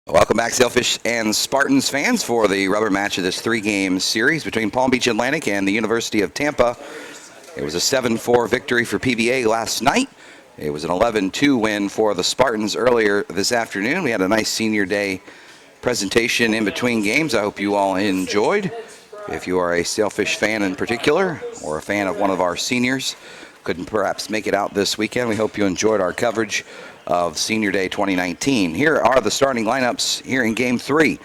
Welcome back, Sailfish and Spartans fans, for the rubber match of this three-game series between Palm Beach Atlantic and the University of Tampa. It was a 7-4 victory for PBA last night. It was an 11-2 win for the Spartans earlier this afternoon. We had a nice senior day presentation in between games. I hope you all enjoyed. If you are a Sailfish fan in particular, or a fan of one of our seniors, couldn't perhaps make it out this weekend, we hope you enjoyed our coverage of Senior Day 2019. Here are the starting lineups here in Game 3.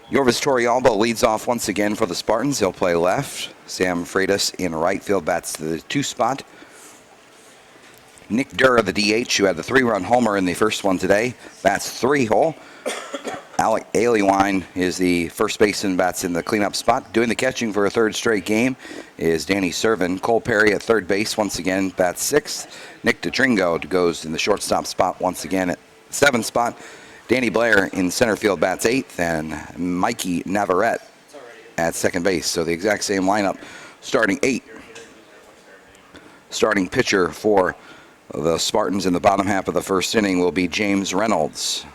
Yorvis Torrealba leads off once again for the Spartans. He'll play left. Sam Freitas in right field bats the 2 spot. Nick Durr, the DH, who had the 3-run homer in the first one today, bats 3-hole. Alec Aliewine is the first baseman, bats in the cleanup spot. Doing the catching for a third straight game is Danny Servin. Cole Perry at third base once again, bats 6th. Nick DeTringo goes in the shortstop spot once again at 7th spot. Danny Blair in center field bats 8th, and Mikey Navarrete at second base. So the exact same lineup, starting 8. Starting pitcher for the Spartans in the bottom half of the first inning will be James Reynolds.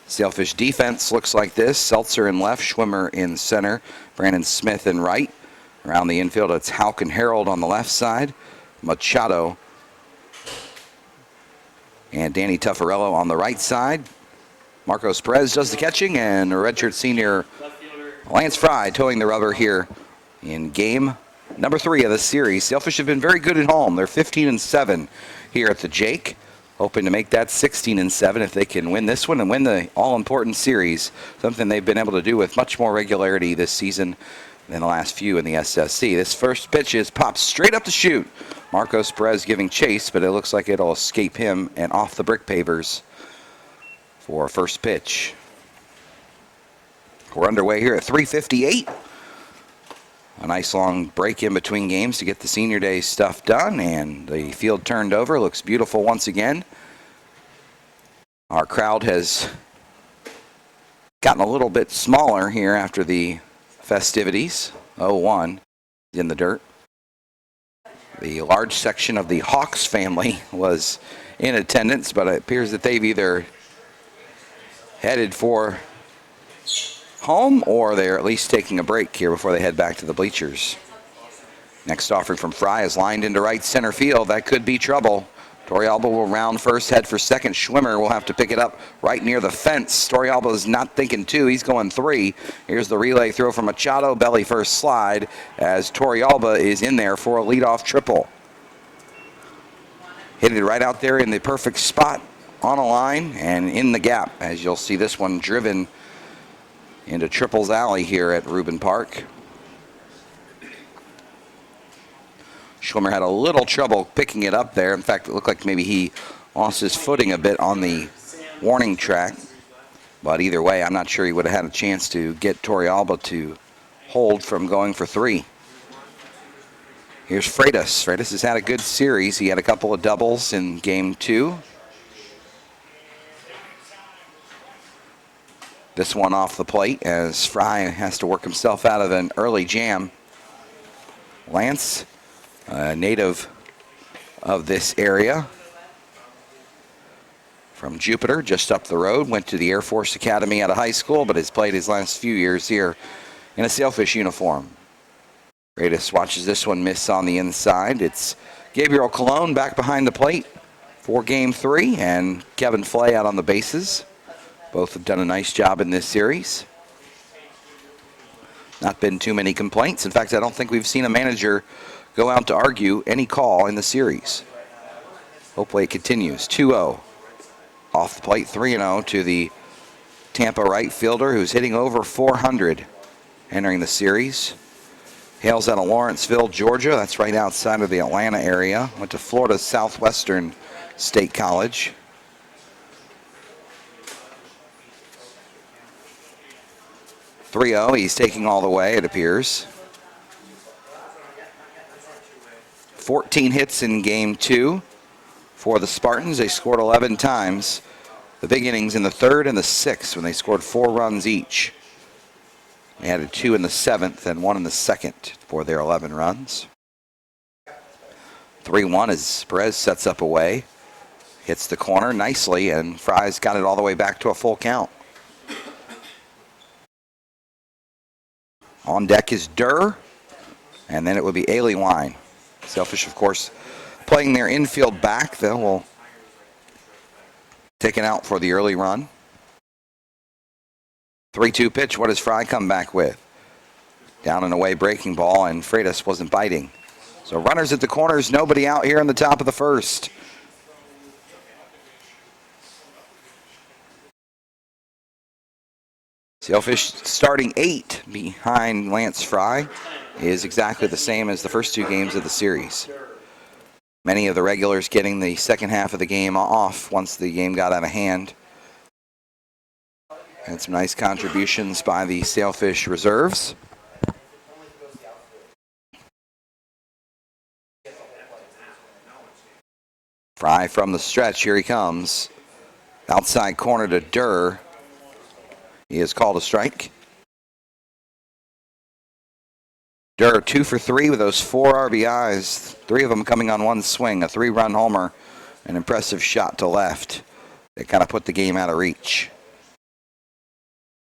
Sailfish defense looks like this. Seltzer in left, Schwimmer in center, Brandon Smith in right. Around the infield, it's Houck and Harold on the left side, Machado and Danny Tuffarello on the right side. Marcos Perez does the catching, and redshirt senior Lance Fry towing the rubber here in game number 3 of the series. Sailfish have been very good at home. They're 15-7 here at the Jake, hoping to make that 16-7 if they can win this one and win the all-important series, something they've been able to do with much more regularity this season than the last few in the SSC. This first pitch is popped straight up the chute. Marcos Perez giving chase, but it looks like it'll escape him and off the brick pavers for first pitch. We're underway here at 3:58. A nice long break in between games to get the senior day stuff done, and the field turned over. Looks beautiful once again. Our crowd has gotten a little bit smaller here after the festivities. 0-1 in the dirt. The large section of the Hawks family was in attendance, but it appears that they've either headed for home or they're at least taking a break here before they head back to the bleachers. Next offering from Fry is lined into right center field. That could be trouble. Torrealba will round first, head for second. Schwimmer will have to pick it up right near the fence. Torrealba is not thinking 2, he's going 3. Here's the relay throw from Machado, belly first slide, as Torrealba is in there for a leadoff triple. Hit it right out there in the perfect spot on a line and in the gap, as you'll see this one driven into Triples Alley here at Rubin Park. Schwimmer had a little trouble picking it up there. In fact, it looked like maybe he lost his footing a bit on the warning track. But either way, I'm not sure he would have had a chance to get Torrealba to hold from going for 3. Here's Freitas. Freitas has had a good series. He had a couple of doubles in game 2. This one off the plate as Fry has to work himself out of an early jam. Lance, a native of this area from Jupiter, just up the road, went to the Air Force Academy out of high school, but has played his last few years here in a Sailfish uniform. Freitas watches this one miss on the inside. It's Gabriel Colon back behind the plate for game 3, and Kevin Flay out on the bases. Both have done a nice job in this series. Not been too many complaints. In fact, I don't think we've seen a manager go out to argue any call in the series. Hopefully it continues. 2-0. Off the plate, 3-0 to the Tampa right fielder, who's hitting over 400 entering the series. Hails out of Lawrenceville, Georgia. That's right outside of the Atlanta area. Went to Florida Southwestern State College. 3-0, he's taking all the way, it appears. 14 hits in game 2 for the Spartans. They scored 11 times. The big innings in the 3rd and the 6th when they scored 4 runs each. They added 2 in the 7th and 1 in the 2nd for their 11 runs. 3-1 as Perez sets up away. Hits the corner nicely, and Fry's got it all the way back to a full count. On deck is Durr, and then it would be Aliewine. Sailfish, of course, playing their infield back. They will taken out for the early run. 3-2 pitch. What does Fry come back with? Down and away breaking ball, and Freitas wasn't biting. So runners at the corners, nobody out here in the top of the first. Sailfish starting 8 behind Lance Fry is exactly the same as the first 2 games of the series. Many of the regulars getting the second half of the game off once the game got out of hand. And some nice contributions by the Sailfish reserves. Fry from the stretch, here he comes. Outside corner to Durr. He is called a strike. Durr 2 for 3 with those 4 RBIs, 3 of them coming on one swing, a 3-run homer, an impressive shot to left. They kind of put the game out of reach.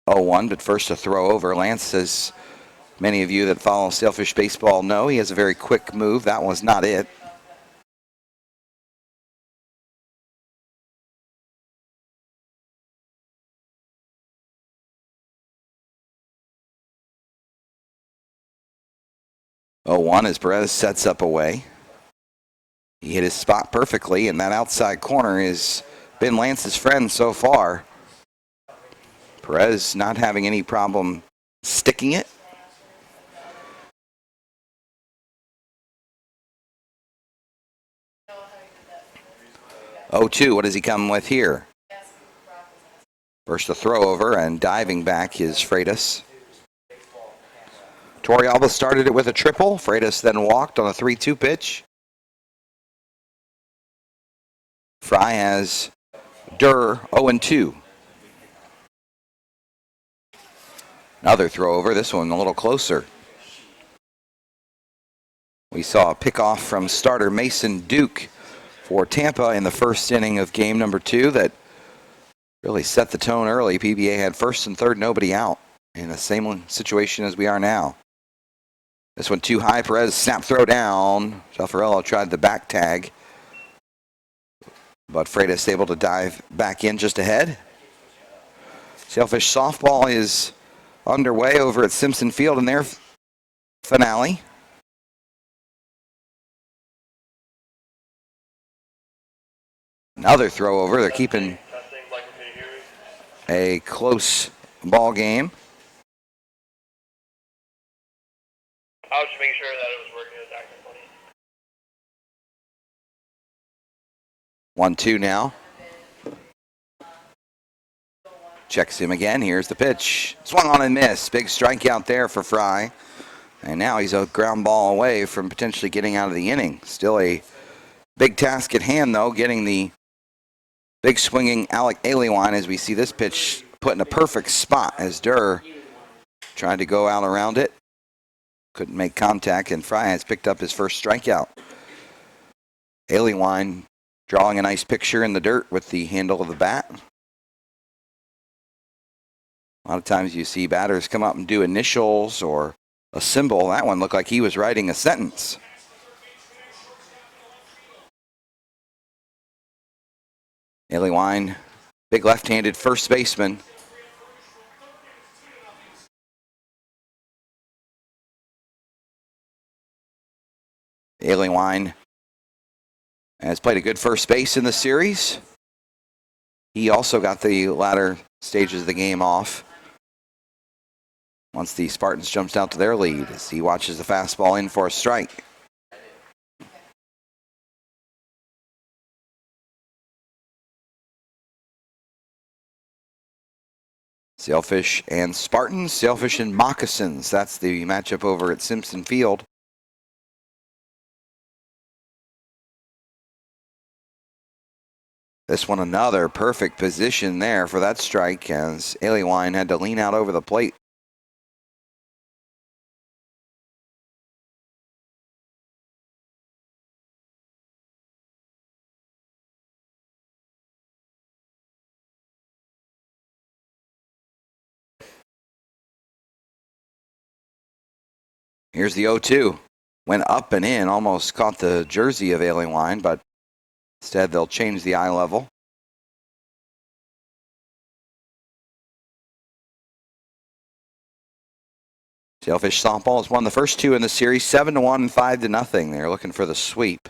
0-1, but first a throw over. Lance, as many of you that follow Sailfish baseball know, he has a very quick move. That was not it. Oh, 1 as Perez sets up away. He hit his spot perfectly, and that outside corner has been Lance's friend so far. Perez not having any problem sticking it. Oh, 2, what does he come with here? First a throw over, and diving back is Freitas. Torrealba started it with a triple. Freitas then walked on a 3-2 pitch. Fry has Durr 0-2. Another throw over, this one a little closer. We saw a pickoff from starter Mason Duke for Tampa in the first inning of game number 2 that really set the tone early. PBA had first and third, nobody out in the same situation as we are now. This one too high. Perez snap throw down. Zaffarello tried the back tag, but Freitas able to dive back in just ahead. Sailfish softball is underway over at Simpson Field in their finale. Another throw over. They're keeping a close ball game. I was just making sure that it was working exactly. 1-2 now. Checks him again. Here's the pitch. Swung on and missed. Big strikeout there for Fry. And now he's a ground ball away from potentially getting out of the inning. Still a big task at hand, though, getting the big swinging Alec Aliewine as we see this pitch put in a perfect spot as Durr tried to go out around it. Couldn't make contact, and Fry has picked up his first strikeout. Aliewine drawing a nice picture in the dirt with the handle of the bat. A lot of times you see batters come up and do initials or a symbol. That one looked like he was writing a sentence. Aliewine, big left-handed first baseman. Aliewine has played a good first base in the series. He also got the latter stages of the game off once the Spartans jumped out to their lead as he watches the fastball in for a strike. Sailfish and Spartans, Sailfish and Moccasins. That's the matchup over at Simpson Field. This one another perfect position there for that strike as Aliewine had to lean out over the plate. Here's the 0-2. Went up and in, almost caught the jersey of Ailing Wine, but instead they'll change the eye level. Sailfish Softball has won the first two in the series, 7-1 and 5-0. They're looking for the sweep.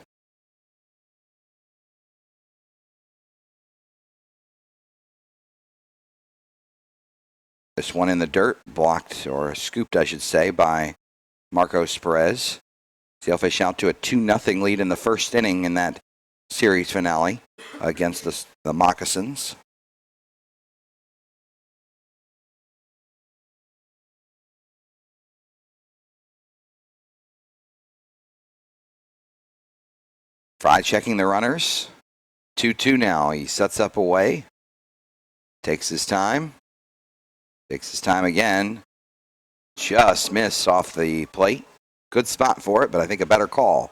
This one in the dirt, blocked, or scooped, I should say, by Marcos Perez. Sailfish out to a 2-0 lead in the first inning in that series finale against the Moccasins. Fry checking the runners. 2-2 now. He sets up away. Takes his time. Takes his time again. Just missed off the plate. Good spot for it, but I think a better call.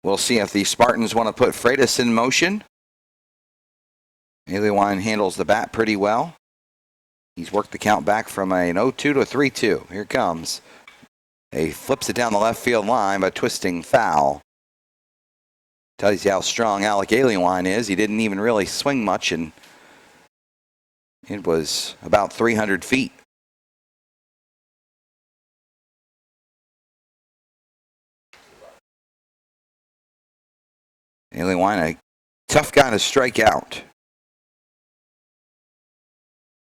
We'll see if the Spartans want to put Freitas in motion. Ailing Wine handles the bat pretty well. He's worked the count back from an 0-2 to a 3-2. Here it comes. He flips it down the left field line by twisting foul. Tells you how strong Alec Ailing Wine is. He didn't even really swing much, and it was about 300 feet. Ailing Wine, a tough guy to strike out.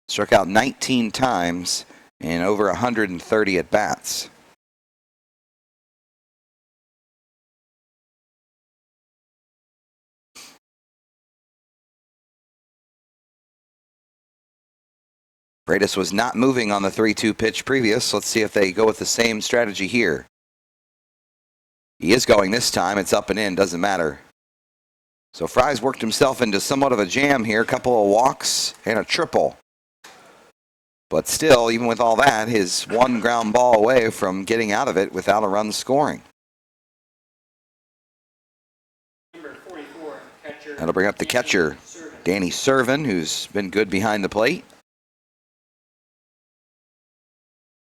Struck out 19 times in over 130 at-bats. Freitas was not moving on the 3-2 pitch previous. Let's see if they go with the same strategy here. He is going this time. It's up and in. Doesn't matter. So Fry's worked himself into somewhat of a jam here. A couple of walks and a triple. But still, even with all that, his one ground ball away from getting out of it without a run scoring. Number 44, catcher. That'll bring up the catcher, Danny Servin, who's been good behind the plate.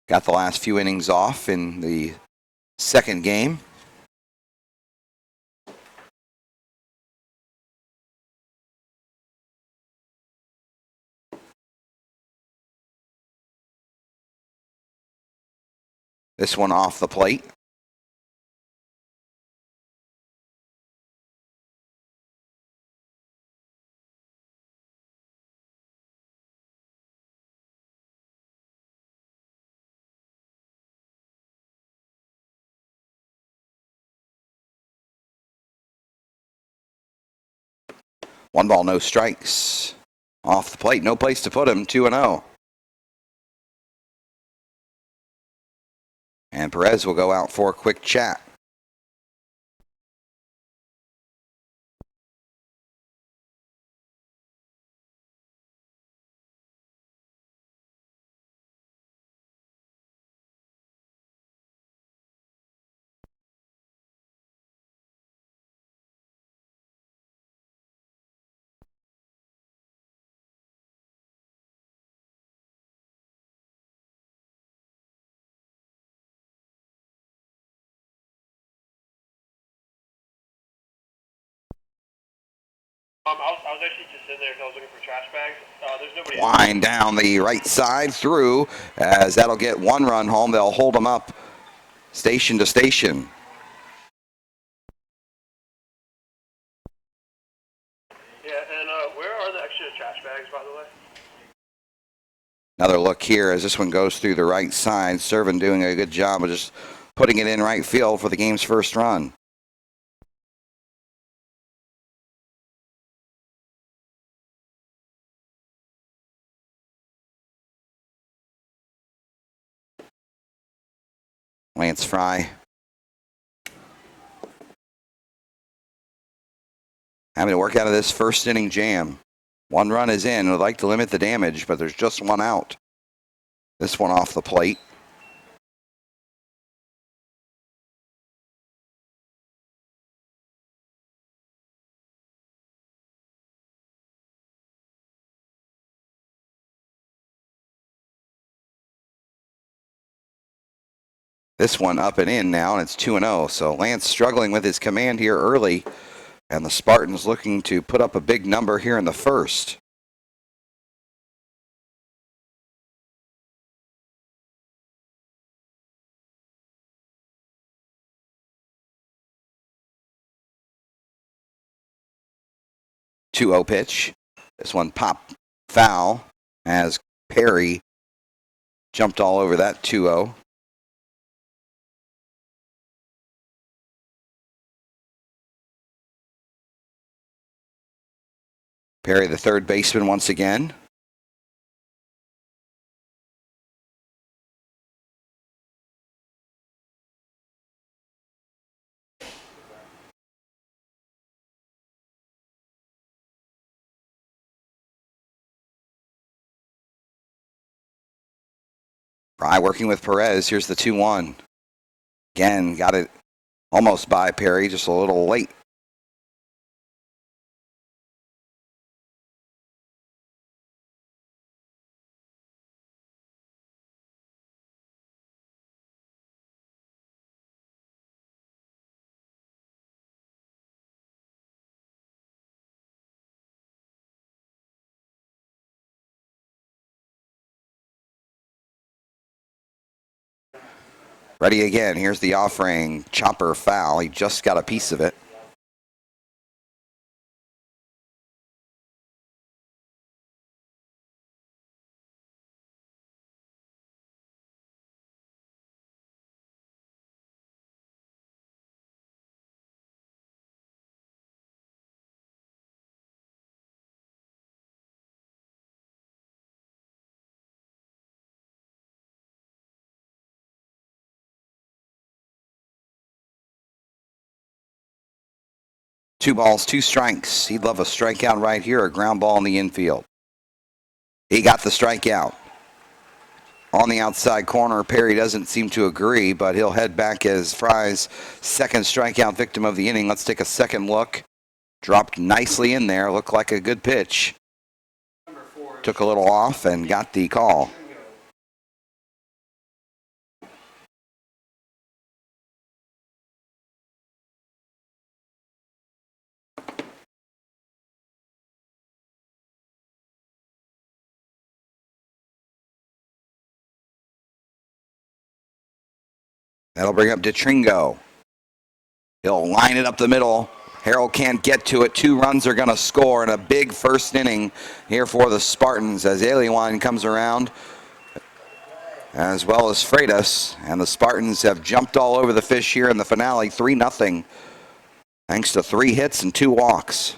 Got the last few innings off in the second game. This one off the plate. One ball, no strikes. Off the plate, no place to put him, 2-0. And Perez will go out for a quick chat. I was actually just sitting there because I was looking for trash bags. There's nobody. Line down the right side through, as that'll get one run home. They'll hold them up station to station. Yeah, and where are the extra trash bags, by the way? Another look here as this one goes through the right side. Servin doing a good job of just putting it in right field for the game's first run. Lance Fry having to work out of this first inning jam. One run is in. Would like to limit the damage, but there's just one out. This one off the plate. This one up and in now, and it's 2-0. So Lance struggling with his command here early, and the Spartans looking to put up a big number here in the first. Two-0 pitch. This one pop foul as Perry jumped all over that 2-0. Perry, the third baseman, once again. Fry working with Perez. Here's the 2-1. Again, got it almost by Perry, just a little late. Ready again. Here's the offering. Chopper foul. He just got a piece of it. Two balls, two strikes. He'd love a strikeout right here, a ground ball in the infield. He got the strikeout. On the outside corner, Perry doesn't seem to agree, but he'll head back as Fry's second strikeout victim of the inning. Let's take a second look. Dropped nicely in there. Looked like a good pitch. Took a little off and got the call. That'll bring up DeTringo. He'll line it up the middle. Harrell can't get to it. 2 runs are going to score in a big first inning here for the Spartans as Aliwan comes around, as well as Freitas. And the Spartans have jumped all over the fish here in the finale, 3-0, thanks to 3 hits and 2 walks.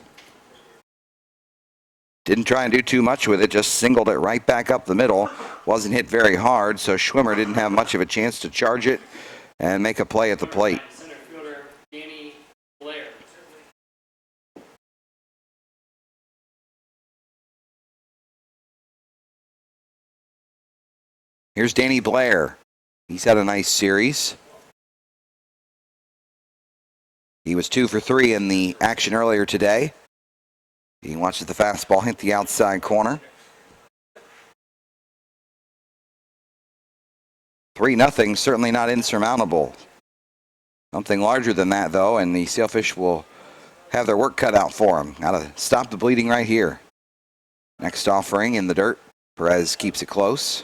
Didn't try and do too much with it, just singled it right back up the middle. Wasn't hit very hard, so Schwimmer didn't have much of a chance to charge it and make a play at the plate. Center fielder Danny Blair. Here's Danny Blair. He's had a nice series. He was 2 for 3 in the action earlier today. He watches the fastball hit the outside corner. 3-0, certainly not insurmountable. Something larger than that, though, and the Sailfish will have their work cut out for them. Got to stop the bleeding right here. Next offering in the dirt. Perez keeps it close.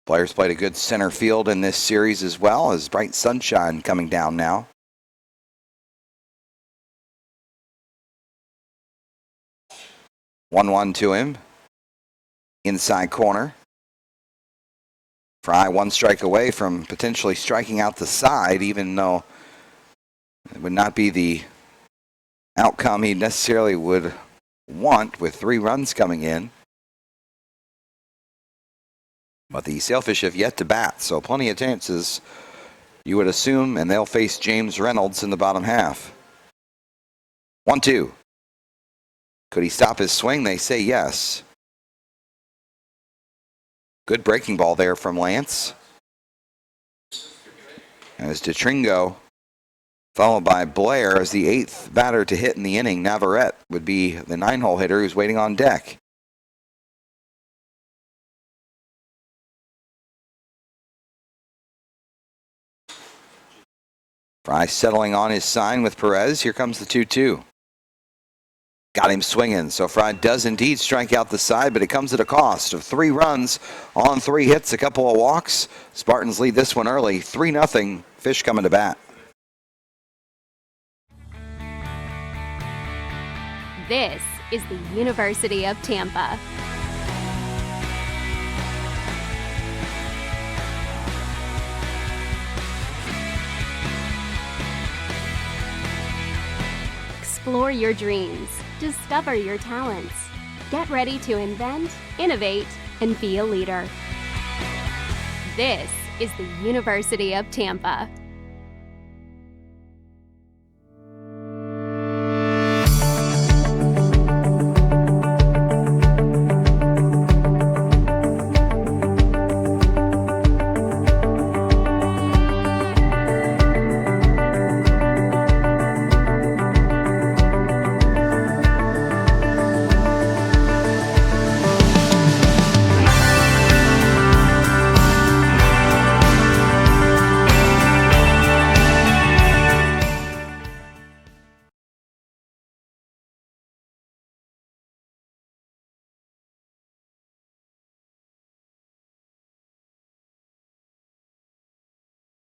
Blair's played a good center field in this series as well, as bright sunshine coming down now. 1-1 to him. Inside corner. Fry 1 strike away from potentially striking out the side, even though it would not be the outcome he necessarily would want with 3 runs coming in. But the Sailfish have yet to bat, so plenty of chances, you would assume, and they'll face James Reynolds in the bottom half. 1-2. Could he stop his swing? They say yes. Good breaking ball there from Lance. As DeTringo followed by Blair as the 8th batter to hit in the inning. Navarrete would be the 9-hole hitter who's waiting on deck. Fry settling on his sign with Perez. Here comes the 2-2. Got him swinging, so Fry does indeed strike out the side, but it comes at a cost of 3 runs on 3 hits, a couple of walks. Spartans lead this one early, 3-0. Fish coming to bat. This is the University of Tampa. Explore your dreams. Discover your talents. Get ready to invent, innovate, and be a leader. This is the University of Tampa.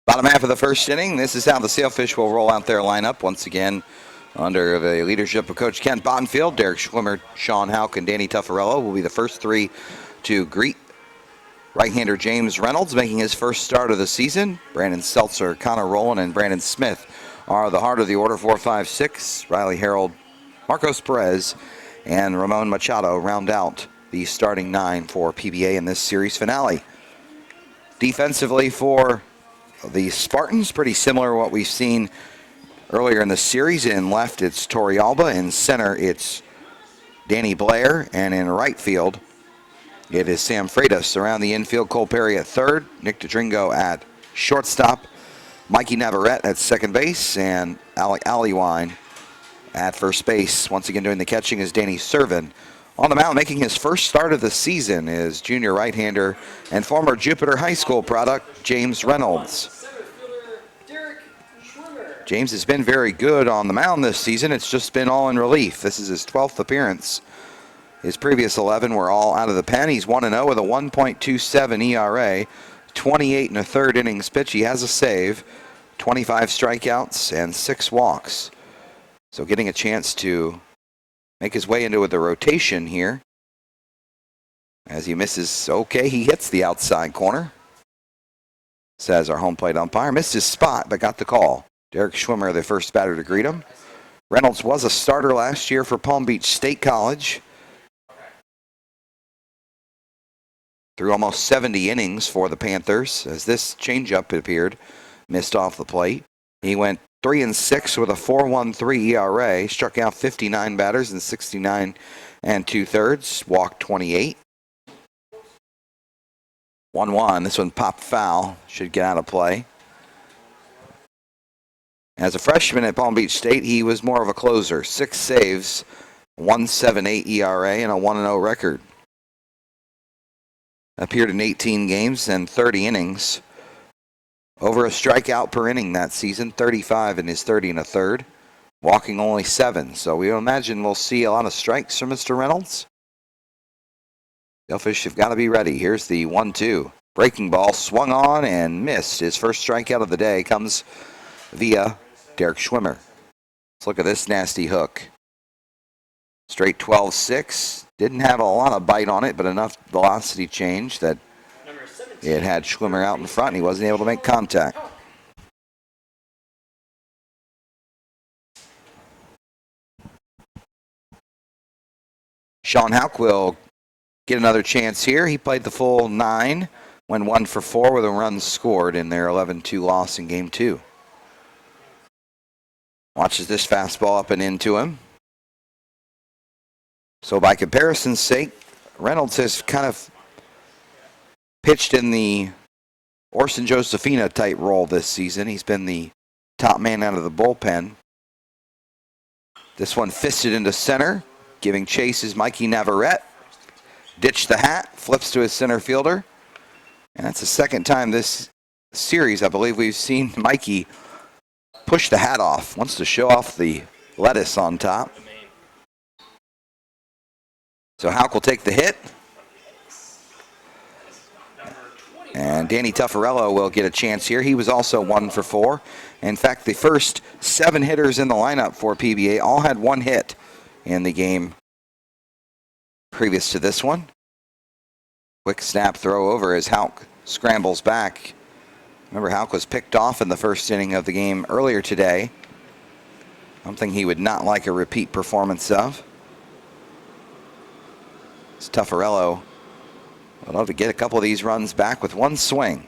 Bottom half of the first inning. This is how the Sailfish will roll out their lineup once again under the leadership of Coach Kent Bottenfield. Derek Schwimmer, Sean Houck, and Danny Tuffarello will be the first 3 to greet right-hander James Reynolds, making his first start of the season. Brandon Seltzer, Connor Rowland, and Brandon Smith are the heart of the order. 4, 5, 6. Riley Harold, Marcos Perez, and Ramon Machado round out the starting 9 for PBA in this series finale. Defensively for the Spartans, pretty similar to what we've seen earlier in the series. In left, it's Torrealba. In center, it's Danny Blair. And in right field, it is Sam Freitas. Around the infield, Cole Perry at third, Nick DeDringo at shortstop, Mikey Navarrete at second base, and Alec Allewine at first base. Once again doing the catching is Danny Servin. On the mound, making his first start of the season, is junior right-hander and former Jupiter High School product, James Reynolds. James has been very good on the mound this season. It's just been all in relief. This is his 12th appearance. His previous 11 were all out of the pen. He's 1-0 with a 1.27 ERA, 28 1/3 innings pitch. He has a save, 25 strikeouts, and 6 walks. So getting a chance to make his way into the rotation here. As he misses, okay, he hits the outside corner, says our home plate umpire. Missed his spot, but got the call. Derek Schwimmer, the first batter to greet him. Reynolds was a starter last year for Palm Beach State College. Through almost 70 innings for the Panthers, as this changeup, it appeared, missed off the plate. He went 3-6 with a 4.13 ERA, struck out 59 batters in 69 2/3, walked 28. 1-1. This one popped foul, should get out of play. As a freshman at Palm Beach State, he was more of a closer. 6 saves, 1.78 ERA, and a 1-0 record. Appeared in 18 games and 30 innings. Over a strikeout per inning that season, 35 in his 30 1/3, walking only 7. So we imagine we'll see a lot of strikes from Mr. Reynolds. Sailfish have got to be ready. Here's the 1-2. Breaking ball swung on and missed. His first strikeout of the day comes via Derek Schwimmer. Let's look at this nasty hook. Straight 12-6. Didn't have a lot of bite on it, but enough velocity change that it had Schwimmer out in front, and he wasn't able to make contact. Sean Houck will get another chance here. He played the full 9, went 1 for 4 with a run scored in their 11-2 loss in Game 2. Watches this fastball up and into him. So by comparison's sake, Reynolds has kind of pitched in the Orson Josefina type role this season. He's been the top man out of the bullpen. This one fisted into center, giving chase is Mikey Navarrete. Ditched the hat, flips to his center fielder. And that's the second time this series, I believe, we've seen Mikey push the hat off. Wants to show off the lettuce on top. So Houck will take the hit. And Danny Tuffarello will get a chance here. He was also 1 for 4. In fact, the first 7 hitters in the lineup for PBA all had 1 hit in the game previous to this one. Quick snap throw over as Houck scrambles back. Remember, Houck was picked off in the first inning of the game earlier today. Something he would not like a repeat performance of. It's Tuffarello. I'd love to get a couple of these runs back with 1 swing.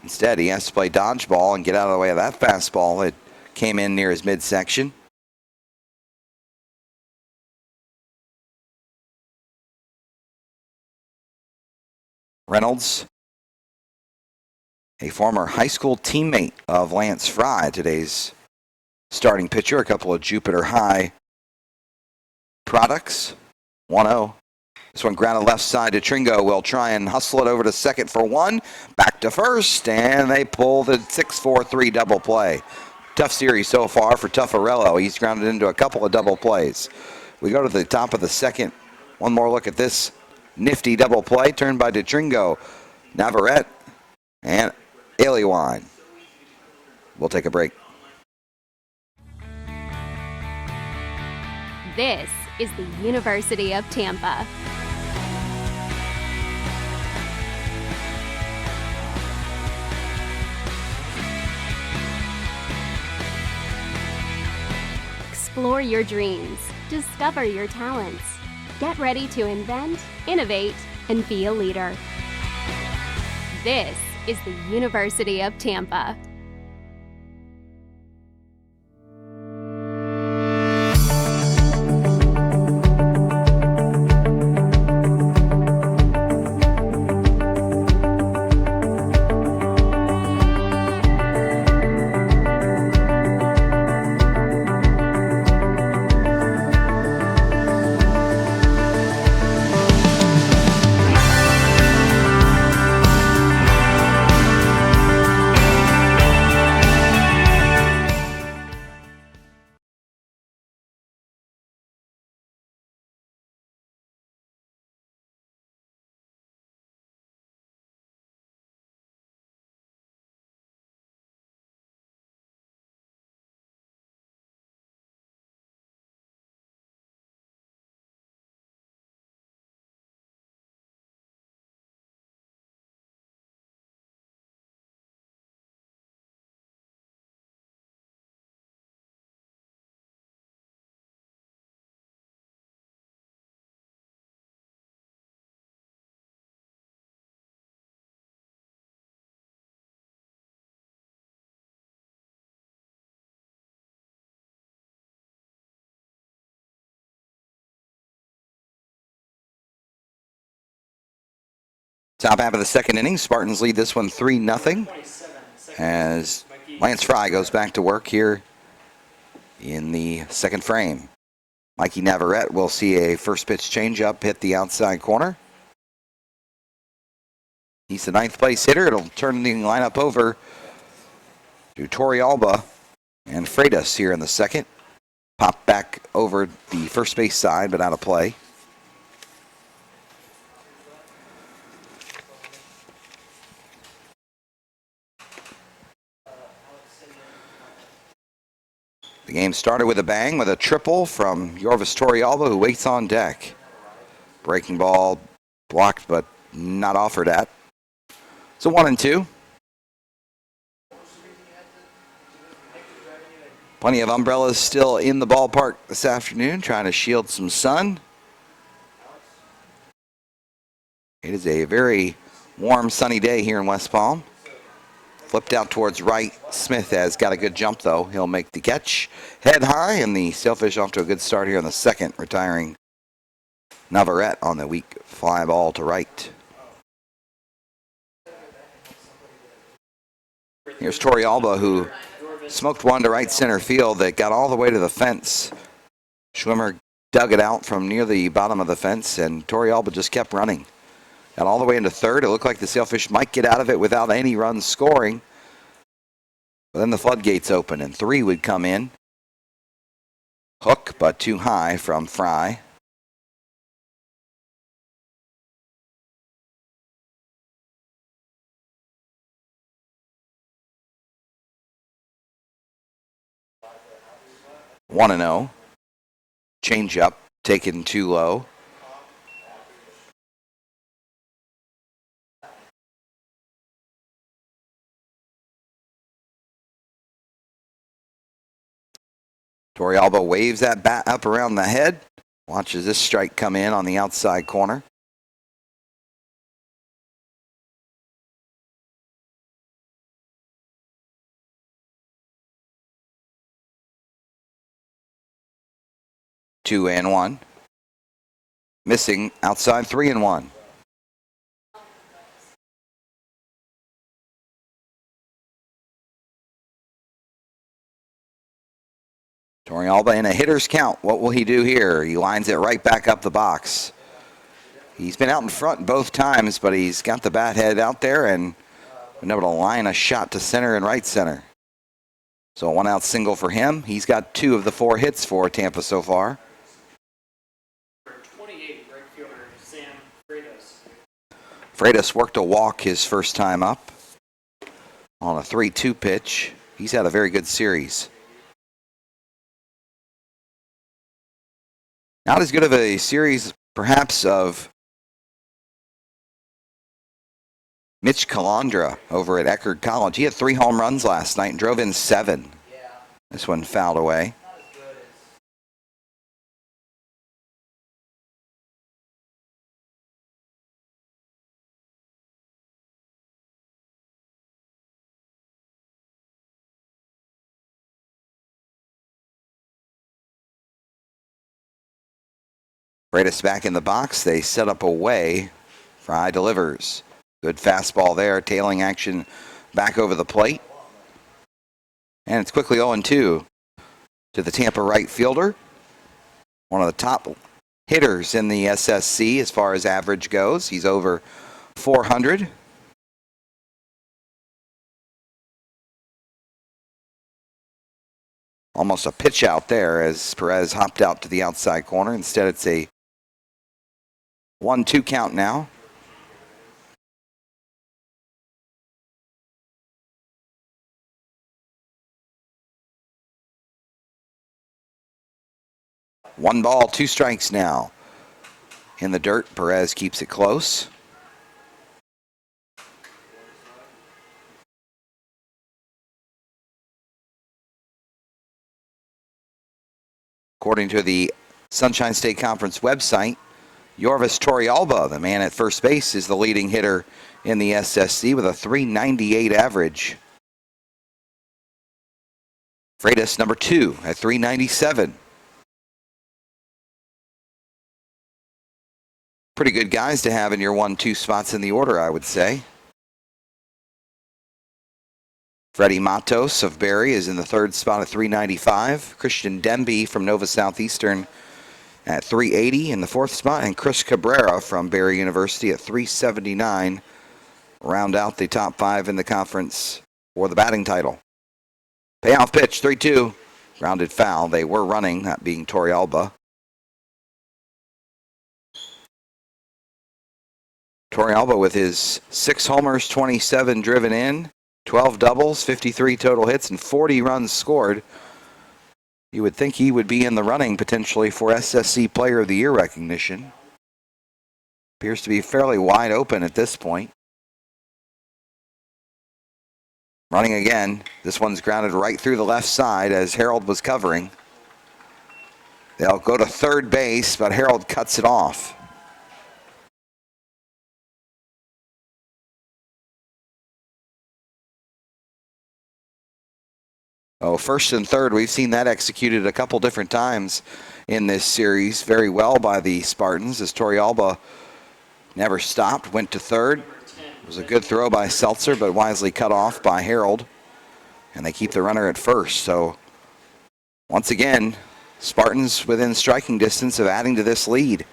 Instead, he has to play dodgeball and get out of the way of that fastball that came in near his midsection. Reynolds, a former high school teammate of Lance Fry, today's starting pitcher. A couple of Jupiter High products. 1-0. This one grounded left side to Tringo. Will try and hustle it over to second for 1. Back to first, and they pull the 6-4-3 double play. Tough series so far for Tuffarello. He's grounded into a couple of double plays. We go to the top of the second. One more look at this nifty double play turned by DeTringo, Navarrete, and Aliwine. We'll take a break. This is the University of Tampa. Explore your dreams. Discover your talents. Get ready to invent, innovate, and be a leader. This is the University of Tampa. Top half of the second inning, Spartans lead this one 3-0 as Lance Fry goes back to work here in the second frame. Mikey Navarrete will see a first pitch changeup hit the outside corner. He's the 9th place hitter. It'll turn the lineup over to Torrealba and Freitas here in the second. Pop back over the first base side, but out of play. The game started with a bang with a triple from Yorvis Torrealba, who waits on deck. Breaking ball blocked but not offered at. So 1-2. Plenty of umbrellas still in the ballpark this afternoon, trying to shield some sun. It is a very warm, sunny day here in West Palm. Flipped out towards right. Smith has got a good jump, though. He'll make the catch. Head high, and the Sailfish off to a good start here in the second, retiring Navarrete on the weak fly ball to right. Here's Torrealba, who Smoked one to right center field that got all the way to the fence. Schwimmer dug it out from near the bottom of the fence, and Torrealba just kept running. Got all the way into third. It looked like the Sailfish might get out of it without any runs scoring. But then the floodgates open, and 3 would come in. Hook, but too high from Fry. One and 0. Change up, taken too low. Torrealba waves that bat up around the head. Watches this strike come in on the outside corner. Two and one. Missing outside 3-1. Torrealba in a hitter's count. What will he do here? He lines it right back up the box. He's been out in front both times, but he's got the bat head out there and been able to line a shot to center and right center. So a 1-out single for him. He's got 2 of the 4 hits for Tampa so far. 28, right fielder Sam Freitas. Freitas worked a walk his first time up on a 3-2 pitch. He's had a very good series. Not as good of a series, perhaps, of Mitch Calandra over at Eckerd College. He had 3 home runs last night and drove in 7. This one fouled away. Freitas back in the box. They set up away. Fry delivers. Good fastball there. Tailing action back over the plate. And it's quickly 0-2 to the Tampa right fielder. One of the top hitters in the SSC as far as average goes. He's over 400. Almost a pitch out there as Perez hopped out to the outside corner. Instead, it's a 1-2 count now. One ball, 2 strikes now. In the dirt, Perez keeps it close. According to the Sunshine State Conference website, Yorvis Torrealba, the man at first base, is the leading hitter in the SSC with a .398 average. Freitas, number 2 at .397. Pretty good guys to have in your 1-2 spots in the order, I would say. Freddie Matos of Barry is in the 3rd spot at .395. Christian Demby from Nova Southeastern at .380 in the 4th spot. And Chris Cabrera from Barry University at .379. Round out the top 5 in the conference for the batting title. Payoff pitch, 3-2. Grounded foul. They were running, that being Torrealba. Torrealba with his 6 homers, 27 driven in, 12 doubles, 53 total hits, and 40 runs scored. You would think he would be in the running potentially for SSC Player of the Year recognition. Appears to be fairly wide open at this point. Running again. This one's grounded right through the left side as Harold was covering. They'll go to third base, but Harold cuts it off. Oh, first and third, we've seen that executed a couple different times in this series very well by the Spartans as Torrealba never stopped, went to third. It was a good throw by Seltzer, but wisely cut off by Harold. and they keep the runner at first. So once again, Spartans within striking distance of adding to this lead.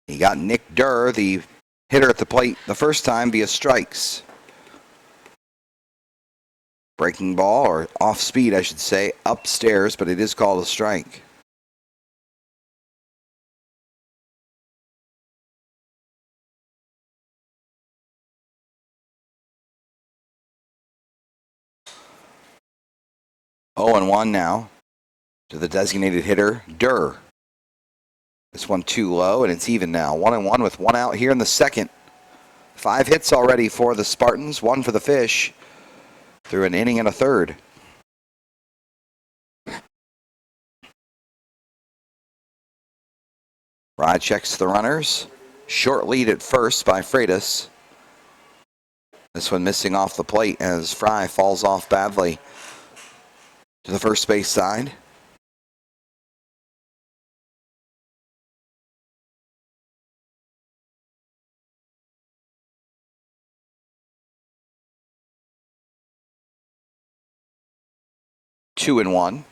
He got Nick Durr, the hitter at the plate, the first time via strikes. Breaking ball, or off speed, I should say, upstairs, but it is called a strike. Oh, and 1 now to the designated hitter, Durr. This one too low, and it's even now. 1-1 with 1 out here in the second. 5 hits already for the Spartans, 1 for the Fish through an inning and a third. Rye checks the runners. Short lead at first by Freitas. This one missing off the plate as Fry falls off badly to the first base side. Two and 1.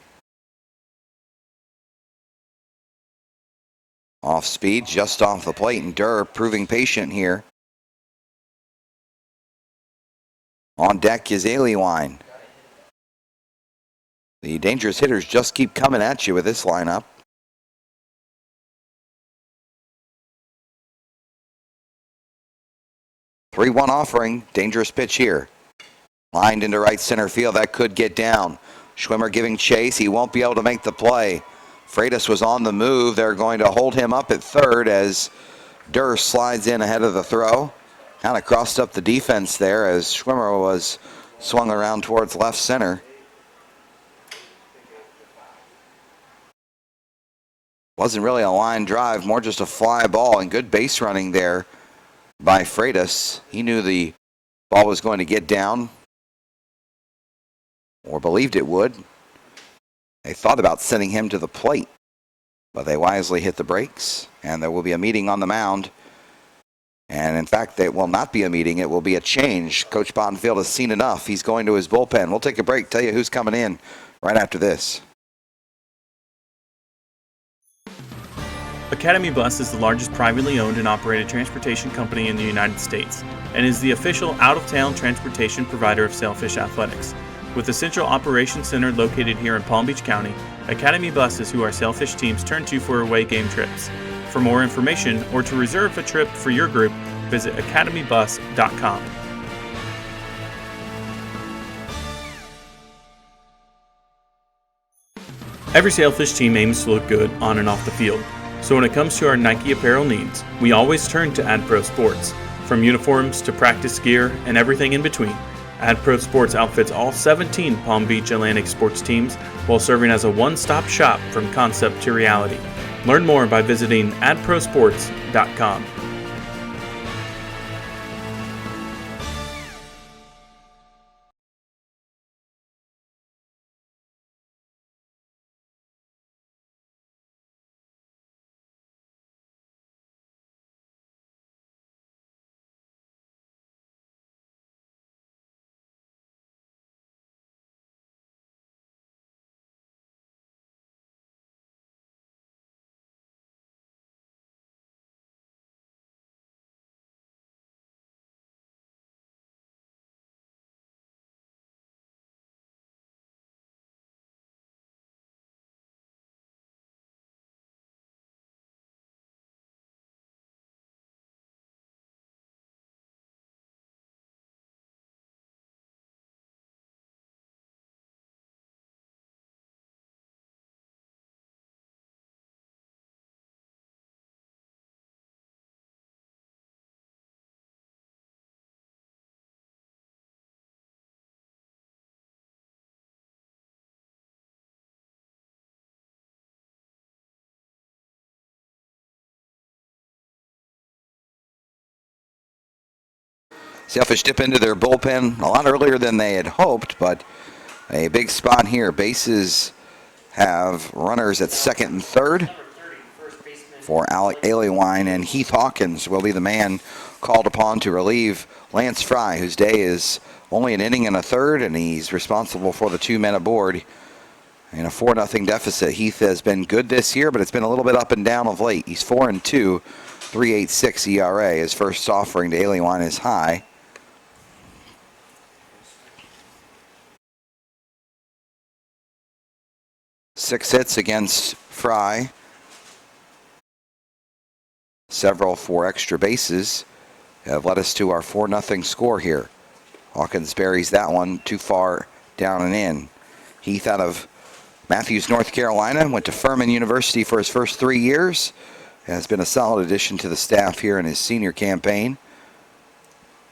Off speed, just off the plate, and Durr proving patient here. On deck is Aliwine. The dangerous hitters just keep coming at you with this lineup. Three-one offering, dangerous pitch here. Lined into right center field, that could get down. Schwimmer giving chase, he won't be able to make the play. Freitas was on the move. They're going to hold him up at third as Durr slides in ahead of the throw. Kind of crossed up the defense there as Schwimmer was swung around towards left center. Wasn't really a line drive, more just a fly ball, and good base running there by Freitas. He knew the ball was going to get down, or believed it would. They thought about sending him to the plate, but they wisely hit the brakes, and there will be a meeting on the mound. And in fact, it will not be a meeting, it will be a change. Coach Bonfield has seen enough. He's going to his bullpen. We'll take a break, tell you who's coming in right after this. Academy Bus is the largest privately owned and operated transportation company in the United States and is the official out-of-town transportation provider of Sailfish Athletics. With a central operations center located here in Palm Beach County, Academy Bus is who our Sailfish teams turn to for away game trips. For more information or to reserve a trip for your group, visit academybus.com. Every Sailfish team aims to look good on and off the field. So when it comes to our Nike apparel needs, we always turn to AdPro Sports. From uniforms to practice gear and everything in between, AdPro Sports outfits all 17 Palm Beach Atlantic sports teams while serving as a one-stop shop from concept to reality. Learn more by visiting adprosports.com. Sailfish dip into their bullpen a lot earlier than they had hoped, but a big spot here. Bases have runners at second and third Number 30, first baseman. for Aliwine, and Heath Hawkins will be the man called upon to relieve Lance Fry, whose day is only an inning and a third, and he's responsible for the 2 men aboard in a 4-0 deficit. Heath has been good this year, but it's been a little bit up and down of late. He's 4-2, 3.86 ERA. His first offering to Aliwine is high. Six hits against Fry. Several for extra bases have led us to our 4-0 score here. Hawkins buries that one too far down and in. Heath out of Matthews, North Carolina, went to Furman University for his first 3 years. Has been a solid addition to the staff here in his senior campaign.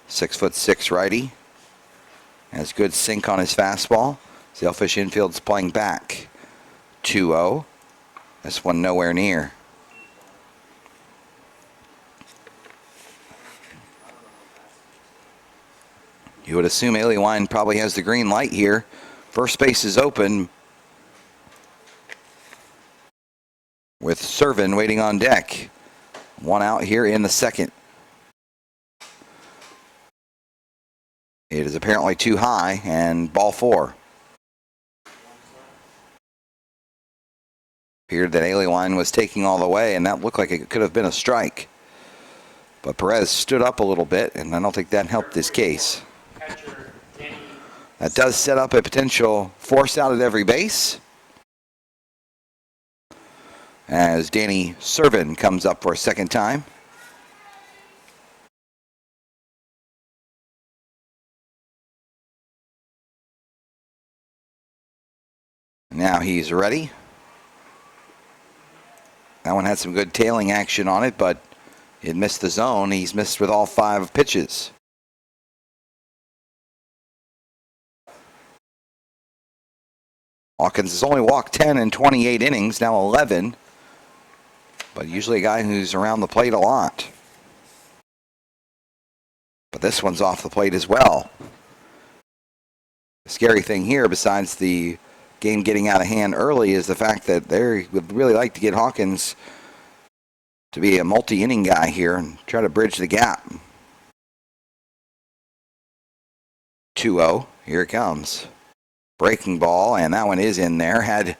6'6" righty. Has good sink on his fastball. Sailfish infield's playing back. 2-0. This one nowhere near. You would assume Aliwine probably has the green light here. First base is open with Servin waiting on deck. One out here in the second. It is apparently too high, and ball 4. Appeared that Aliwine was taking all the way, and that looked like it could have been a strike. But Perez stood up a little bit, and I don't think that helped his case. Catcher, Danny. That does set up a potential force out at every base, as Danny Servin comes up for a second time. Now he's ready. That one had some good tailing action on it, but it missed the zone. He's missed with all 5 pitches. Hawkins has only walked 10 in 28 innings, now 11. But usually a guy who's around the plate a lot. But this one's off the plate as well. The scary thing here, besides the game getting out of hand early, is the fact that they would really like to get Hawkins to be a multi-inning guy here and try to bridge the gap. 2-0, here it comes. Breaking ball, and that one is in there. Had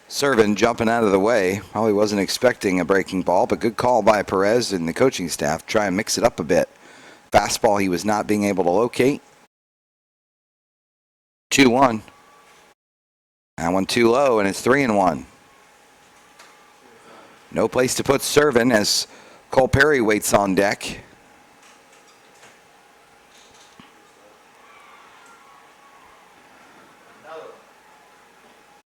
Servin jumping out of the way. Probably wasn't expecting a breaking ball, but good call by Perez and the coaching staff. Try and mix it up a bit. Fastball he was not being able to locate. 2-1. That one too low, and it's 3-1. No place to put Servin as Cole Perry waits on deck.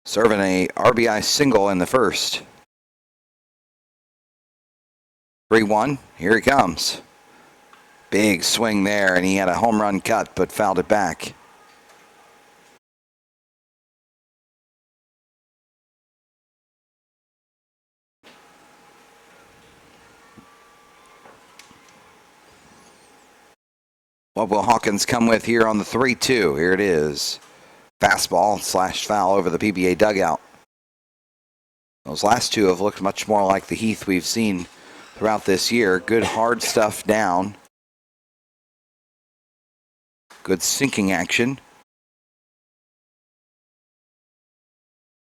Serving a RBI single in the first. 3-1, here he comes. Big swing there, and he had a home run cut, but fouled it back. What will Hawkins come with here on the 3-2? Here it is. Fastball / foul over the PBA dugout. Those last two have looked much more like the Heath we've seen throughout this year. Good hard stuff down. Good sinking action.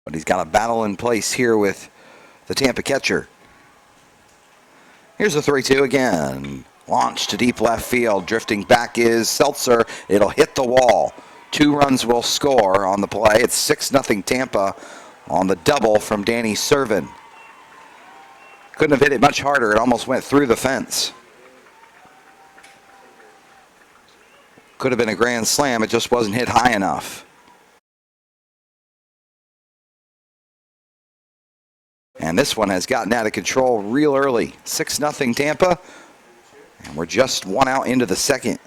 But he's got a battle in place here with the Tampa catcher. Here's the 3-2 again. Launch to deep left field. Drifting back is Seltzer. It'll hit the wall. 2 runs will score on the play. It's 6-0 Tampa on the double from Danny Servin. Couldn't have hit it much harder. It almost went through the fence. Could have been a grand slam. It just wasn't hit high enough. And this one has gotten out of control real early. 6-0 Tampa. And we're just 1 out into the second.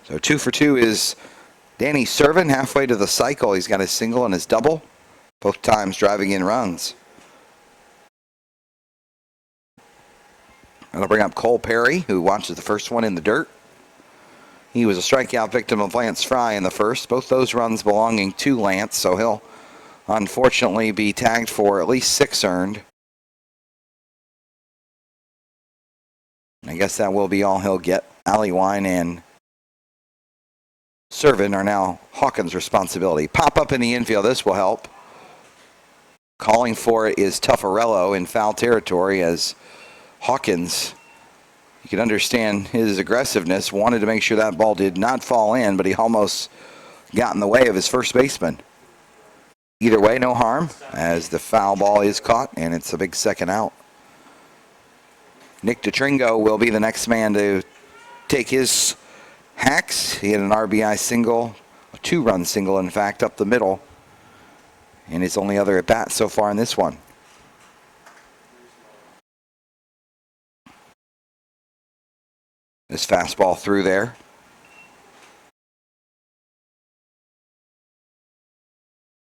So 2 for 2 is Danny Servin. Halfway to the cycle, he's got his single and his double. Both times driving in runs. That'll bring up Cole Perry, who watches the first one in the dirt. He was a strikeout victim of Lance Fry in the first. Both those runs belonging to Lance, so he'll unfortunately be tagged for at least 6 earned. I guess that will be all he'll get. Allywine and Servin are now Hawkins' responsibility. Pop up in the infield. This will help. Calling for it is Tuffarello in foul territory as Hawkins, you can understand his aggressiveness, wanted to make sure that ball did not fall in, but he almost got in the way of his first baseman. Either way, no harm as the foul ball is caught, and it's a big second out. Nick DeTringo will be the next man to take his hacks. He had an RBI single, a 2-run single, in fact, up the middle, and his only other at-bat so far in this one. This fastball through there.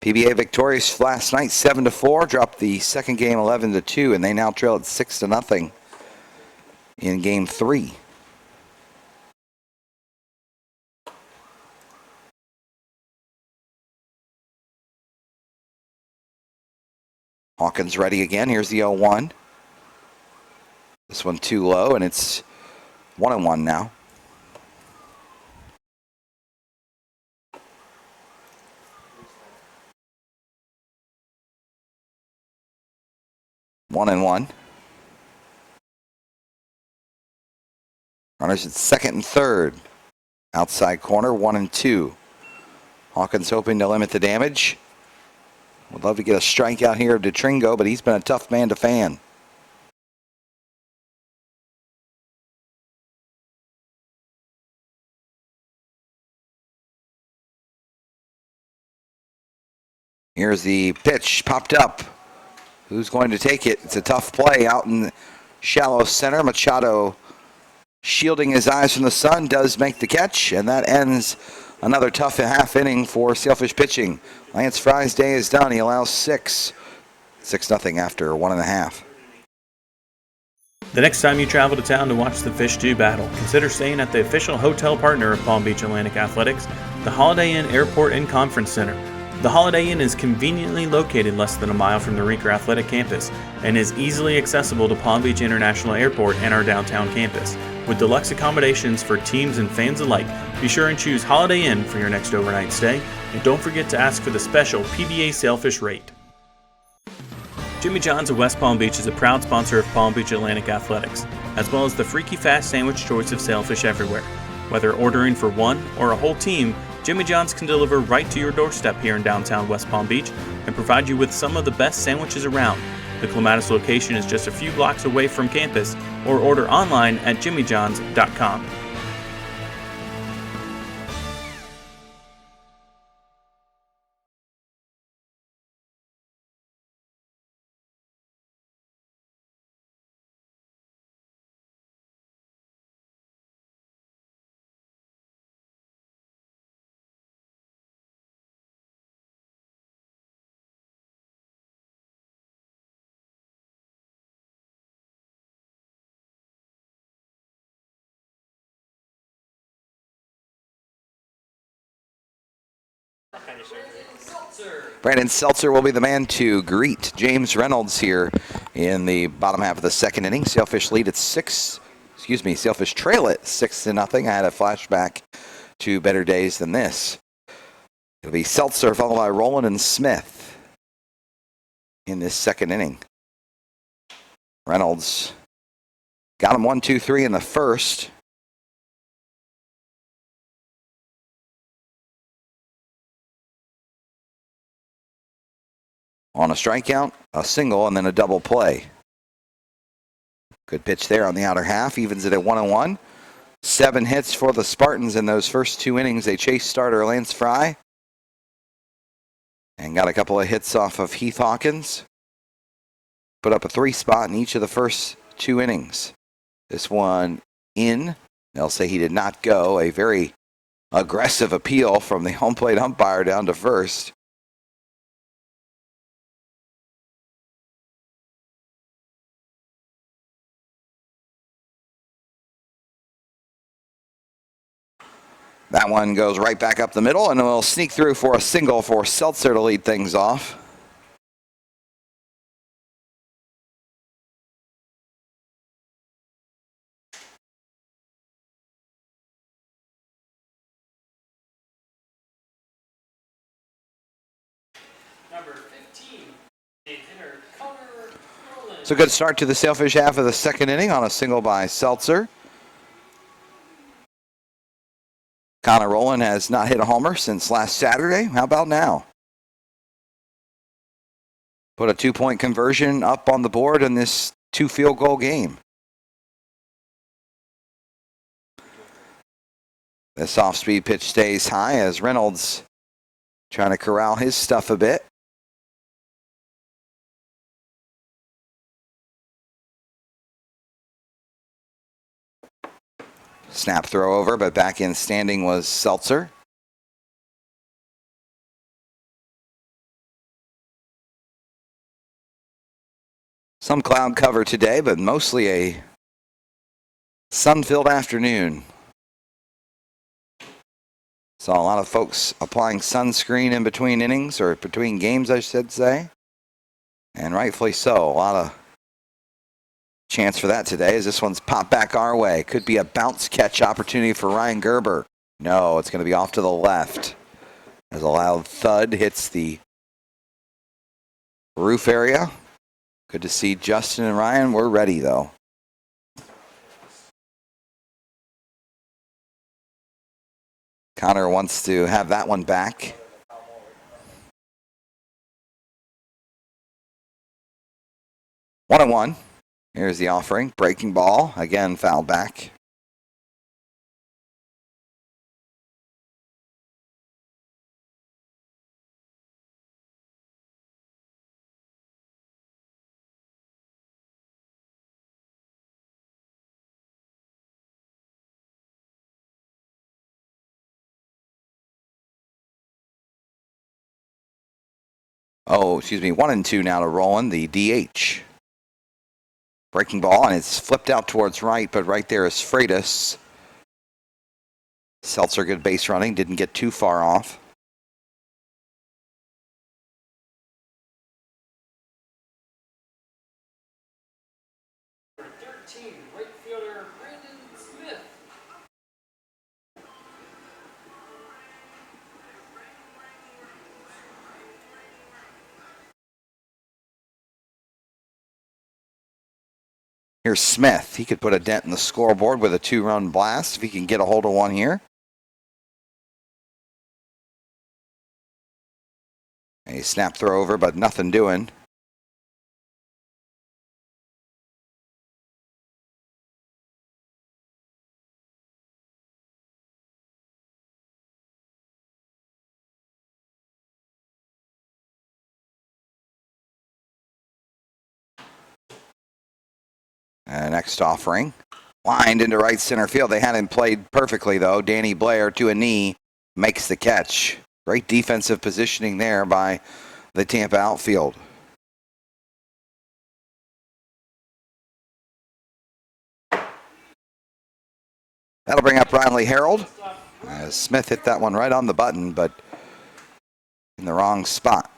PBA victorious last night, 7-4. Dropped the second game 11-2, and they now trail at 6-0 in Game 3. Hawkins ready again. Here's the 0-1. This one too low, and it's 1-1 now. One and one. Runners at second and third. Outside corner, 1-2. Hawkins hoping to limit the damage. Would love to get a strikeout here of DeTringo, but he's been a tough man to fan. Here's the pitch, popped up. Who's going to take it? It's a tough play out in shallow center. Machado, shielding his eyes from the sun, does make the catch, and that ends another tough half inning for Sailfish pitching. Lance Fry's day is done. He allows 6. 6-0 after 1.5. The next time you travel to town to watch the Fish do battle, consider staying at the official hotel partner of Palm Beach Atlantic Athletics, the Holiday Inn Airport and Conference Center. The Holiday Inn is conveniently located less than a mile from the Reeker Athletic Campus and is easily accessible to Palm Beach International Airport and our downtown campus. With deluxe accommodations for teams and fans alike, be sure and choose Holiday Inn for your next overnight stay, and don't forget to ask for the special PBA Sailfish rate. Jimmy John's of West Palm Beach is a proud sponsor of Palm Beach Atlantic Athletics, as well as the freaky fast sandwich choice of Sailfish everywhere. Whether ordering for one or a whole team, Jimmy John's can deliver right to your doorstep here in downtown West Palm Beach and provide you with some of the best sandwiches around. The Clematis location is just a few blocks away from campus, or order online at jimmyjohns.com. Brandon Seltzer will be the man to greet James Reynolds here in the bottom half of the second inning. Sailfish trail at 6-0. I had a flashback to better days than this. It'll be Seltzer followed by Rowland and Smith in this second inning. Reynolds got him 1-2-3 in the first. On a strikeout, a single, and then a double play. Good pitch there on the outer half, evens it at 1-1. 7 hits for the Spartans in those first 2 innings. They chased starter Lance Fry and got a couple of hits off of Heath Hawkins. Put up a 3 spot in each of the first 2 innings. This one in. They'll say he did not go. A very aggressive appeal from the home plate umpire down to first. That one goes right back up the middle, and will sneak through for a single for Seltzer to lead things off. Number 15, base hitter Connor Rowland. So good start to the Sailfish half of the second inning on a single by Seltzer. Connor Rowland has not hit a homer since last Saturday. How about now? Put a 2-point conversion up on the board in this 2 field goal game. This off-speed pitch stays high as Reynolds trying to corral his stuff a bit. Snap throw over, but back in standing was Seltzer. Some cloud cover today, but mostly a sun-filled afternoon. Saw a lot of folks applying sunscreen in between innings, or between games, I should say. And rightfully so. A lot of chance for that today as this one's popped back our way. Could be a bounce catch opportunity for Ryan Gerber. No, it's going to be off to the left as a loud thud hits the roof area. Good to see Justin and Ryan. We're ready, though. Connor wants to have that one back. One and one. Here's the offering. Breaking ball. Again, foul back. Oh, excuse me. 1 and 2 now to Roland, the DH. Breaking ball, and it's flipped out towards right, but right there is Freitas. Seltzer, good base running, didn't get too far off. Number 13, right fielder Brandon Smith. Here's Smith. He could put a dent in the scoreboard with a 2-run blast if he can get a hold of one here. A snap throw over, but nothing doing. Next offering. Lined into right center field. They had him played perfectly, though. Danny Blair to a knee makes the catch. Great defensive positioning there by the Tampa outfield. That'll bring up Riley Harold. Smith hit that one right on the button, but in the wrong spot.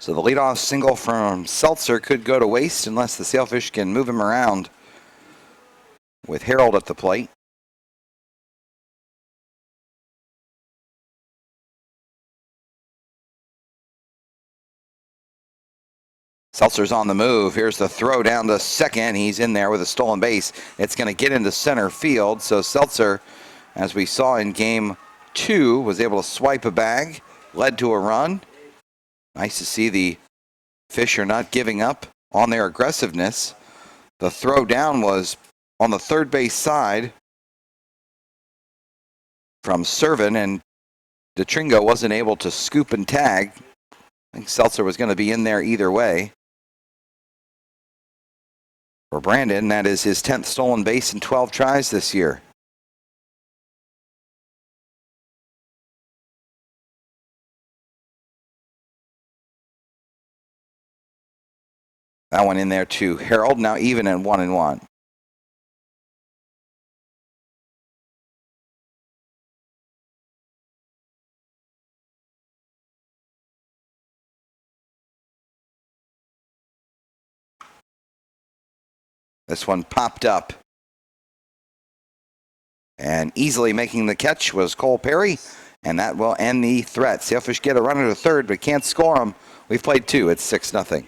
So the leadoff single from Seltzer could go to waste unless the Sailfish can move him around with Harold at the plate. Seltzer's on the move. Here's the throw down to second. He's in there with a stolen base. It's going to get into center field. So Seltzer, as we saw in game 2, was able to swipe a bag, led to a run. Nice to see the Fish are not giving up on their aggressiveness. The throw down was on the third base side from Servin, and DeTringo wasn't able to scoop and tag. I think Seltzer was going to be in there either way. For Brandon, that is his 10th stolen base in 12 tries this year. That one in there to Harold, now even at 1 and 1. This one popped up. And easily making the catch was Cole Perry. And that will end the threat. Sailfish get a runner to third, but can't score them. We've played 2. It's 6-0.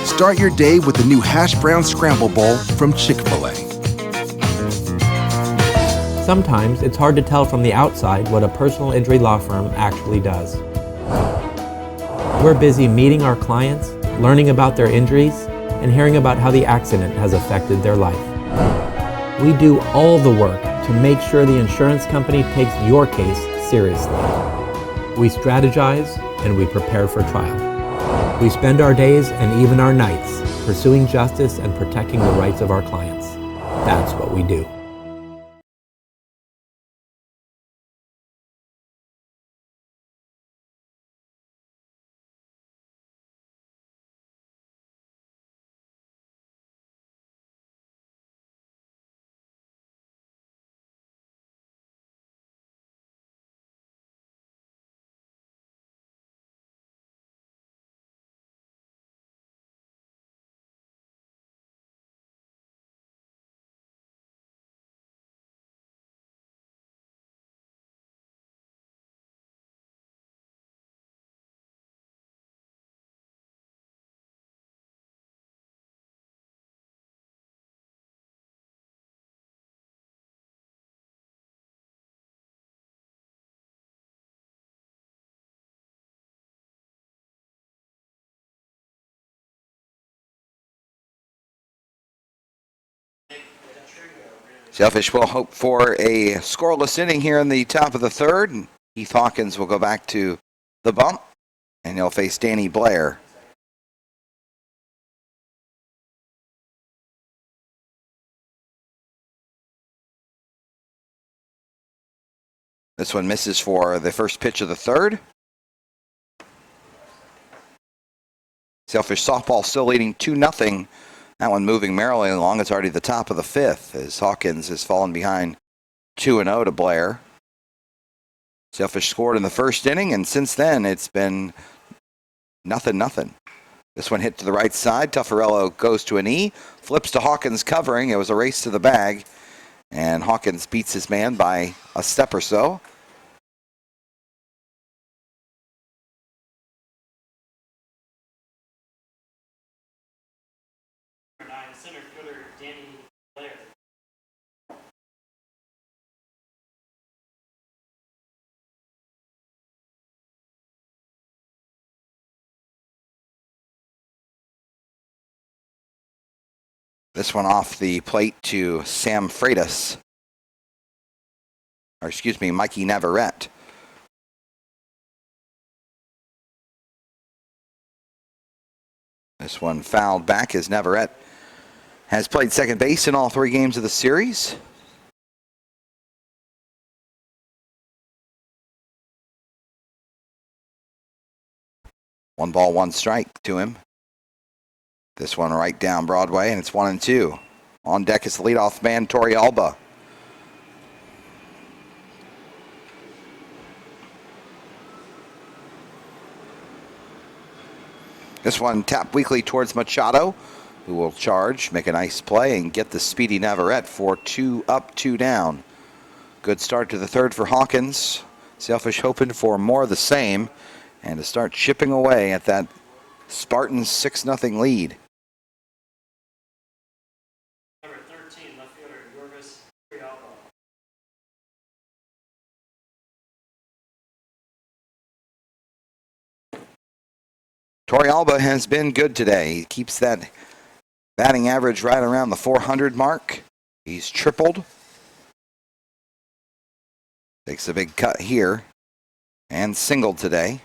Start your day with the new Hash Brown Scramble Bowl from Chick-fil-A. Sometimes it's hard to tell from the outside what a personal injury law firm actually does. We're busy meeting our clients, learning about their injuries, and hearing about how the accident has affected their life. We do all the work to make sure the insurance company takes your case seriously. We strategize and we prepare for trial. We spend our days and even our nights pursuing justice and protecting the rights of our clients. That's what we do. Sailfish will hope for a scoreless inning here in the top of the third. Heath Hawkins will go back to the bump, and he'll face Danny Blair. This one misses for the first pitch of the third. Sailfish softball still leading 2-0. That one moving merrily along. It's already the top of the fifth as Hawkins has fallen behind 2-0 to Blair. Sailfish scored in the first inning, and since then it's been 0-0. This one hit to the right side. Tuffarello goes to a knee, flips to Hawkins covering. It was a race to the bag, and Hawkins beats his man by a step or so. Center fielder Danny Blair. This one off the plate to Sam Freitas. Or excuse me, Mikey Navarrete. This one fouled back as Navarrete has played second base in all 3 games of the series. One ball, one strike to him. This one right down Broadway, and it's 1-2. On deck is the leadoff man, Tori Alba. This one tapped weakly towards Machado, who will charge, make a nice play, and get the speedy Navarrete for 2 up, 2 down. Good start to the third for Hawkins. Sailfish hoping for more of the same and to start chipping away at that Spartans 6-0 lead. Number 13, left fielder Yorvis Prialba. Tori Alba has been good today. He keeps that batting average right around the 400 mark. He's tripled. Takes a big cut here and singled today.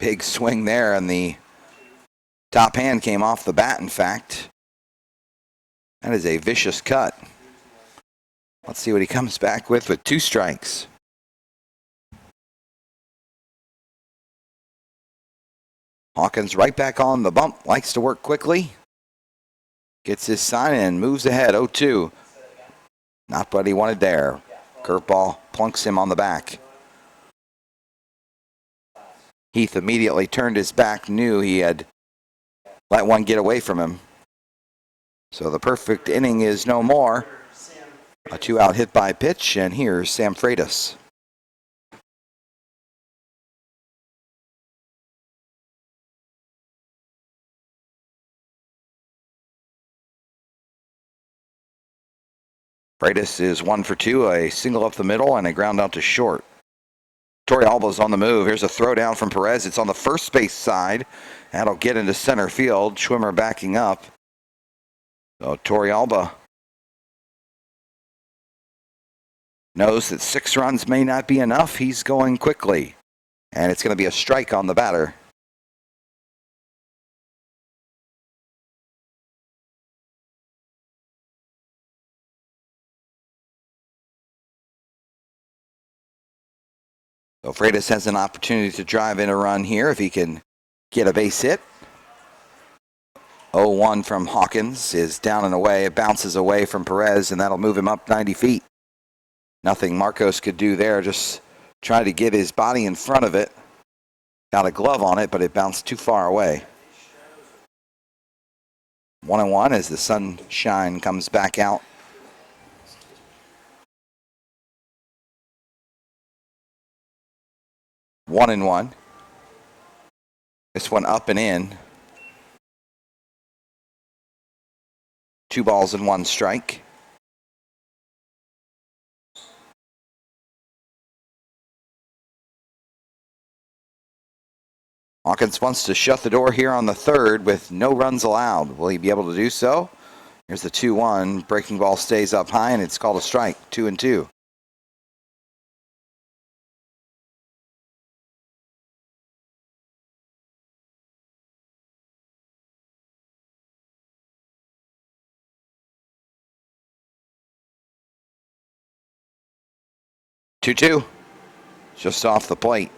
Big swing there, and the top hand came off the bat, in fact. That is a vicious cut. Let's see what he comes back with 2 strikes. Hawkins right back on the bump, likes to work quickly. Gets his sign and moves ahead, 0-2. Not what he wanted there. Curveball plunks him on the back. Heath immediately turned his back, knew he had let one get away from him. So the perfect inning is no more. A 2-out hit by pitch, and here's Sam Freitas. Freitas is 1 for 2, a single up the middle and a ground out to short. Torrealba's on the move. Here's a throw down from Perez. It's on the first base side. That'll get into center field. Schwimmer backing up. So Torrealba knows that 6 runs may not be enough. He's going quickly. And it's going to be a strike on the batter. So Freitas has an opportunity to drive in a run here if he can get a base hit. 0-1 from Hawkins is down and away. It bounces away from Perez, and that'll move him up 90 feet. Nothing Marcos could do there. Just try to get his body in front of it. Got a glove on it, but it bounced too far away. 1-1 as the sunshine comes back out. One and one. This one up and in. 2 balls and 1 strike. Hawkins wants to shut the door here on the 3rd with no runs allowed. Will he be able to do so? Here's the 2-1. Breaking ball stays up high, and it's called a strike. 2-2. Two, just off the plate.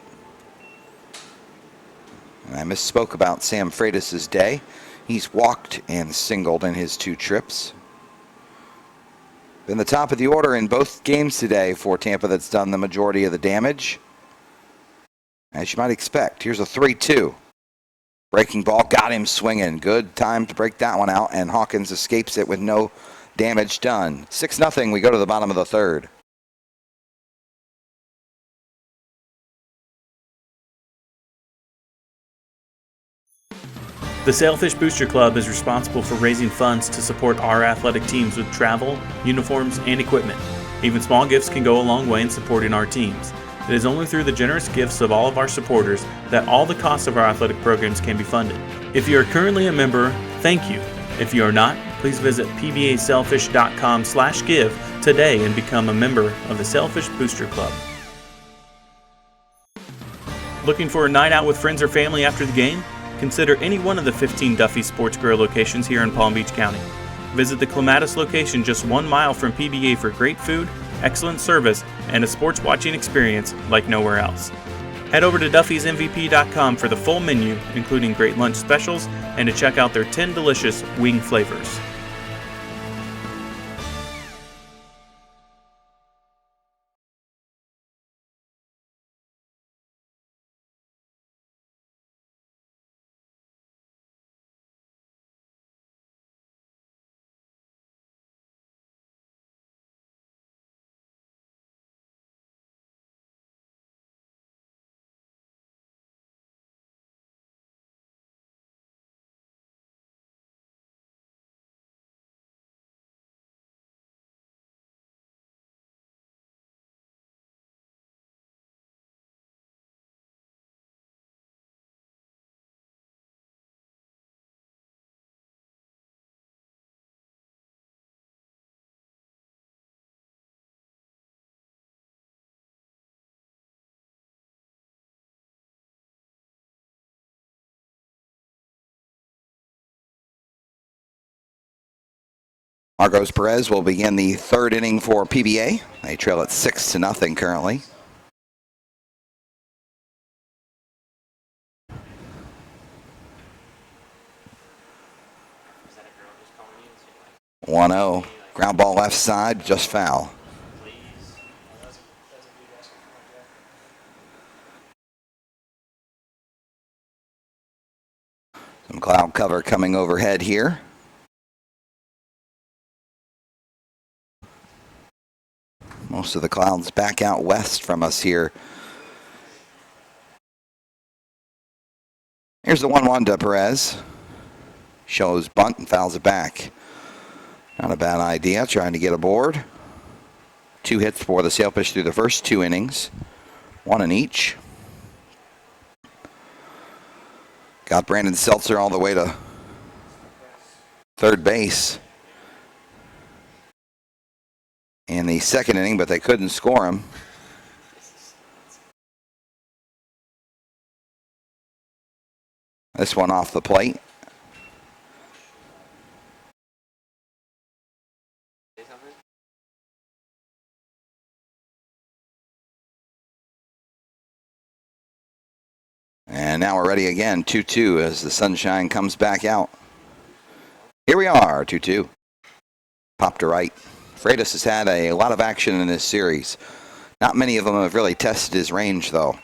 And I misspoke about Sam Freitas' day. He's walked and singled in his 2 trips. Been the top of the order in both games today for Tampa. That's done the majority of the damage, as you might expect. Here's a 3-2. Breaking ball got him swinging. Good time to break that one out, and Hawkins escapes it with no damage done. 6-0. We go to the bottom of the 3rd. The Sailfish Booster Club is responsible for raising funds to support our athletic teams with travel, uniforms, and equipment. Even small gifts can go a long way in supporting our teams. It is only through the generous gifts of all of our supporters that all the costs of our athletic programs can be funded. If you are currently a member, thank you. If you are not, please visit pbasailfish.com/give today and become a member of the Sailfish Booster Club. Looking for a night out with friends or family after the game? Consider any one of the 15 Duffy Sports Grill locations here in Palm Beach County. Visit the Clematis location just 1 mile from PBA for great food, excellent service, and a sports watching experience like nowhere else. Head over to duffysmvp.com for the full menu, including great lunch specials, and to check out their 10 delicious wing flavors. Marcos Perez will begin the third inning for PBA. They trail at 6-0 currently. Is that a girl just calling you and saying, like, 1-0. Ground ball left side, just foul. please? That's a big asking for my jacket. Some cloud cover coming overhead here. Most of the clouds back out west from us here. Here's the 1-1 to Perez. Shows bunt and fouls it back. Not a bad idea, trying to get aboard. 2 hits for the Sailfish through the first 2 innings. 1 in each. Got Brandon Seltzer all the way to third base in the second inning, but they couldn't score him. This one off the plate. Say something? And now we're ready again, 2-2 as the sunshine comes back out. Here we are, 2-2. Pop to right. Freitas has had a lot of action in this series. Not many of them have really tested his range, though.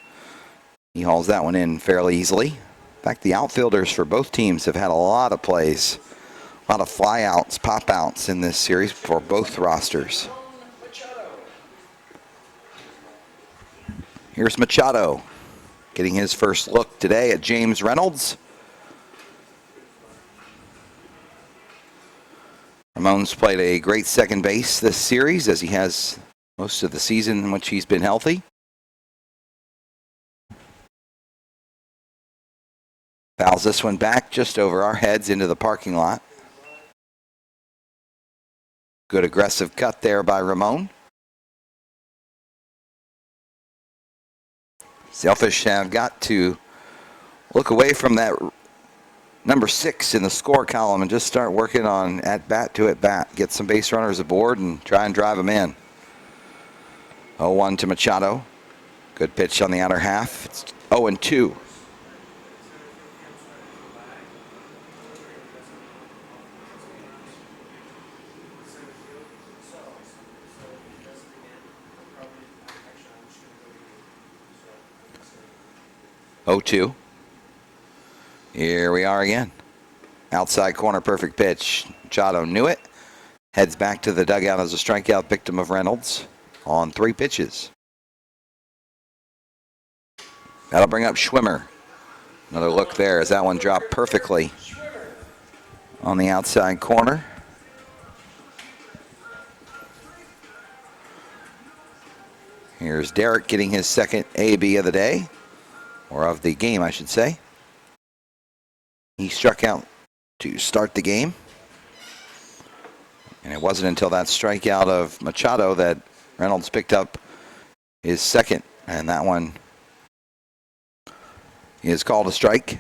He hauls that one in fairly easily. In fact, the outfielders for both teams have had a lot of plays. A lot of fly-outs, pop-outs in this series for both rosters. Here's Machado, getting his first look today at James Reynolds. Ramon's played a great second base this series, as he has most of the season in which he's been healthy. Fouls this one back just over our heads into the parking lot. Good aggressive cut there by Ramon. Sailfish have got to look away from that number 6 in the score column and just start working on at bat to at bat. Get some base runners aboard and try and drive them in. 0-1 to Machado. Good pitch on the outer half. It's 0-2. Here we are again. Outside corner, perfect pitch. Machado knew it. Heads back to the dugout as a strikeout victim of Reynolds on 3 pitches. That'll bring up Schwimmer. Another look there as that one dropped perfectly on the outside corner. Here's Derek getting his second AB of the day, or of the game, I should say. He struck out to start the game. And it wasn't until that strikeout of Machado that Reynolds picked up his second. And that one is called a strike.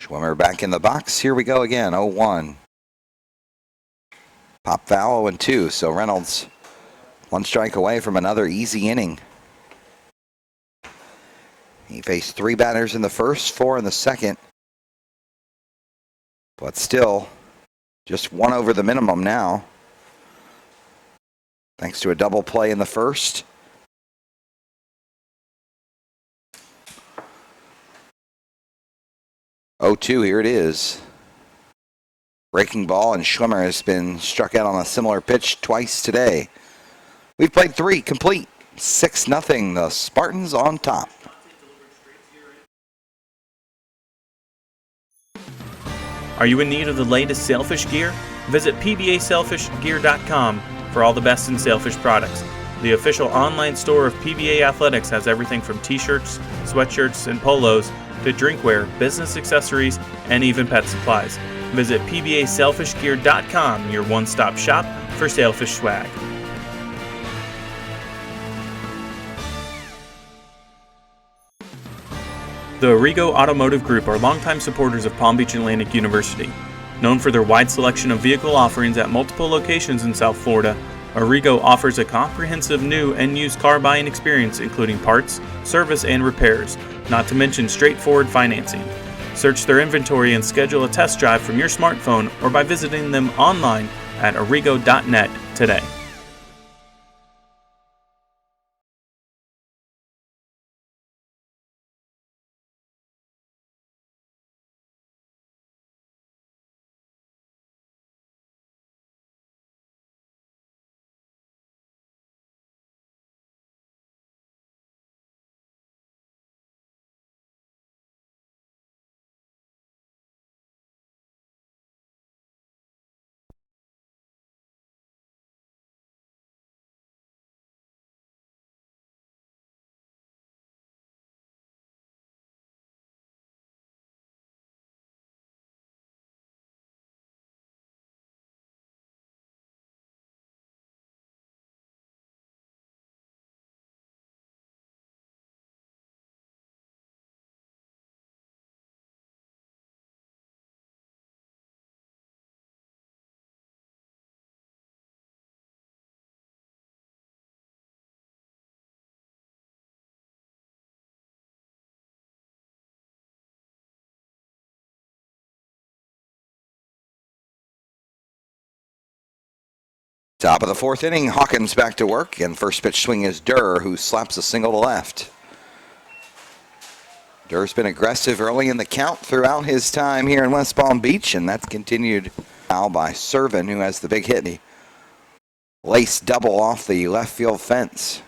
Schwimmer back in the box. Here we go again, 0-1. Pop foul, 0-2. So Reynolds 1 strike away from another easy inning. He faced 3 batters in the first, 4 in the second. But still, just 1 over the minimum now. Thanks to a double play in the first. Here it is. Breaking ball, and Schwimmer has been struck out on a similar pitch twice today. We've played 3 complete. 6-0, the Spartans on top. Are you in need of the latest Sailfish gear? Visit pbasailfishgear.com for all the best in Sailfish products. The official online store of PBA Athletics has everything from t-shirts, sweatshirts, and polos to drinkware, business accessories, and even pet supplies. Visit pbasailfishgear.com, your one-stop shop for Sailfish swag. The Arrigo Automotive Group are longtime supporters of Palm Beach Atlantic University. Known for their wide selection of vehicle offerings at multiple locations in South Florida, Arrigo offers a comprehensive new and used car buying experience including parts, service, and repairs, not to mention straightforward financing. Search their inventory and schedule a test drive from your smartphone or by visiting them online at arrigo.net today. Top of the fourth inning, Hawkins back to work, and first pitch swing is Durr, who slaps a single to left. Durr's been aggressive early in the count throughout his time here in West Palm Beach, and that's continued now by Servin, who has the big hit. He laced double off the left field fence.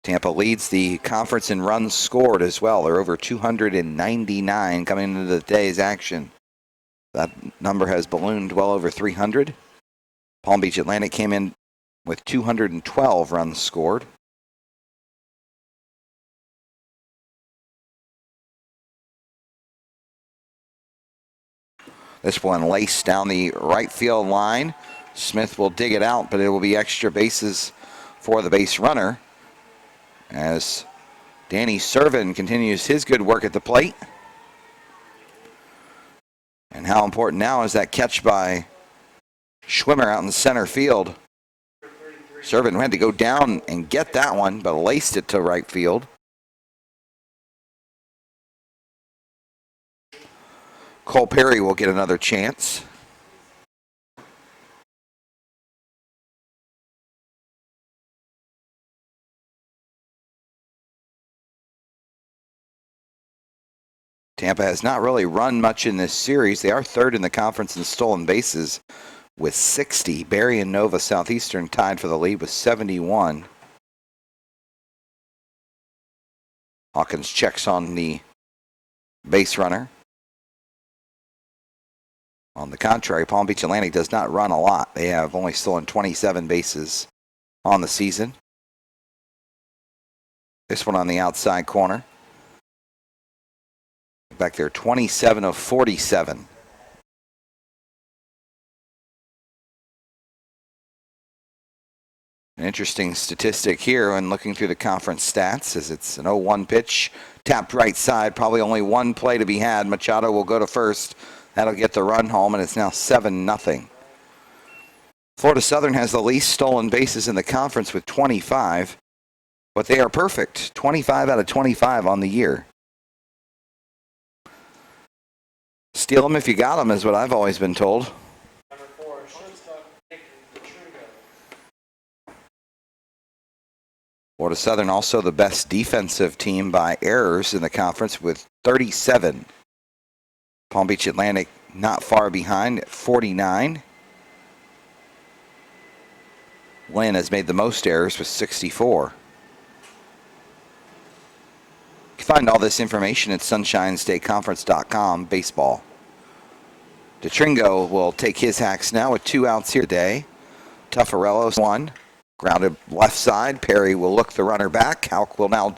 Tampa leads the conference in runs scored as well. They're over 299 coming into the day's action. That number has ballooned well over 300. Palm Beach Atlantic came in with 212 runs scored. This one laced down the right field line. Smith will dig it out, but it will be extra bases for the base runner as Danny Servin continues his good work at the plate. And how important now is that catch by Schwimmer out in center field. Servin had to go down and get that one, but laced it to right field. Cole Perry will get another chance. Tampa has not really run much in this series. They are third in the conference in stolen bases with 60. Barry and Nova Southeastern tied for the lead with 71. Hawkins checks on the base runner. On the contrary, Palm Beach Atlantic does not run a lot. They have only stolen 27 bases on the season. This one on the outside corner. Back there, 27 of 47. An interesting statistic here when looking through the conference stats is it's an 0-1 pitch, tapped right side, probably only one play to be had. Machado will go to first. That'll get the run home, and it's now 7-0. Florida Southern has the least stolen bases in the conference with 25, but they are perfect. 25 out of 25 on the year. Steal them if you got them is what I've always been told. Number 4, shortstop Nick Petrugo. Florida Southern also the best defensive team by errors in the conference with 37. Palm Beach Atlantic not far behind at 49. Lynn has made the most errors with 64. You can find all this information at sunshinestateconference.com, baseball. DeTringo will take his hacks now with 2 outs here today. Tuffarello's 1. Grounded left side. Perry will look the runner back. Houck will now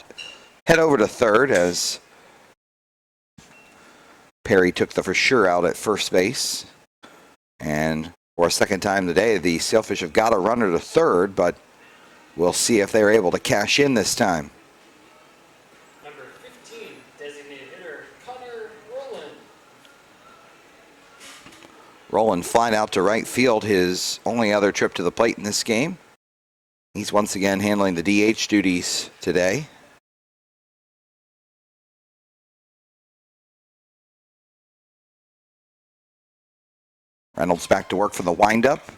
head over to third as Perry took the for sure out at first base. And for a second time today, the Sailfish have got a runner to third, but We'll see if they're able to cash in this time. Number 15, designated hitter, Connor Rowland. Roland flying out to right field, his only other trip to the plate in this game. He's once again handling the DH duties today. Reynolds back to work for the windup.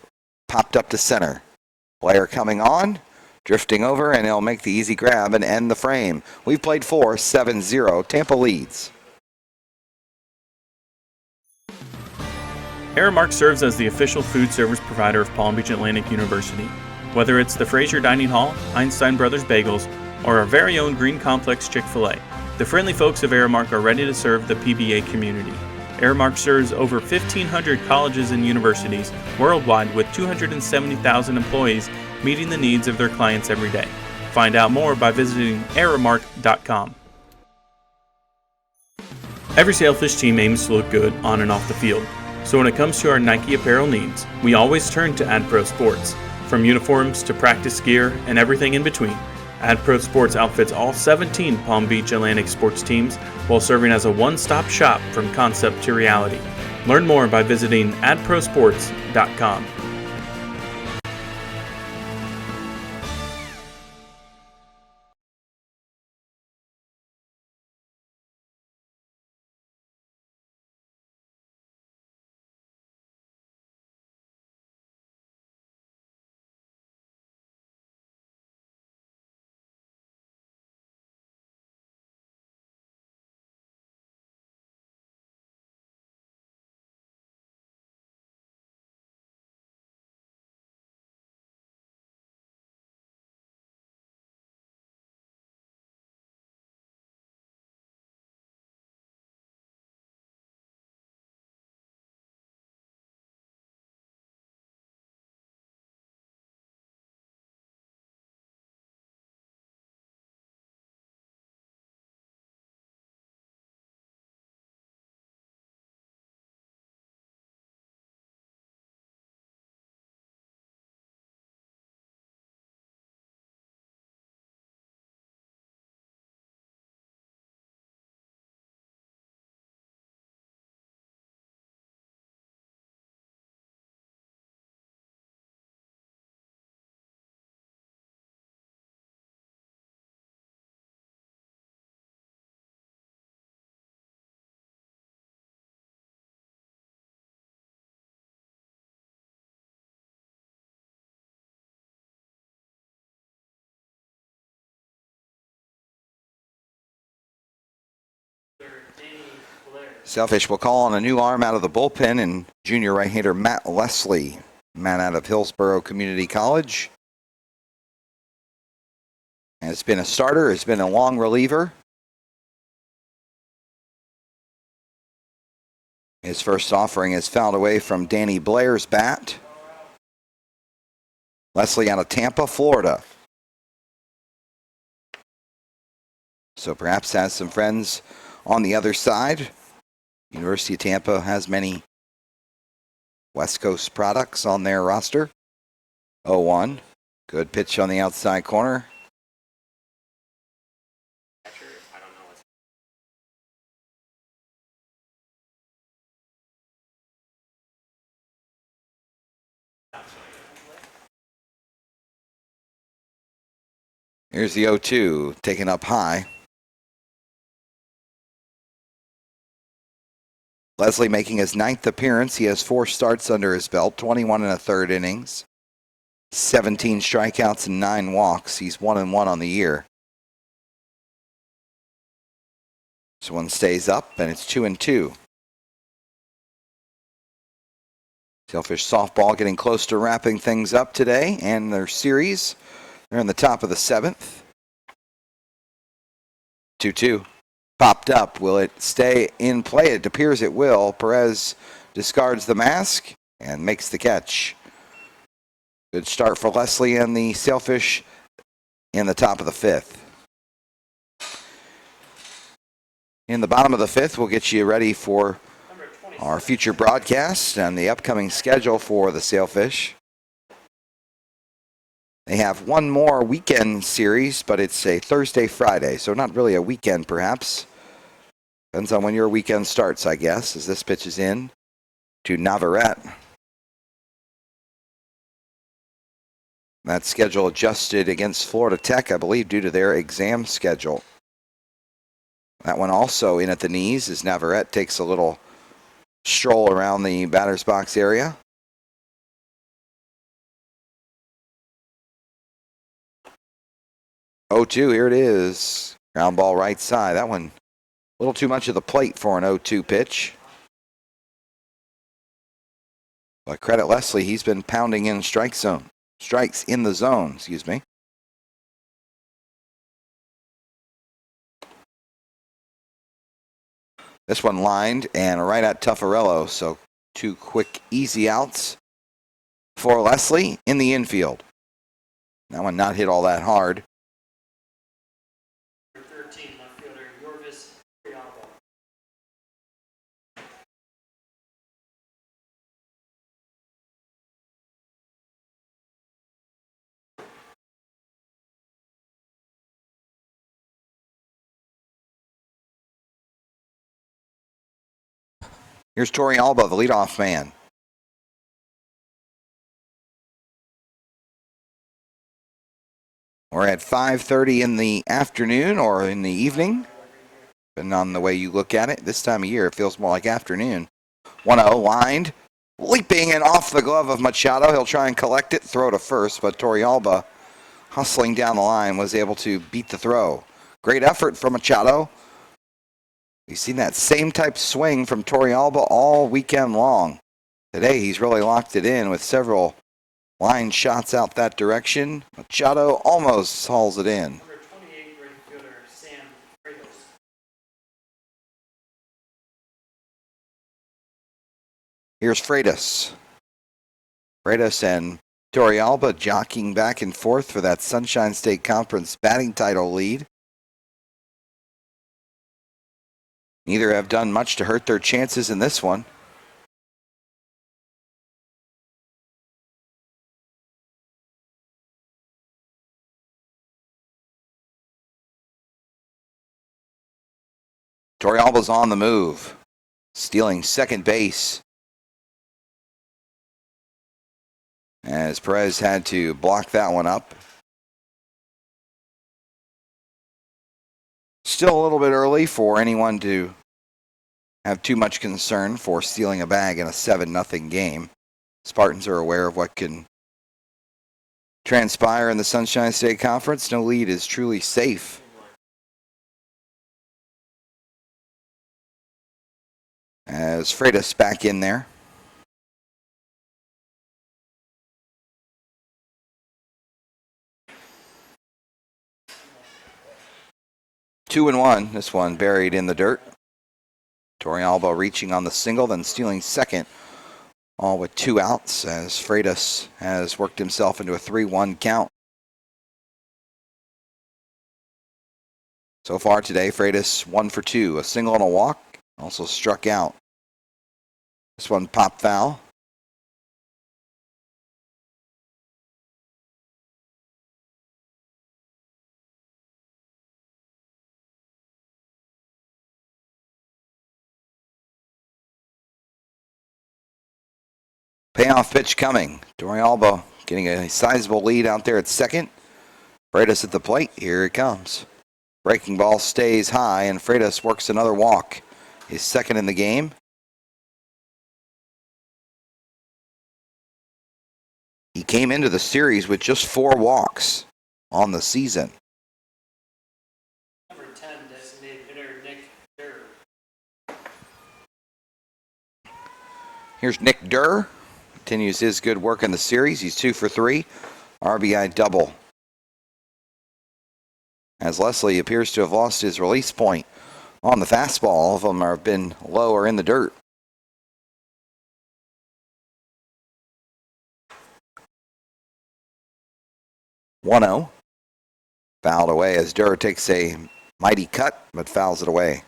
Popped up to center. Blair coming on, drifting over, and he'll make the easy grab and end the frame. We've played 4, 7-0. Tampa leads. Aramark serves as the official food service provider of Palm Beach Atlantic University. Whether it's the Fraser Dining Hall, Einstein Brothers Bagels, or our very own Green Complex Chick-fil-A, the friendly folks of Aramark are ready to serve the PBA community. Aramark serves over 1,500 colleges and universities worldwide with 270,000 employees meeting the needs of their clients every day. Find out more by visiting aramark.com. Every Sailfish team aims to look good on and off the field. So when it comes to our Nike apparel needs, we always turn to AdPro Sports. From uniforms to practice gear and everything in between, AdPro Sports outfits all 17 Palm Beach Atlantic sports teams while serving as a one-stop shop from concept to reality. Learn more by visiting adprosports.com. Sailfish will call on a new arm out of the bullpen and junior right-hander Matt Leslie, man out of Hillsborough Community College. Has been a starter, has been a long reliever. His first offering is fouled away from Danny Blair's bat. Leslie out of Tampa, Florida. So perhaps has some friends on the other side. University of Tampa has many West Coast products on their roster. 0-1. Good pitch on the outside corner. Here's the 0-2, taken up high. Leslie making his 9th appearance. He has 4 starts under his belt, 21 1/3 innings, 17 strikeouts and 9 walks. He's 1-1 on the year. This one stays up, and it's 2-2. Sailfish softball getting close to wrapping things up today and their series. They're in the top of the 7th. 2-2. Popped up. Will it stay in play? It appears it will. Perez discards the mask and makes the catch. Good start for Leslie and the Sailfish in the top of the 5th. In the bottom of the 5th, we'll get you ready for our future broadcast and the upcoming schedule for the Sailfish. They have one more weekend series, but it's a Thursday, Friday, so not really a weekend perhaps. Depends on when your weekend starts, I guess, as this pitch is in to Navarrete. That schedule adjusted against Florida Tech, I believe, due to their exam schedule. That one also in at the knees as Navarrete takes a little stroll around the batter's box area. Oh, 2, here it is. Ground ball right side. That one a little too much of the plate for an 0-2 pitch. But credit Leslie, he's been pounding in strikes in the zone, excuse me. This one lined and right at Tuffarello, so 2 quick, easy outs for Leslie in the infield. That one not hit all that hard. 13, left fielder, Yorvis Frialba. Here's Tori Alba, the leadoff man. We're at 5:30 in the afternoon or in the evening, depending on the way you look at it. This time of year, it feels more like afternoon. 1-0, lined, leaping and off the glove of Machado. He'll try and collect it, throw to first, but Torrealba, hustling down the line, was able to beat the throw. Great effort from Machado. We've seen that same type swing from Torrealba all weekend long. Today, he's really locked it in with several line shots out that direction. Machado almost hauls it in. Number 28, right fielder, Sam Freitas. Here's Freitas. Freitas and Torrealba jockeying back and forth for that Sunshine State Conference batting title lead. Neither have done much to hurt their chances in this one. Torrealba's on the move, stealing second base, as Perez had to block that one up. Still a little bit early for anyone to have too much concern for stealing a bag in a 7-0 game. Spartans are aware of what can transpire in the Sunshine State Conference. No lead is truly safe. As Freitas back in there. Two and one, this one buried in the dirt. Torrealba reaching on the single, then stealing second, all with 2 outs as Freitas has worked himself into a 3-1 count. So far today, Freitas 1 for 2, a single and a walk, also struck out. This one popped foul. Payoff pitch coming. Torrealba getting a sizable lead out there at second. Freitas at the plate. Here it comes. Breaking ball stays high, and Freitas works another walk. His second in the game. He came into the series with just 4 walks on the season. Number 10, designated hitter, Nick Durr. Here's Nick Durr. Continues his good work in the series. He's 2 for 3. RBI double. As Leslie appears to have lost his release point on the fastball. All of them have been low or in the dirt. One-0. Fouled away as Durr takes a mighty cut, but fouls it away.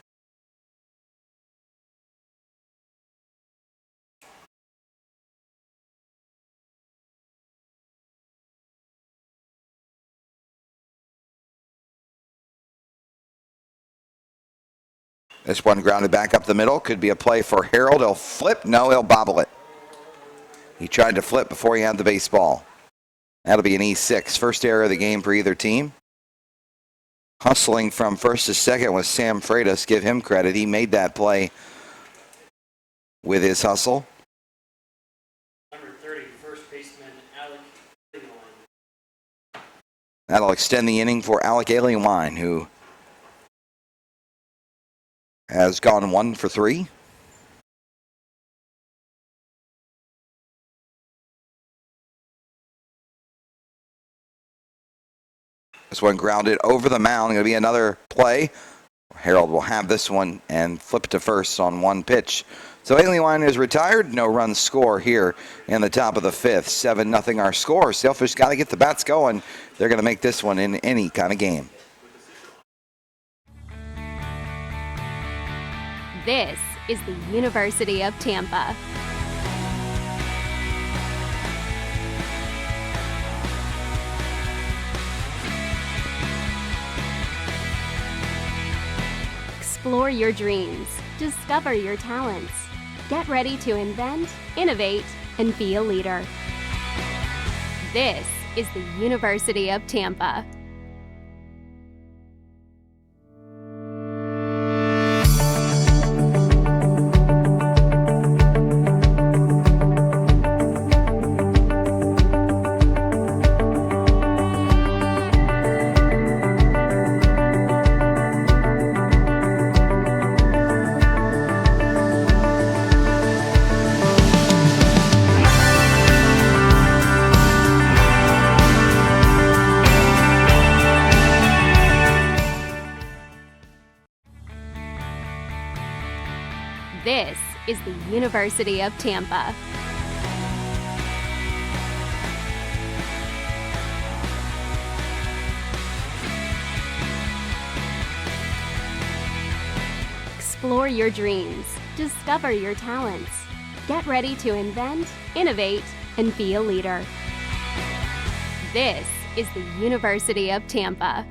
This one grounded back up the middle. Could be a play for Harold. He'll flip. No, he'll bobble it. He tried to flip before he had the baseball. That'll be an E6. First error of the game for either team. Hustling from first to second was Sam Freitas. Give him credit. He made that play with his hustle. Number 30, first baseman Alec Leon. That'll extend the inning for Alec Alienwine, who has gone 1 for 3. This one grounded over the mound. Going to be another play. Harold will have this one and flip it to first on one pitch. So Alienwine is retired. No run score here in the top of the 5th. 7-0 our score. Sailfish got to get the bats going. They're going to make this one in any kind of game. This is the University of Tampa. Explore your dreams. Discover your talents. Get ready to invent, innovate, and be a leader. This is the University of Tampa. This is the University of Tampa. Explore your dreams. Discover your talents. Get ready to invent, innovate, and be a leader. This is the University of Tampa.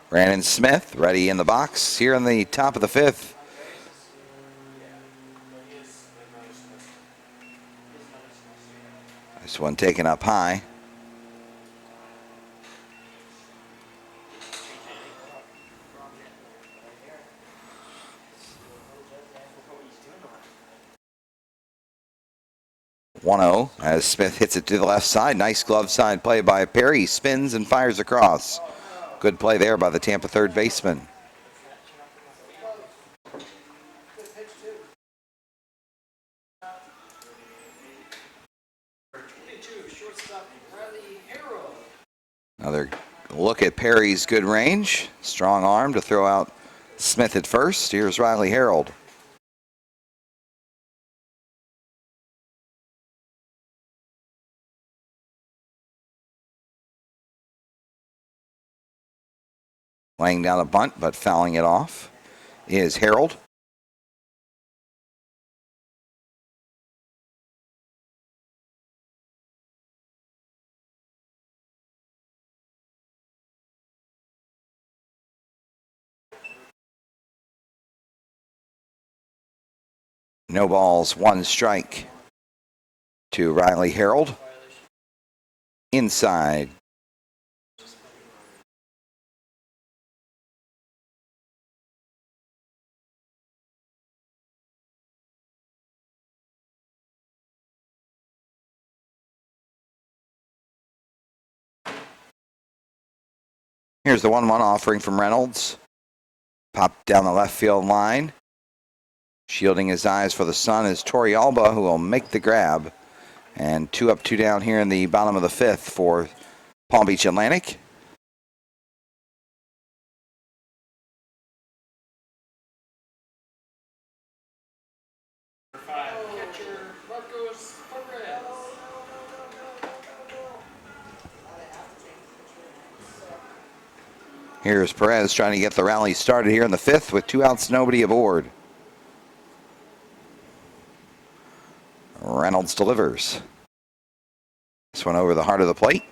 Brandon Smith ready in the box here in the top of the 5th. This one taken up high. (1-0) as Smith hits it to the left side. Nice glove side play by Perry. Spins and fires across. Good play there by the Tampa third baseman. Another look at Perry's good range. Strong arm to throw out Smith at first. Here's Riley Harold. Laying down a bunt, but fouling it off is Harold. No balls, 1 strike to Riley Harold. Inside. Here's the 1-1 offering from Reynolds. Popped down the left field line. Shielding his eyes for the sun is Torrey Alba, who will make the grab. And 2 up, 2 down here in the bottom of the 5th for Palm Beach Atlantic. Here's Perez trying to get the rally started here in the 5th with 2 outs, nobody aboard. Reynolds delivers. This one over the heart of the plate.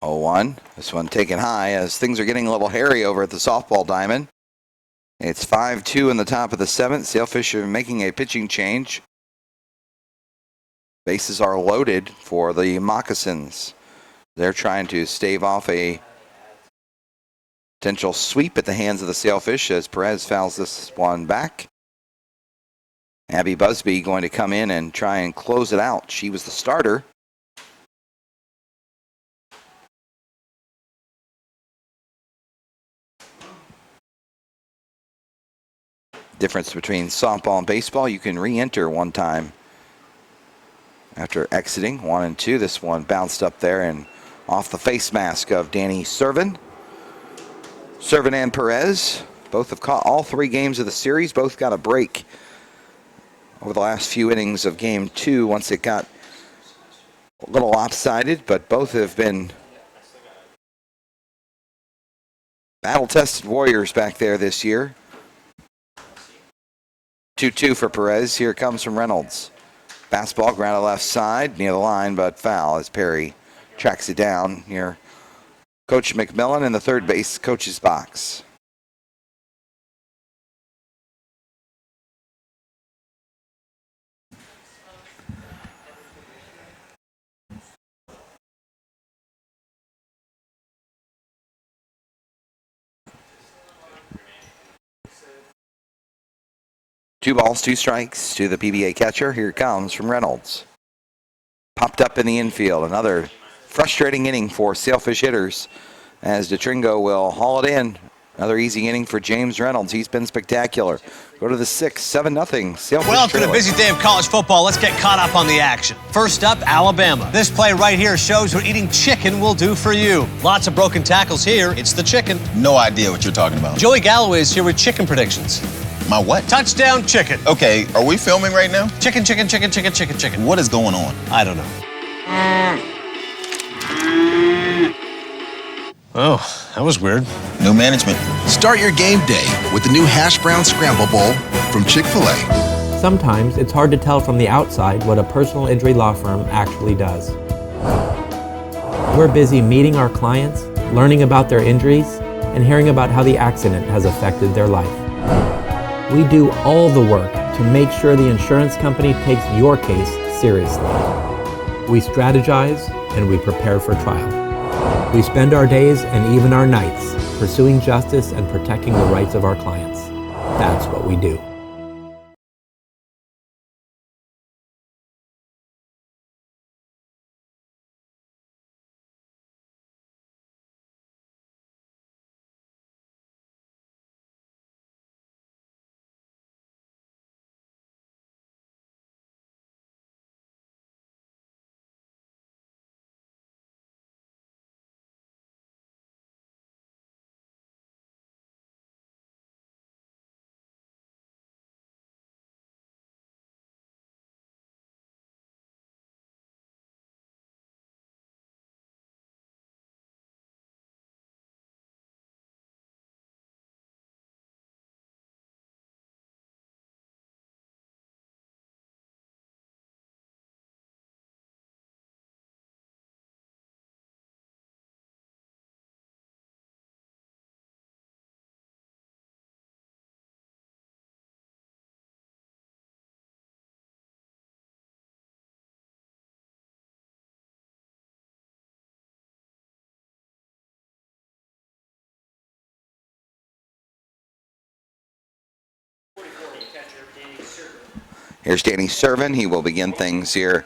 Oh, 1. This one taken high as things are getting a little hairy over at the softball diamond. It's 5-2 in the top of the 7th. Sailfish are making a pitching change. Bases are loaded for the Moccasins. They're trying to stave off a potential sweep at the hands of the Sailfish as Perez fouls this one back. Abby Busby going to come in and try and close it out. She was the starter. Difference between softball and baseball, you can re-enter one time after exiting. 1 and 2. This one bounced up there and off the face mask of Danny Servin. Servin and Perez both have caught all 3 games of the series. Both got a break over the last few innings of game 2 once it got a little lopsided, but both have been battle-tested warriors back there this year. 2-2 for Perez. Here it comes from Reynolds. Fastball grounded left side near the line, but foul as Perry tracks it down near Coach McMillan in the third base coach's box. Two balls, 2 strikes to the PBA catcher. Here it comes from Reynolds. Popped up in the infield. Another frustrating inning for Sailfish hitters as DeTringo will haul it in. Another easy inning for James Reynolds. He's been spectacular. Go to the 6th, 7-0. Sailfish Well, it's been a trailing. busy day of college football. Let's get caught up on the action. First up, Alabama. This play right here shows what eating chicken will do for you. Lots of broken tackles here. It's the chicken. No idea what you're talking about. Joey Galloway is here with chicken predictions. My what? Touchdown chicken. Okay, are we filming right now? Chicken, chicken, chicken, chicken, chicken, chicken. What is going on? I don't know. Oh, that was weird. New management. Start your game day with the new Hash Brown Scramble Bowl from Chick-fil-A. Sometimes it's hard to tell from the outside what a personal injury law firm actually does. We're busy meeting our clients, learning about their injuries, and hearing about how the accident has affected their life. We do all the work to make sure the insurance company takes your case seriously. We strategize and we prepare for trial. We spend our days and even our nights pursuing justice and protecting the rights of our clients. That's what we do. Here's Danny Servin. He will begin things here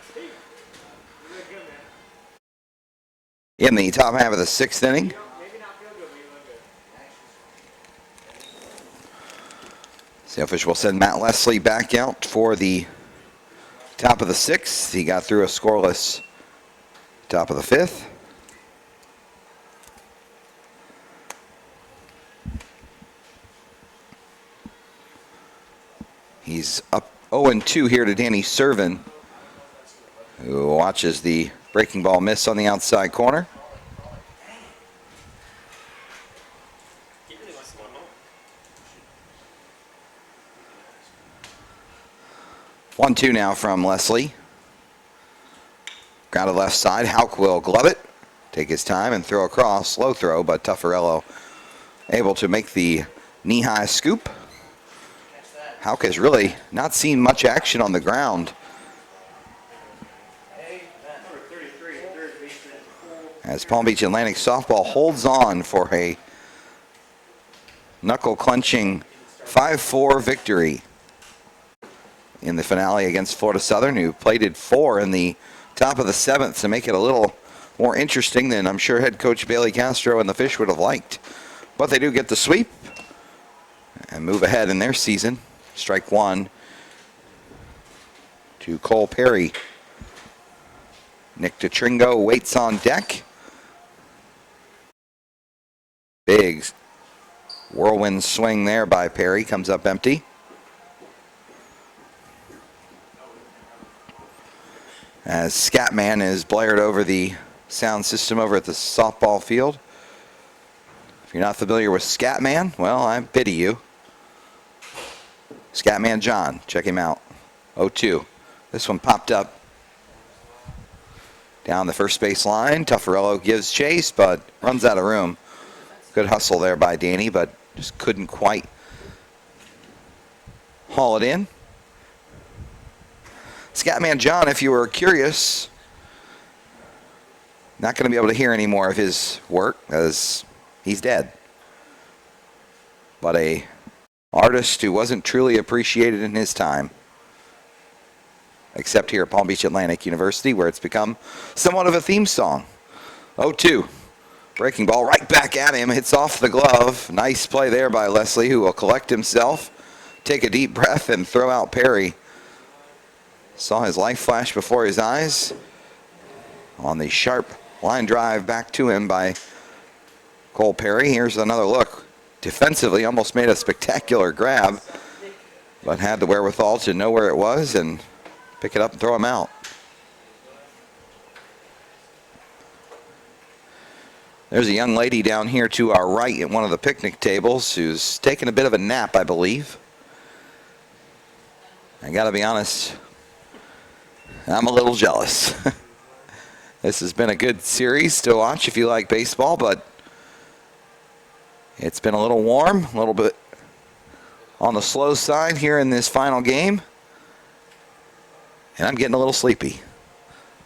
in the top half of the 6th inning. Sailfish will send Matt Leslie back out for the top of the 6th. He got through a scoreless top of the 5th. He's up 0-2 here to Danny Servin, who watches the breaking ball miss on the outside corner. One, two now from Leslie. Grounded left side. Hauk will glove it, take his time and throw across. Slow throw, but Tuffarello able to make the knee-high scoop. Hauk has really not seen much action on the ground, as Palm Beach Atlantic softball holds on for a knuckle-clenching 5-4 victory in the finale against Florida Southern, who plated 4 in the top of the 7th to make it a little more interesting than I'm sure head coach Bailey Castro and the Fish would have liked. But they do get the sweep and move ahead in their season. Strike one to Cole Perry. Nick DeTringo waits on deck. Big whirlwind swing there by Perry, comes up empty. As Scatman is blared over the sound system over at the softball field. If you're not familiar with Scatman, well, I pity you. Scatman John, check him out. 0-2. This one popped up down the first base line. Tuffarello gives chase, but runs out of room. Good hustle there by Danny, but just couldn't quite haul it in. Scatman John, if you were curious, not going to be able to hear any more of his work as he's dead. But a artist who wasn't truly appreciated in his time, except here at Palm Beach Atlantic University, where it's become somewhat of a theme song. 0-2. Breaking ball right back at him, hits off the glove. Nice play there by Leslie, who will collect himself, take a deep breath, and throw out Perry. Saw his life flash before his eyes on the sharp line drive back to him by Cole Perry. Here's another look. Defensively, almost made a spectacular grab, but had the wherewithal to know where it was and pick it up and throw him out. There's a young lady down here to our right at one of the picnic tables who's taking a bit of a nap, I believe. I gotta be honest, I'm a little jealous. This has been a good series to watch if you like baseball, but it's been a little warm, a little bit on the slow side here in this final game. And I'm getting a little sleepy.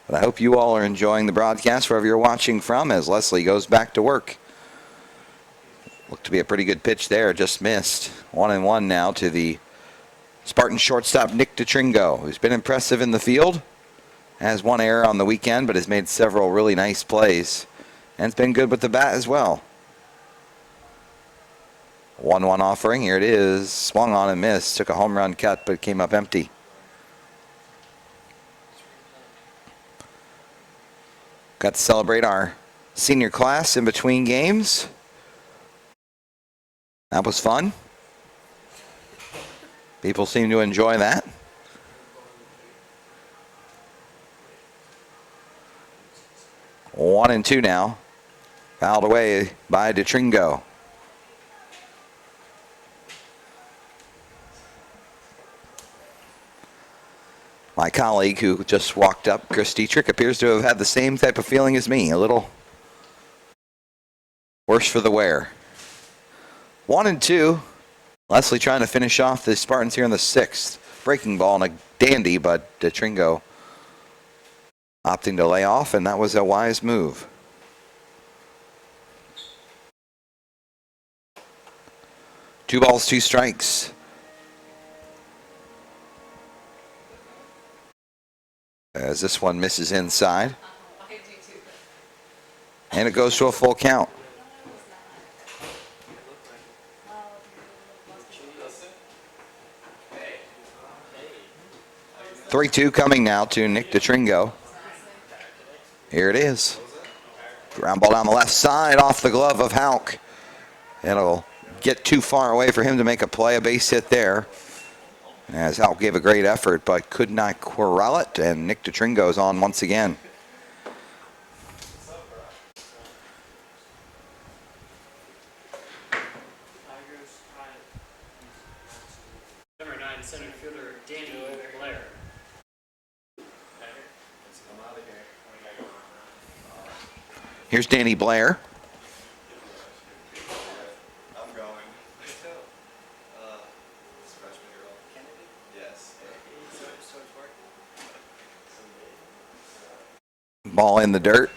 But I hope you all are enjoying the broadcast wherever you're watching from as Leslie goes back to work. Looked to be a pretty good pitch there, just missed. 1-1 now to the Spartan shortstop Nick DeTringo, who's been impressive in the field. Has one error on the weekend, but has made several really nice plays. And it's been good with the bat as well. 1-1 offering, here it is. Swung on and missed. Took a home run cut, but came up empty. Got to celebrate our senior class in between games. That was fun. People seem to enjoy that. One and two now. Fouled away by DeTringo. My colleague who just walked up, Chris Dietrich, appears to have had the same type of feeling as me. A little worse for the wear. 1-2. Leslie trying to finish off the Spartans here in the 6th. Breaking ball and a dandy, but DeTringo opting to lay off, and that was a wise move. Two balls, two strikes. As this one misses inside. And it goes to a full count. Three-two coming now to Nick DeTringo. Here it is. Ground ball down the left side off the glove of Hauk. It'll get too far away for him to make a play, a base hit there. As Hal gave a great effort, but could not corral it, and Nick DeTringo is on once again. Number 9, center fielder Danny Blair. Here's Danny Blair. Ball in the dirt.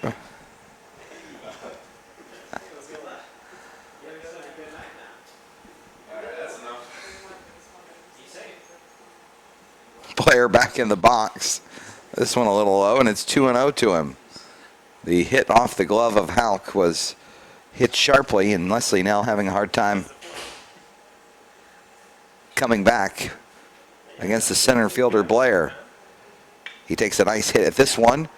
Blair back in the box. This one a little low, and it's 2-0 to him. The hit off the glove of Halk was hit sharply, and Leslie now having a hard time coming back against the center fielder Blair. He takes a nice hit at this one.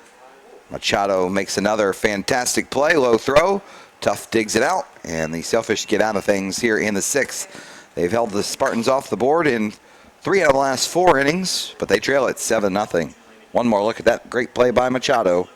Machado makes another fantastic play, low throw. Tuff digs it out, and the Sailfish get out of things here in the 6th. They've held the Spartans off the board in 3 out of the last 4 innings, but they trail it 7-0. One more look at that great play by Machado.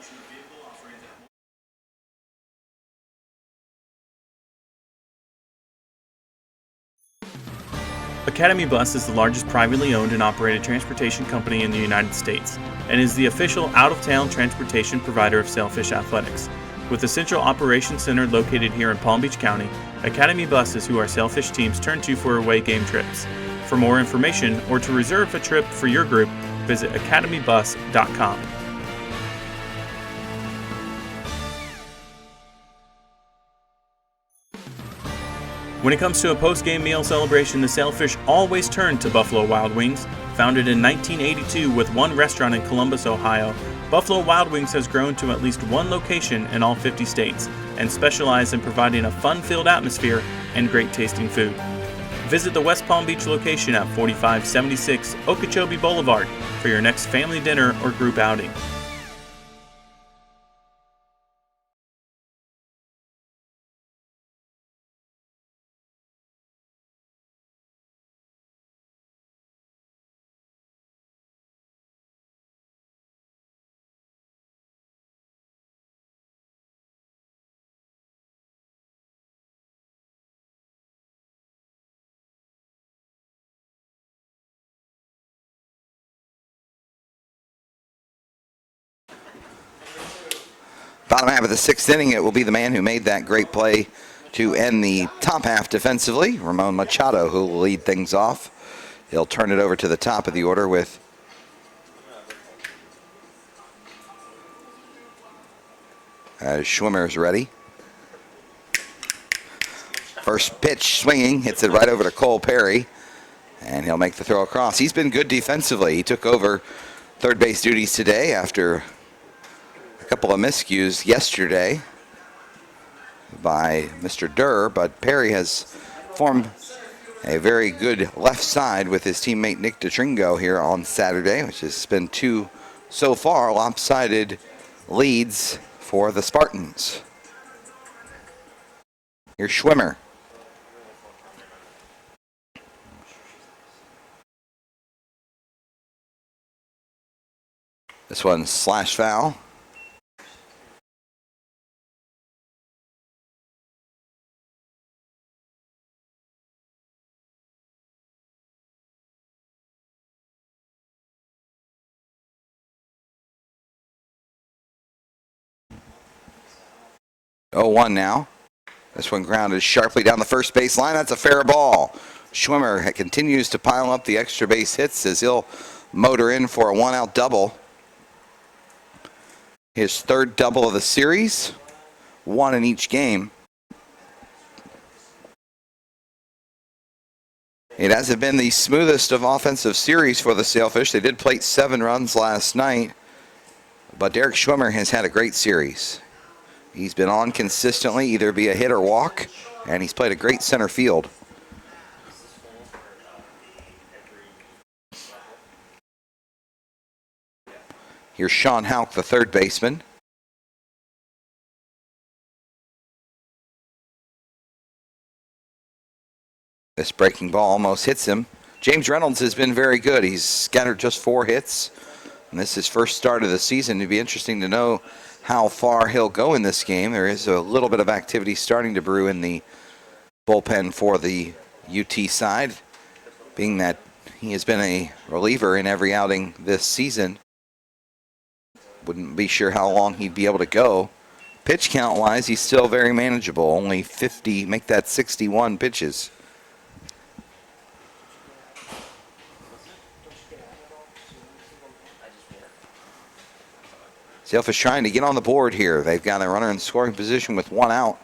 Academy Bus is the largest privately owned and operated transportation company in the United States and is the official out-of-town transportation provider of Sailfish Athletics. With a central operations center located here in Palm Beach County, Academy Bus is who our Sailfish teams turn to for away game trips. For more information or to reserve a trip for your group, visit academybus.com. When it comes to a post-game meal celebration, the Sailfish always turn to Buffalo Wild Wings. Founded in 1982 with one restaurant in Columbus, Ohio, Buffalo Wild Wings has grown to at least one location in all 50 states and specialize in providing a fun-filled atmosphere and great-tasting food. Visit the West Palm Beach location at 4576 Okeechobee Boulevard for your next family dinner or group outing. Bottom half of the 6th inning, it will be the man who made that great play to end the top half defensively, Ramon Machado, who will lead things off. He'll turn it over to the top of the order with Schwimmer's ready. First pitch swinging, hits it right over to Cole Perry, and he'll make the throw across. He's been good defensively. He took over third base duties today after a couple of miscues yesterday by Mr. Durr, but Perry has formed a very good left side with his teammate Nick DeTringo here on Saturday, which has been 2 so far lopsided leads for the Spartans. Here's Schwimmer. This one's slash foul. Oh, 1 now. This one grounded sharply down the first base line. That's a fair ball. Schwimmer continues to pile up the extra base hits as he'll motor in for a 1-out double. His 3rd double of the series, 1 in each game. It hasn't been the smoothest of offensive series for the Sailfish. They did plate 7 runs last night, but Derek Schwimmer has had a great series. He's been on consistently, either be a hit or walk, and he's played a great center field. Here's Sean Houck, the third baseman. This breaking ball almost hits him. James Reynolds has been very good. He's scattered just 4 hits, and this is his first start of the season. It'd be interesting to know how far he'll go in this game. There is a little bit of activity starting to brew in the bullpen for the UT side, being that he has been a reliever in every outing this season. Wouldn't be sure how long he'd be able to go. Pitch count wise, he's still very manageable. Only 50, make that 61 pitches. Sailfish trying to get on the board here. They've got a runner in scoring position with 1 out.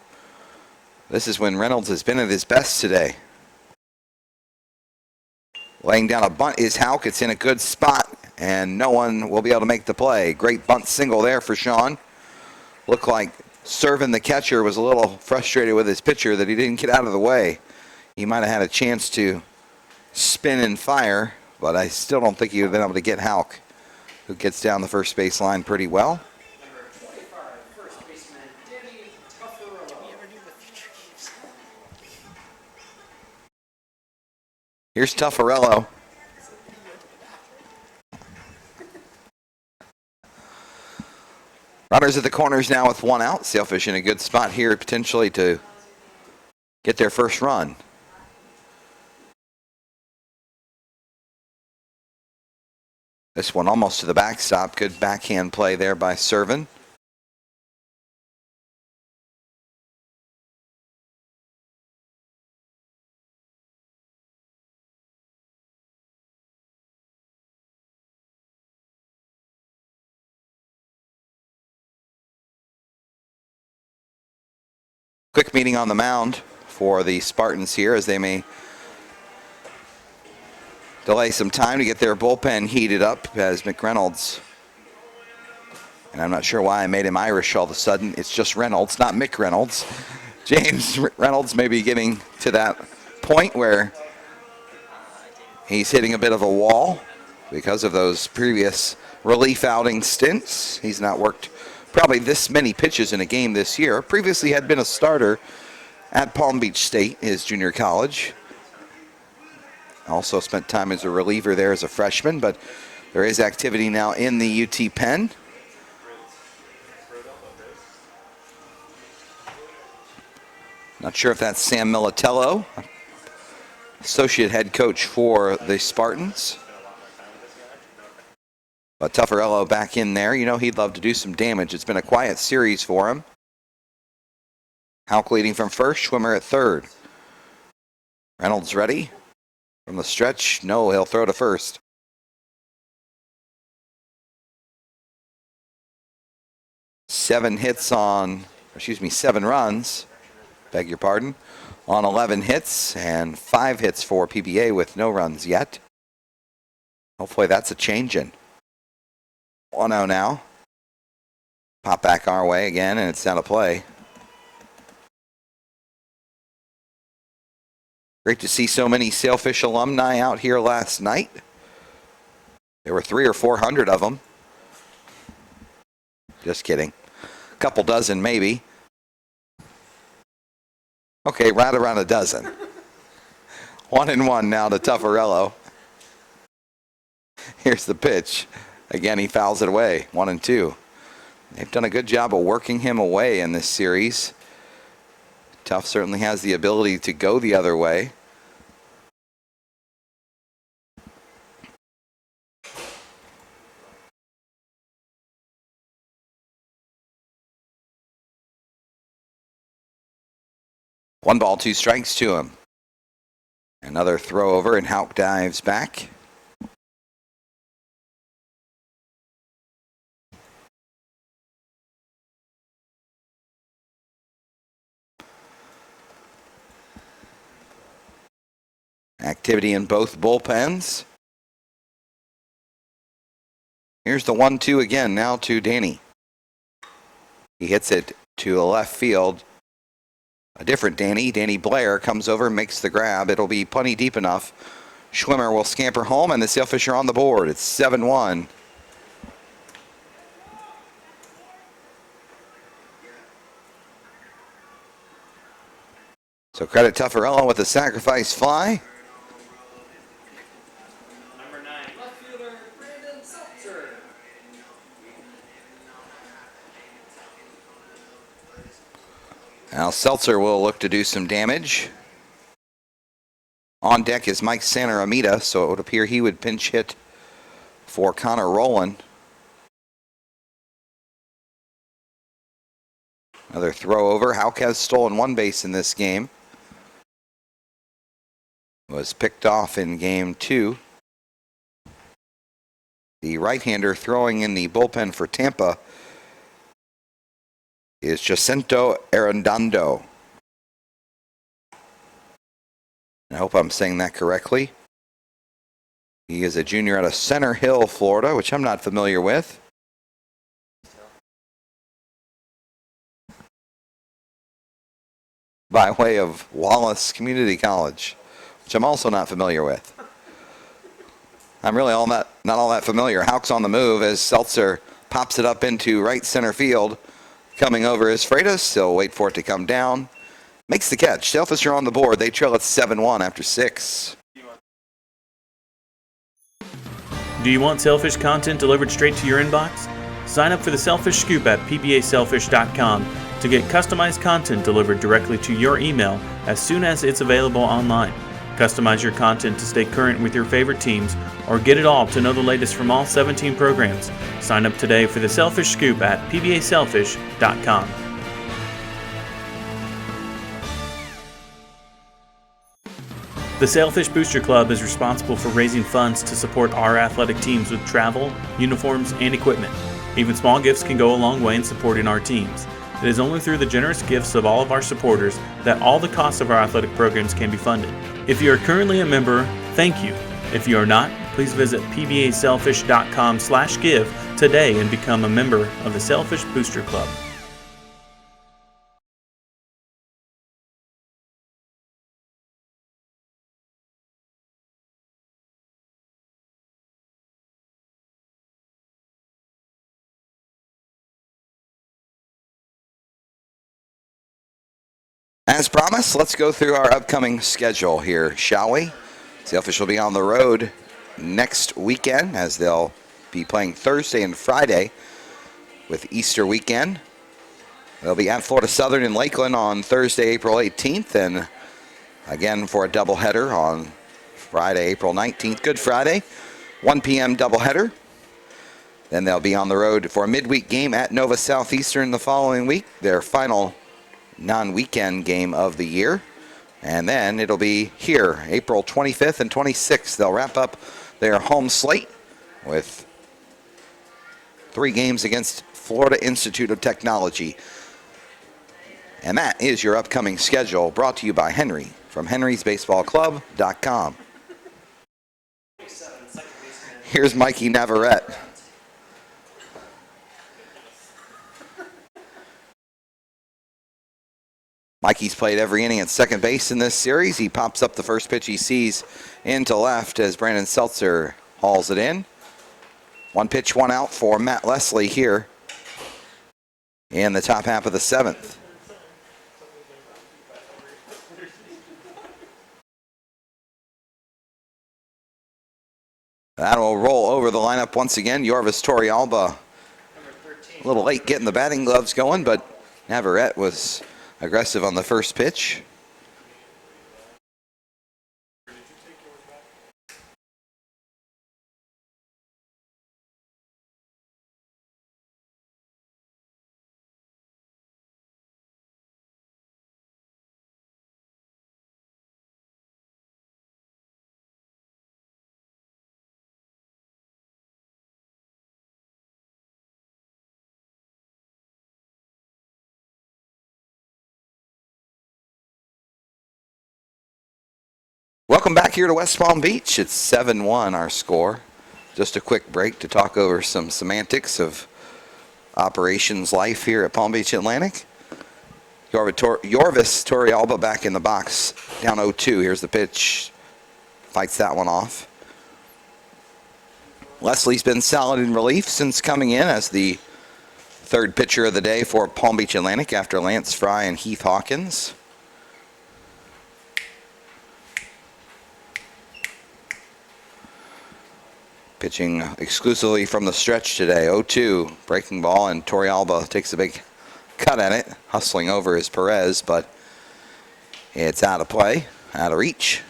This is when Reynolds has been at his best today. Laying down a bunt is Houck. It's in a good spot, and no one will be able to make the play. Great bunt single there for Sean. Looked like Servin, the catcher, was a little frustrated with his pitcher that he didn't get out of the way. He might have had a chance to spin and fire, but I still don't think he would have been able to get Houck, who gets down the first base line pretty well. Number 25, first baseman Danny Tuffarello. Here's Tuffarello. Runners at the corners now with 1 out. Sailfish in a good spot here potentially to get their first run. This one almost to the backstop. Good backhand play there by Servin. Quick meeting on the mound for the Spartans here as they may delay some time to get their bullpen heated up as McReynolds, and I'm not sure why I made him Irish all of a sudden. It's just Reynolds, not Mick Reynolds. James Reynolds may be getting to that point where he's hitting a bit of a wall because of those previous relief outing stints. He's not worked probably this many pitches in a game this year. Previously had been a starter at Palm Beach State, his junior college. Also spent time as a reliever there as a freshman, but there is activity now in the UT pen. Not sure if that's Sam Militello, associate head coach for the Spartans. But Tuffarello back in there. You know he'd love to do some damage. It's been a quiet series for him. Houck leading from first, Schwimmer at third. Reynolds ready from the stretch. No, he'll throw to first. Seven runs, beg your pardon, on 11 hits, and 5 hits for PBA with no runs yet. Hopefully that's a change-in. 1-0 now. Pop back our way again, and it's down to play. Great to see so many Sailfish alumni out here last night. There were 300 or 400 of them. Just kidding. A couple dozen maybe. Okay, right around a dozen. 1-1 now to Tuffarello. Here's the pitch. Again, he fouls it away. 1-2. They've done a good job of working him away in this series. Tuff certainly has the ability to go the other way. One ball, 2 strikes to him. Another throw over, and Houck dives back. Activity in both bullpens. Here's the 1-2 again, now to Danny. He hits it to the left field. A different Danny. Danny Blair comes over, makes the grab. It'll be plenty deep enough. Schwimmer will scamper home, and the Sailfish are on the board. It's 7-1. So credit Tuffarello with the sacrifice fly. Now Seltzer will look to do some damage. On deck is Mike Santaramita, so it would appear he would pinch hit for Connor Rowland. Another throw over. Hauk has stolen one base in this game. Was picked off in game 2. The right-hander throwing in the bullpen for Tampa is Jacinto Arredondo. I hope I'm saying that correctly. He is a junior out of Center Hill, Florida, which I'm not familiar with. By way of Wallace Community College, which I'm also not familiar with. I'm really not all that familiar. Hauk's on the move as Seltzer pops it up into right center field. Coming over is Freitas. He'll wait for it to come down. Makes the catch. Sailfish are on the board. They trail at 7-1 after 6. Do you want Sailfish content delivered straight to your inbox? Sign up for the Sailfish Scoop at pbasailfish.com to get customized content delivered directly to your email as soon as it's available online. Customize your content to stay current with your favorite teams, or get it all to know the latest from all 17 programs. Sign up today for the Sailfish Scoop at pbasailfish.com. The Sailfish Booster Club is responsible for raising funds to support our athletic teams with travel, uniforms, and equipment. Even small gifts can go a long way in supporting our teams. It is only through the generous gifts of all of our supporters that all the costs of our athletic programs can be funded. If you are currently a member, thank you. If you are not, please visit pbasailfish.com/give today and become a member of the Sailfish Booster Club. As promised, let's go through our upcoming schedule here, shall we? Sailfish will be on the road next weekend as they'll be playing Thursday and Friday with Easter weekend. They'll be at Florida Southern in Lakeland on Thursday, April 18th, and again for a doubleheader on Friday, April 19th, Good Friday, 1 p.m. doubleheader. Then they'll be on the road for a midweek game at Nova Southeastern the following week, their final non-weekend game of the year. And then it'll be here, April 25th and 26th. They'll wrap up their home slate with 3 games against Florida Institute of Technology. And that is your upcoming schedule, brought to you by Henry from henrysbaseballclub.com. Here's Mikey Navarrete. Mikey's played every inning at second base in this series. He pops up the first pitch he sees into left as Brandon Seltzer hauls it in. 1 pitch, 1 out for Matt Leslie here in the top half of the 7th. That will roll over the lineup once again. Yorvis Torrealba a little late getting the batting gloves going, but Navarrete was aggressive on the first pitch. Welcome back here to West Palm Beach. It's 7-1 our score. Just a quick break to talk over some semantics of operations life here at Palm Beach Atlantic. Yorvis Torrealba back in the box, down 0-2. Here's the pitch. Fights that one off. Leslie's been solid in relief since coming in as the third pitcher of the day for Palm Beach Atlantic after Lance Fry and Heath Hawkins. Pitching exclusively from the stretch today, 0-2, breaking ball, and Torrealba takes a big cut at it. Hustling over is Perez, but it's out of play, out of reach.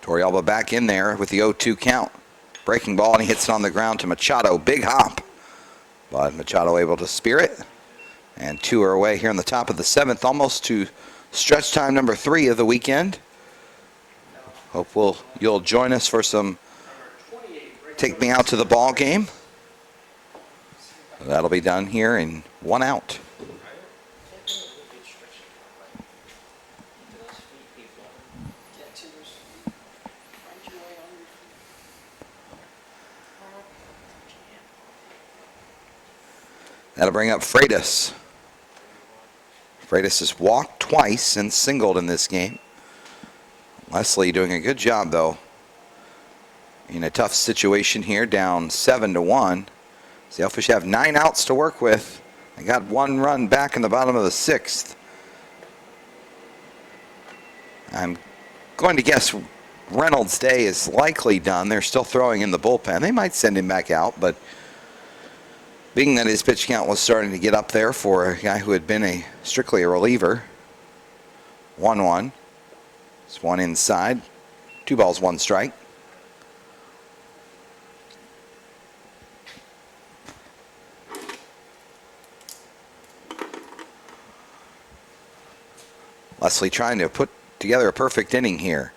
Torrealba back in there with the 0-2 count. Breaking ball, and he hits it on the ground to Machado. Big hop. But Machado able to spear it. And 2 are away here in the top of the 7th, almost to stretch time number 3 of the weekend. Hope you'll join us for some take me out to the ball game. That'll be done here in 1 out. That'll bring up Freitas. Freitas has walked twice and singled in this game. Leslie doing a good job, though, in a tough situation here, down 7-1. Sailfish have 9 outs to work with. They got 1 run back in the bottom of the 6th. I'm going to guess Reynolds' day is likely done. They're still throwing in the bullpen. They might send him back out, but being that his pitch count was starting to get up there for a guy who had been strictly a reliever. 1-1. It's 1 inside. 2 balls, 1 strike. Leslie trying to put together a perfect inning here.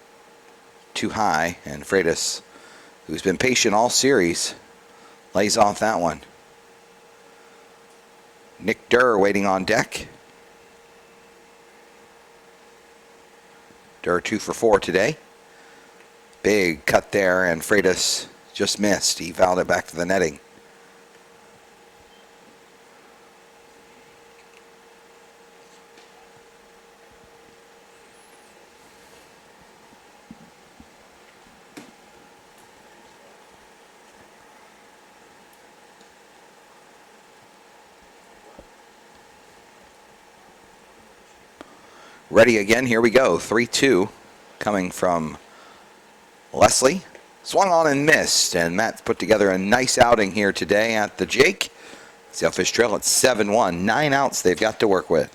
Too high, and Freitas, who's been patient all series, lays off that one. Nick Durr waiting on deck. Durr 2 for 4 today. Big cut there, and Freitas just missed. He fouled it back to the netting. Ready again, here we go. 3-2 coming from Leslie. Swung on and missed, and Matt put together a nice outing here today at the Jake. Sailfish trail at 7-1. 9 outs they've got to work with.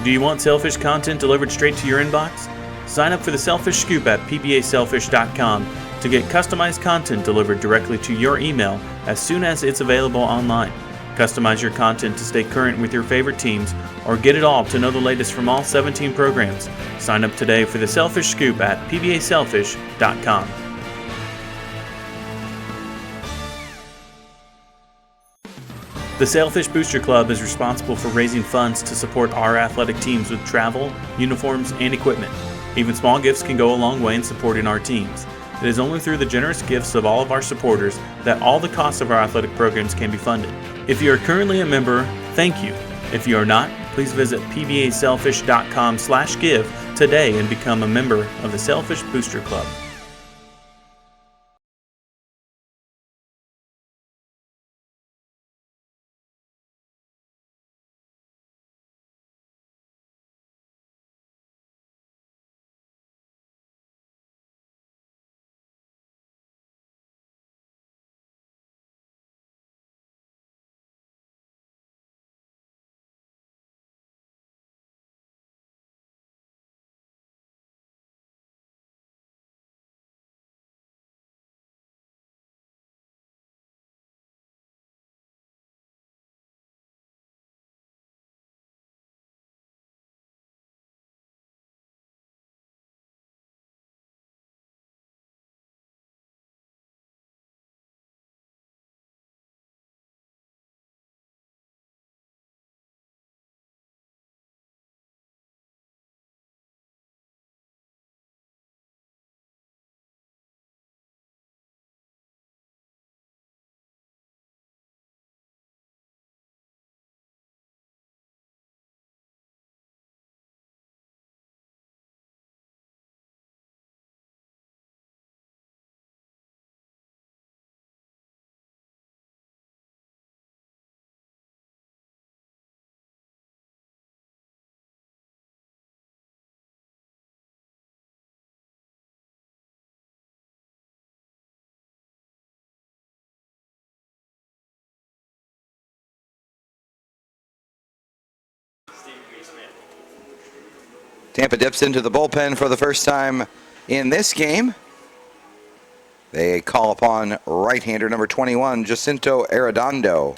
Do you want Sailfish content delivered straight to your inbox? Sign up for the Sailfish Scoop at pbasailfish.com to get customized content delivered directly to your email as soon as it's available online. Customize your content to stay current with your favorite teams, or get it all to know the latest from all 17 programs. Sign up today for the Sailfish Scoop at pbasailfish.com. The Sailfish Booster Club is responsible for raising funds to support our athletic teams with travel, uniforms, and equipment. Even small gifts can go a long way in supporting our teams. It is only through the generous gifts of all of our supporters that all the costs of our athletic programs can be funded. If you are currently a member, thank you. If you are not, please visit pbasailfish.com/give today and become a member of the Sailfish Booster Club. Tampa dips into the bullpen for the first time in this game. They call upon right-hander number 21, Jacinto Arredondo.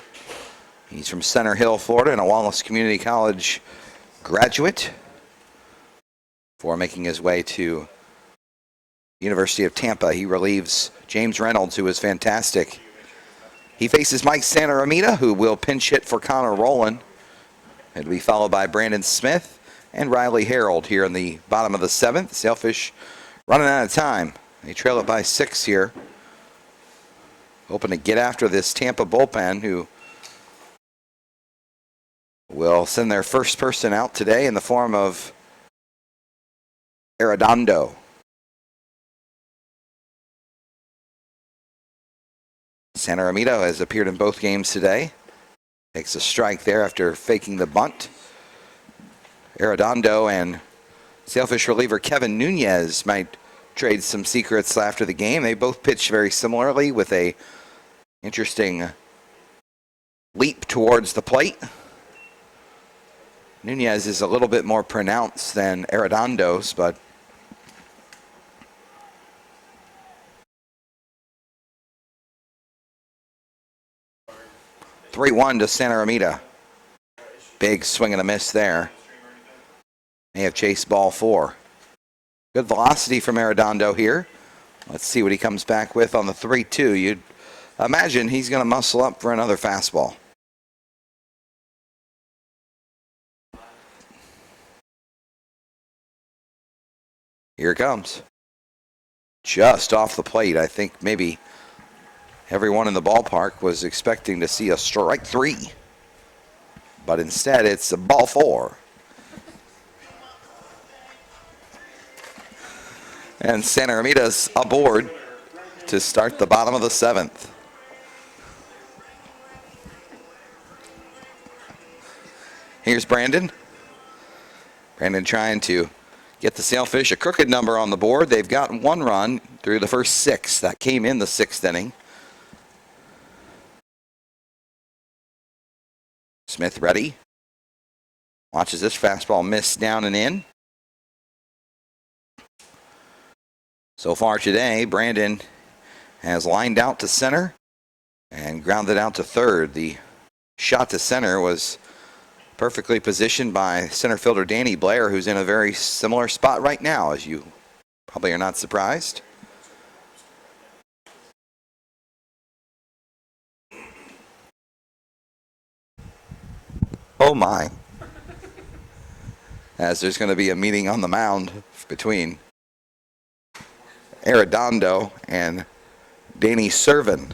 He's from Center Hill, Florida, and a Wallace Community College graduate before making his way to University of Tampa. He relieves James Reynolds, who is fantastic. He faces Mike Santaramita, who will pinch hit for Connor Rowland. It'll be followed by Brandon Smith and Riley Harold here in the bottom of the 7th. Sailfish running out of time. They trail it by 6 here. Hoping to get after this Tampa bullpen, who will send their first person out today in the form of Arredondo. Santaramita has appeared in both games today. Takes a strike there after faking the bunt. Arredondo and Sailfish reliever Kevin Nunez might trade some secrets after the game. They both pitched very similarly with a interesting leap towards the plate. Nunez is a little bit more pronounced than Arredondo's, but 3-1 to Santaramita. Big swing and a miss there. May have chased ball 4. Good velocity from Arredondo here. Let's see what he comes back with on the 3-2. You'd imagine he's going to muscle up for another fastball. Here it comes. Just off the plate. I think maybe everyone in the ballpark was expecting to see a strike 3. But instead, it's a ball 4. And Santaramita's aboard to start the bottom of the 7th. Here's Brandon. Brandon trying to get the Sailfish a crooked number on the board. They've gotten 1 run through the first 6. That came in the 6th inning. Smith ready. Watches this fastball miss down and in. So far today, Brandon has lined out to center and grounded out to third. The shot to center was perfectly positioned by center fielder Danny Blair, who's in a very similar spot right now, as you probably are not surprised. Oh my. As there's going to be a meeting on the mound between Arredondo and Danny Servin.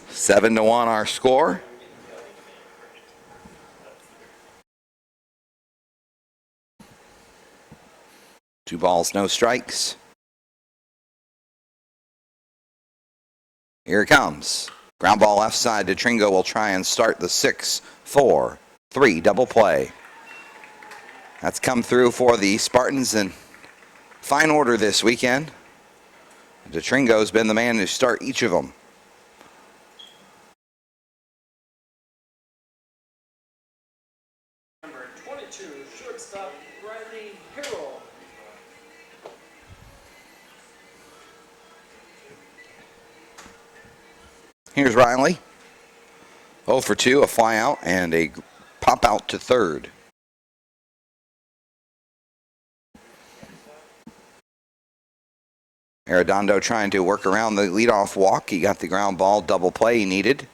Seven to 1 our score. Two balls, no strikes. Here it comes. Ground ball left side. Tringo will try and start the 6-4-3 double play. That's come through for the Spartans in fine order this weekend. Tringo's been the man to start each of them. Number 22, shortstop Riley Harold. Here's Riley. 0 for 2, a fly out and a pop out to third. Arredondo trying to work around the leadoff walk. He got the ground ball double play he needed.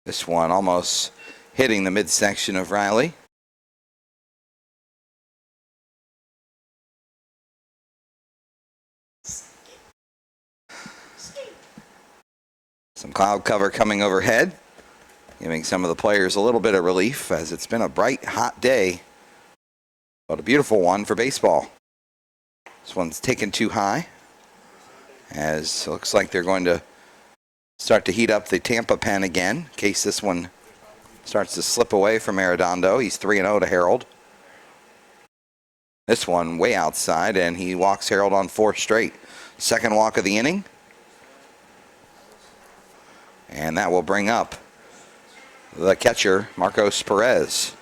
This one almost hitting the midsection of Riley. Some cloud cover coming overhead, giving some of the players a little bit of relief as it's been a bright, hot day, but a beautiful one for baseball. This one's taken too high, as it looks like they're going to start to heat up the Tampa pen again in case this one starts to slip away from Arredondo. He's 3-0 to Harold. This one way outside, and he walks Harold on 4 straight. Second walk of the inning. And that will bring up the catcher, Marcos Perez.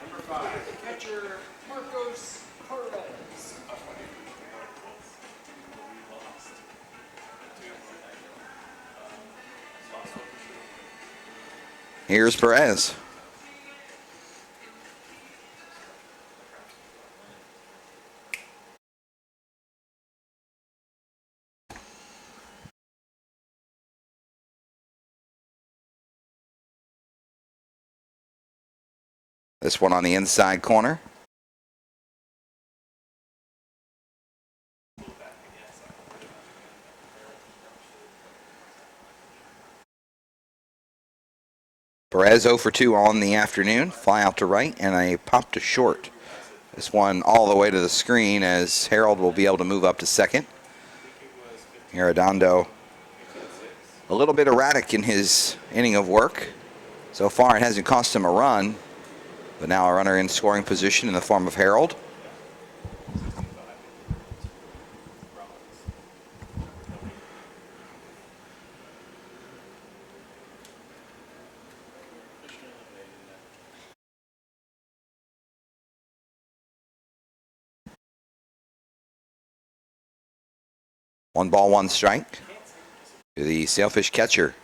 Number 5, catcher Marcos Perez. Here's Perez. This one on the inside corner. Perez 0 for 2 on the afternoon. Fly out to right and a pop to short. This one all the way to the screen as Harold will be able to move up to second. Arredondo a little bit erratic in his inning of work. So far it hasn't cost him a run, but now a runner in scoring position in the form of Harold. One ball, one strike to the Sailfish catcher.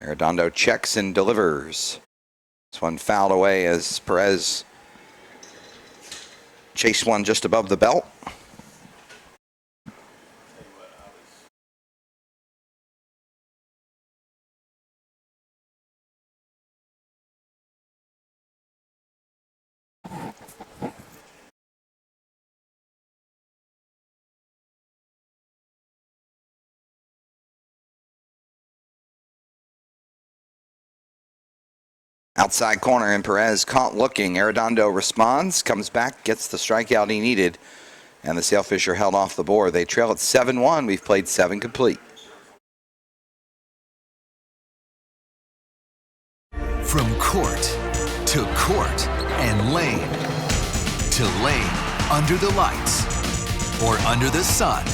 Arredondo checks and delivers. This one fouled away as Perez chased one just above the belt. Outside corner, and Perez caught looking. Arredondo responds, comes back, gets the strikeout he needed, and the Sailfish are held off the board. They trail at 7-1. We've played 7 complete. From court to court and lane to lane, under the lights or under the sun,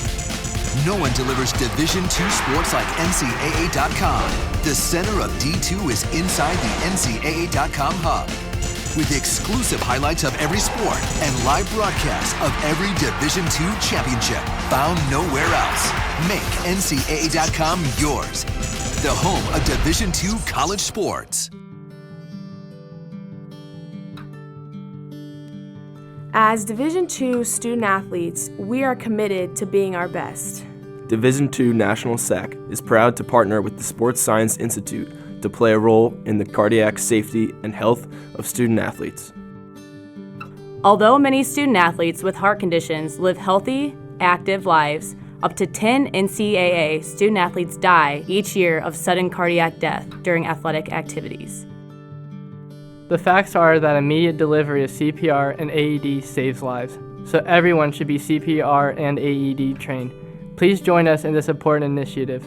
no one delivers Division II sports like NCAA.com. The center of D2 is inside the NCAA.com hub with exclusive highlights of every sport and live broadcasts of every Division II championship found nowhere else. Make NCAA.com yours, the home of Division II college sports. As Division II student athletes, we are committed to being our best. Division II National SAC is proud to partner with the Sports Science Institute to play a role in the cardiac safety and health of student athletes. Although many student athletes with heart conditions live healthy, active lives, up to 10 NCAA student athletes die each year of sudden cardiac death during athletic activities. The facts are that immediate delivery of CPR and AED saves lives, so everyone should be CPR and AED trained. Please join us in this important initiative.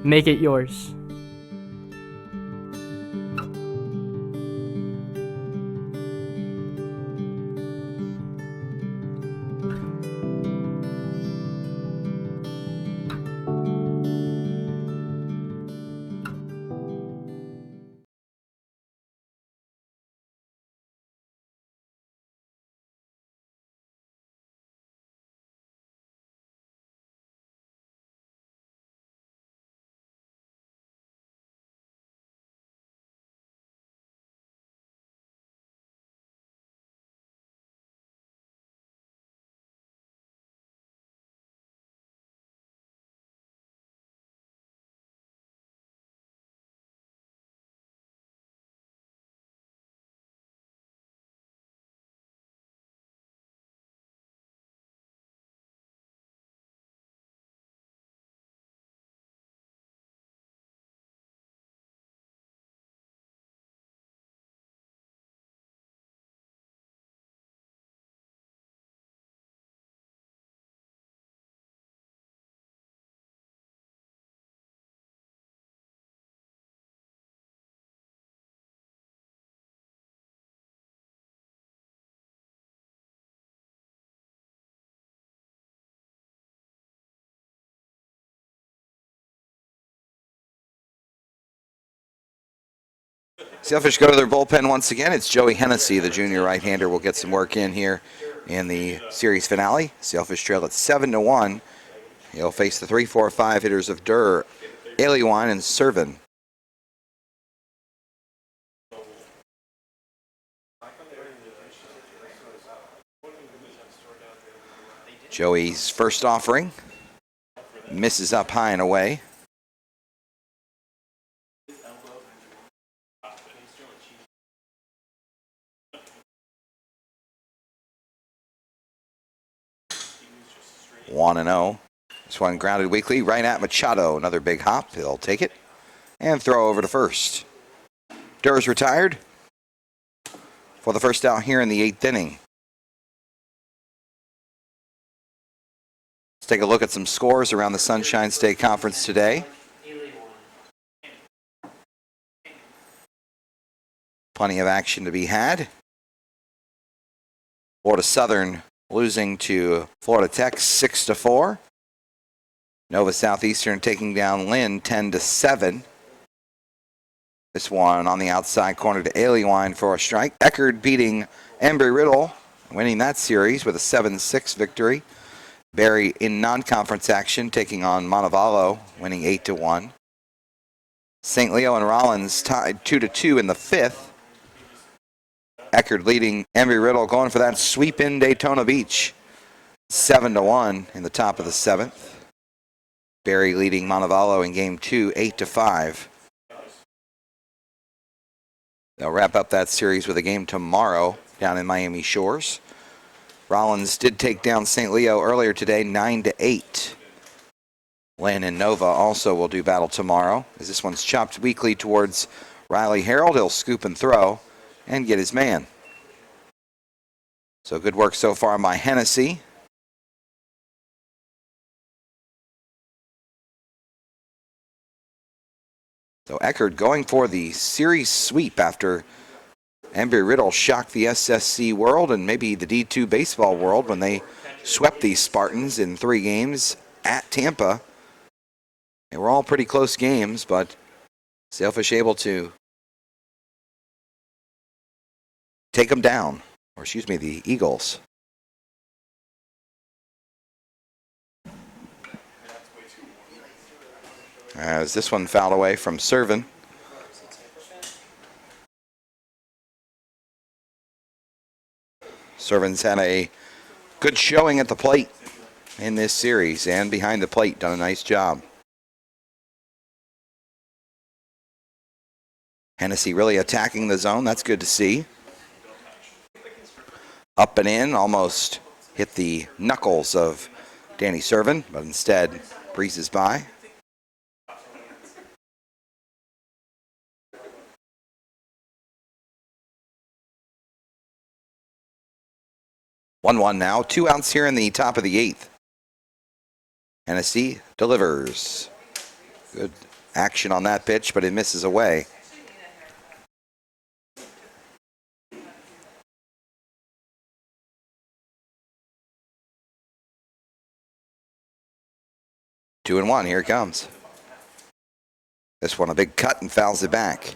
Make it yours. Sailfish go to their bullpen once again. It's Joey Hennessy, the junior right-hander, will get some work in here in the series finale. Sailfish trail at 7-1. He'll face the 3, 4, 5 hitters of Durr, Aliwine, and Servin. Joey's first offering misses up high and away. One and 0. This one grounded weakly right at Machado. Another big hop. He'll take it and throw over to first. Durr's retired for the first out here in the 8th inning. Let's take a look at some scores around the Sunshine State Conference today. Plenty of action to be had. Florida Southern losing to Florida Tech 6-4. Nova Southeastern taking down Lynn 10-7. This one on the outside corner to Aliwine for a strike. Eckerd beating Embry-Riddle, winning that series with a 7-6 victory. Barry in non-conference action taking on Montevallo, winning 8-1. St. Leo and Rollins tied 2-2 in the 5th. Eckerd leading Embry-Riddle, going for that sweep in Daytona Beach. 7-1 in the top of the 7th. Barry leading Montevallo in game 2, 8-5. They'll wrap up that series with a game tomorrow down in Miami Shores. Rollins did take down St. Leo earlier today, 9-8. Lynn and Nova also will do battle tomorrow, as this one's chopped weakly towards Riley Harold. He'll scoop and throw and get his man. So good work so far by Hennessy. So Eckerd going for the series sweep after Embry-Riddle shocked the SSC world and maybe the D2 baseball world when they swept these Spartans in 3 games at Tampa. They were all pretty close games, but Sailfish able to take them down, or excuse me, the Eagles. As this one fouled away from Servin. Servin's had a good showing at the plate in this series and behind the plate, done a nice job. Hennessy really attacking the zone, that's good to see. Up and in, almost hit the knuckles of Danny Servin, but instead breezes by. One now, 2 outs here in the top of the 8th. Hennessy delivers. Good action on that pitch, but it misses away. Two and one, here it comes. This one a big cut and fouls it back.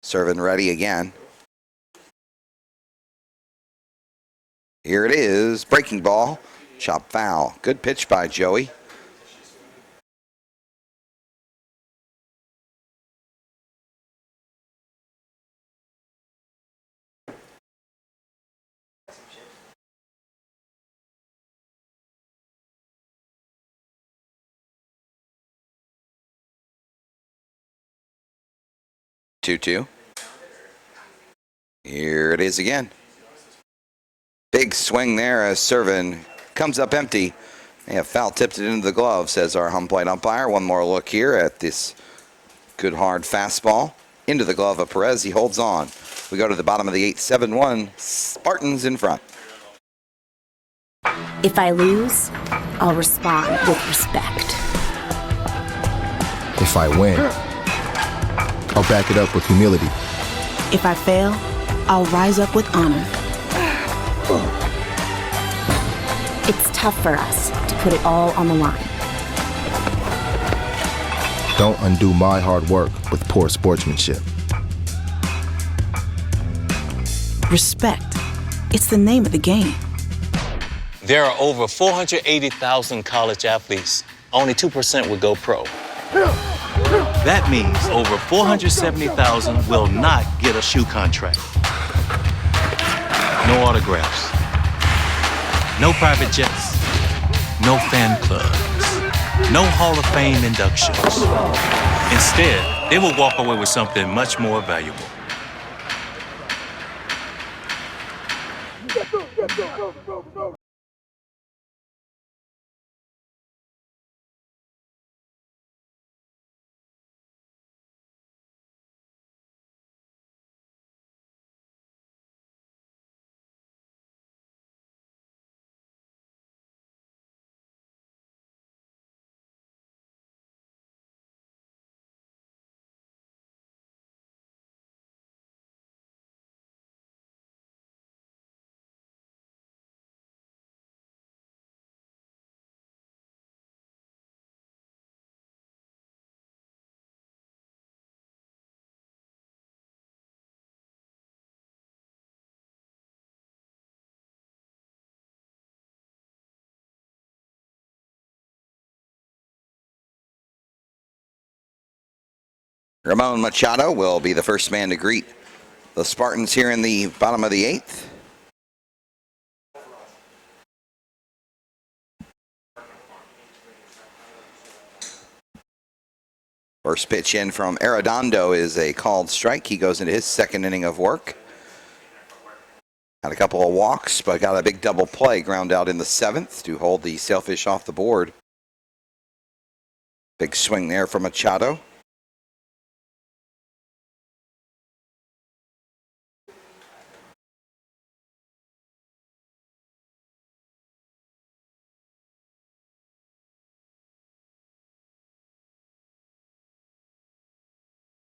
Servin ready again. Here it is, breaking ball, chop foul. Good pitch by Joey. Two. Here it is again. Big swing there as Servin comes up empty. They have foul tipped it into the glove, says our home plate umpire. One more look here at this good hard fastball. Into the glove of Perez. He holds on. We go to the bottom of the 8th, 7-1. Spartans in front. If I lose, I'll respond with respect. If I win, I'll back it up with humility. If I fail, I'll rise up with honor. It's tough for us to put it all on the line. Don't undo my hard work with poor sportsmanship. Respect. It's the name of the game. There are over 480,000 college athletes. Only 2% would go pro. That means over 470,000 will not get a shoe contract. No autographs. No private jets. No fan clubs. No Hall of Fame inductions. Instead, they will walk away with something much more valuable. Ramon Machado will be the first man to greet the Spartans here in the bottom of the 8th. First pitch in from Arredondo is a called strike. He goes into his second inning of work. Had a couple of walks, but got a big double play, ground out in the 7th to hold the Sailfish off the board. Big swing there from Machado.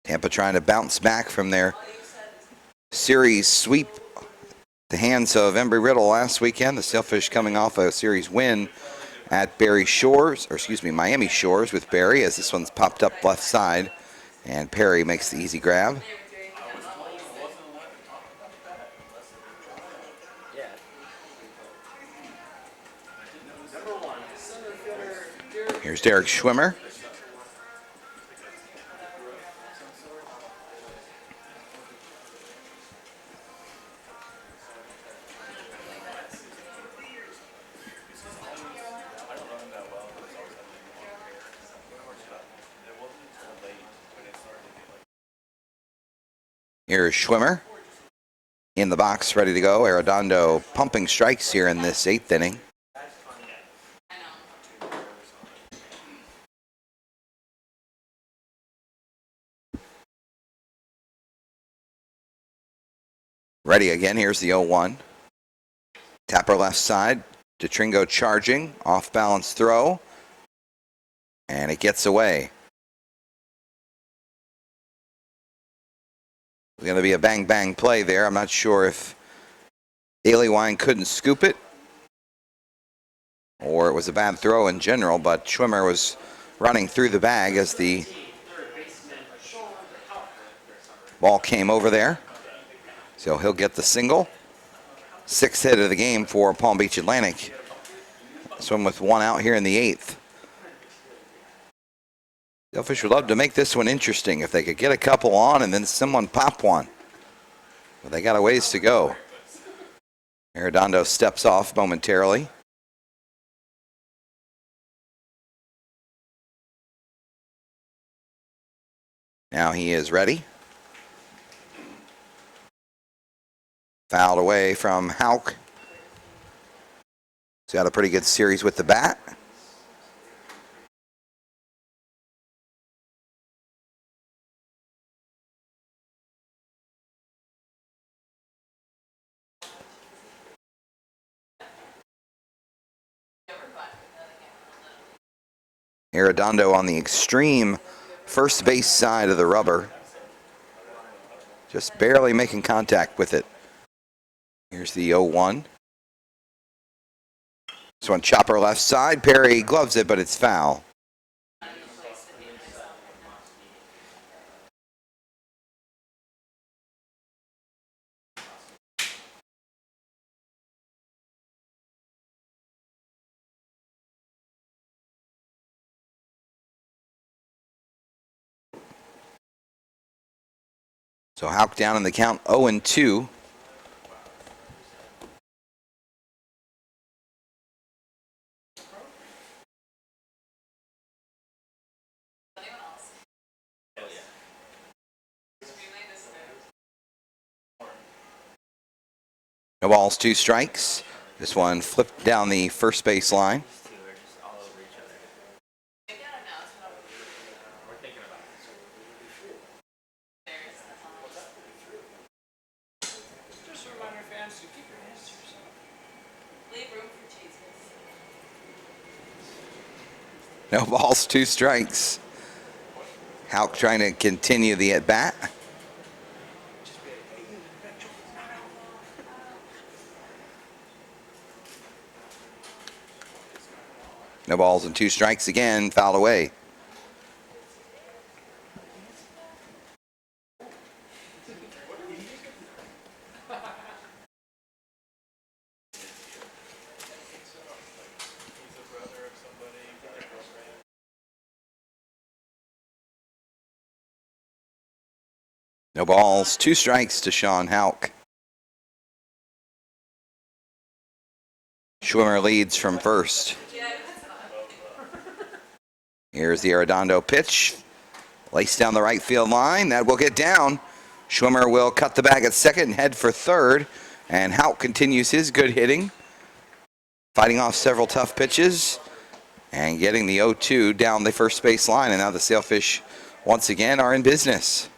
Tampa trying to bounce back from their series sweep at the hands of Embry-Riddle last weekend. The Sailfish coming off a series win at Miami Shores with Barry, as this one's popped up left side, and Perry makes the easy grab. Here's Derek Schwimmer. Here's Schwimmer in the box, ready to go. Arredondo pumping strikes here in this 8th inning. Ready again. Here's the 0-1. Tapper left side. DeTringo charging. Off balance throw. And it gets away. It's going to be a bang-bang play there. I'm not sure if Aliewine couldn't scoop it or it was a bad throw in general, but Schwimmer was running through the bag as the ball came over there. So he'll get the single. 6th hit of the game for Palm Beach Atlantic. Swim with one out here in the 8th. Sailfish would love to make this one interesting if they could get a couple on and then someone pop one. But they got a ways to go. Arredondo steps off momentarily. Now he is ready. Fouled away from Houck. He's got a pretty good series with the bat. Arredondo on the extreme first base side of the rubber. Just barely making contact with it. Here's the 0-1. This one chopper left side. Perry gloves it, but it's foul. So Houck down in the count 0-2. No balls, 2 strikes. This one flipped down the first base line. Just a reminder, fans, to keep your hands to yourself. Leave room for Jesus. No balls, 2 strikes. Houck trying to continue the at-bat. No balls and 2 strikes again, fouled away. No balls, 2 strikes to Sean Houck. Schwimmer leads from first. Here's the Arredondo pitch. Laced down the right field line. That will get down. Schwimmer will cut the bag at second and head for third. And Houck continues his good hitting. Fighting off several tough pitches. And getting the 0-2 down the first base line. And now the Sailfish once again are in business.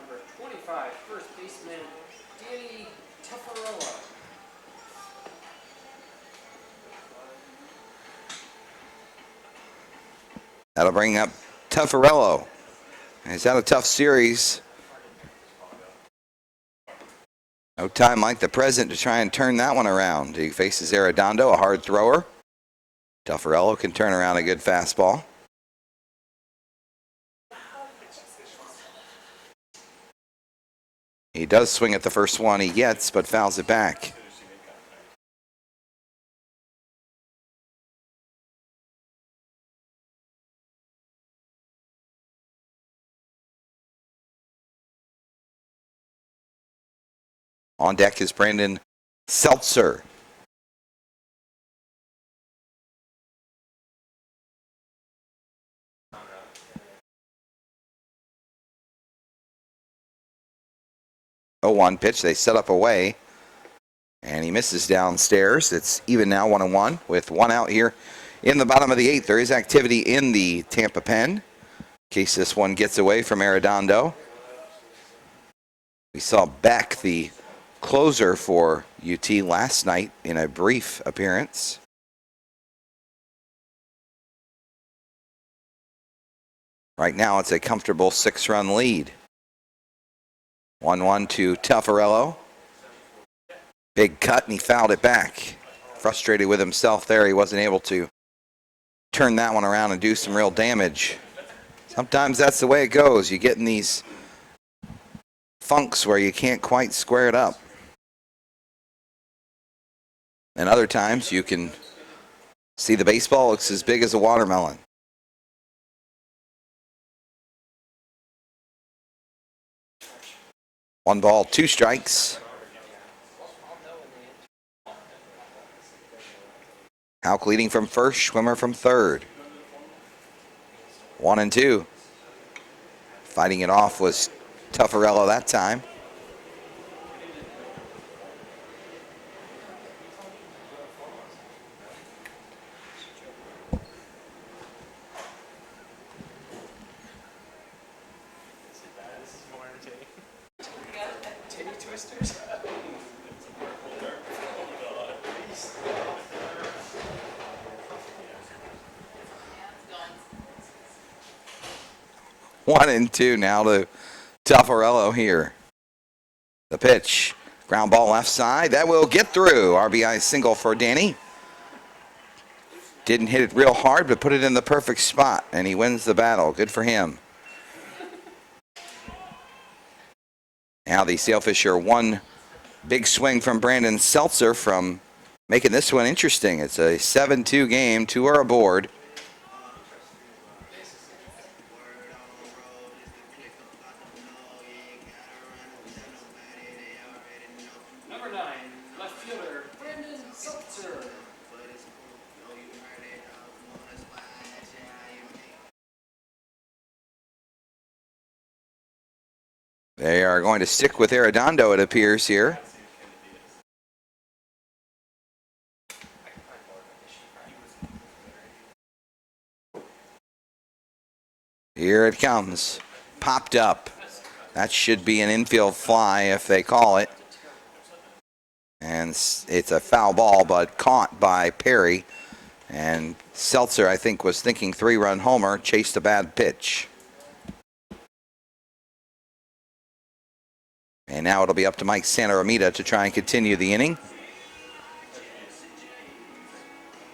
Number 25, first baseman, Danny Taffarella. That'll bring up Tuffarello. He's had a tough series. No time like the present to try and turn that one around. He faces Arredondo, a hard thrower. Tuffarello can turn around a good fastball. He does swing at the first one he gets, but fouls it back. On deck is Brandon Seltzer. A 1 pitch. They set up away. And he misses downstairs. It's even now 1-1 with 1 out here in the bottom of the 8th. There is activity in the Tampa pen in case this one gets away from Arredondo. We saw Beck, the closer for UT, last night in a brief appearance. Right now it's a comfortable 6-run lead. 1-1 to Tuffarello. Big cut and he fouled it back. Frustrated with himself there. He wasn't able to turn that one around and do some real damage. Sometimes that's the way it goes. You get in these funks where you can't quite square it up. And other times you can see the baseball looks as big as a watermelon. One ball, 2 strikes. Houck leading from first, Schwimmer from third. 1-2. Fighting it off was Tuffarello that time. Titty twisters. 1-2 now to Tuffarello here. The pitch. Ground ball left side. That will get through. RBI single for Danny. Didn't hit it real hard, but put it in the perfect spot, and he wins the battle. Good for him. Now the Sailfish are one big swing from Brandon Seltzer from making this one interesting. It's a 7-2 game. 2 are aboard. Number 9, left fielder, Brandon Seltzer. They are going to stick with Arredondo, it appears, here. Here it comes. Popped up. That should be an infield fly if they call it. And it's a foul ball, but caught by Perry. And Seltzer, I think, was thinking 3-run homer, chased a bad pitch. And now it'll be up to Mike Santaramita to try and continue the inning.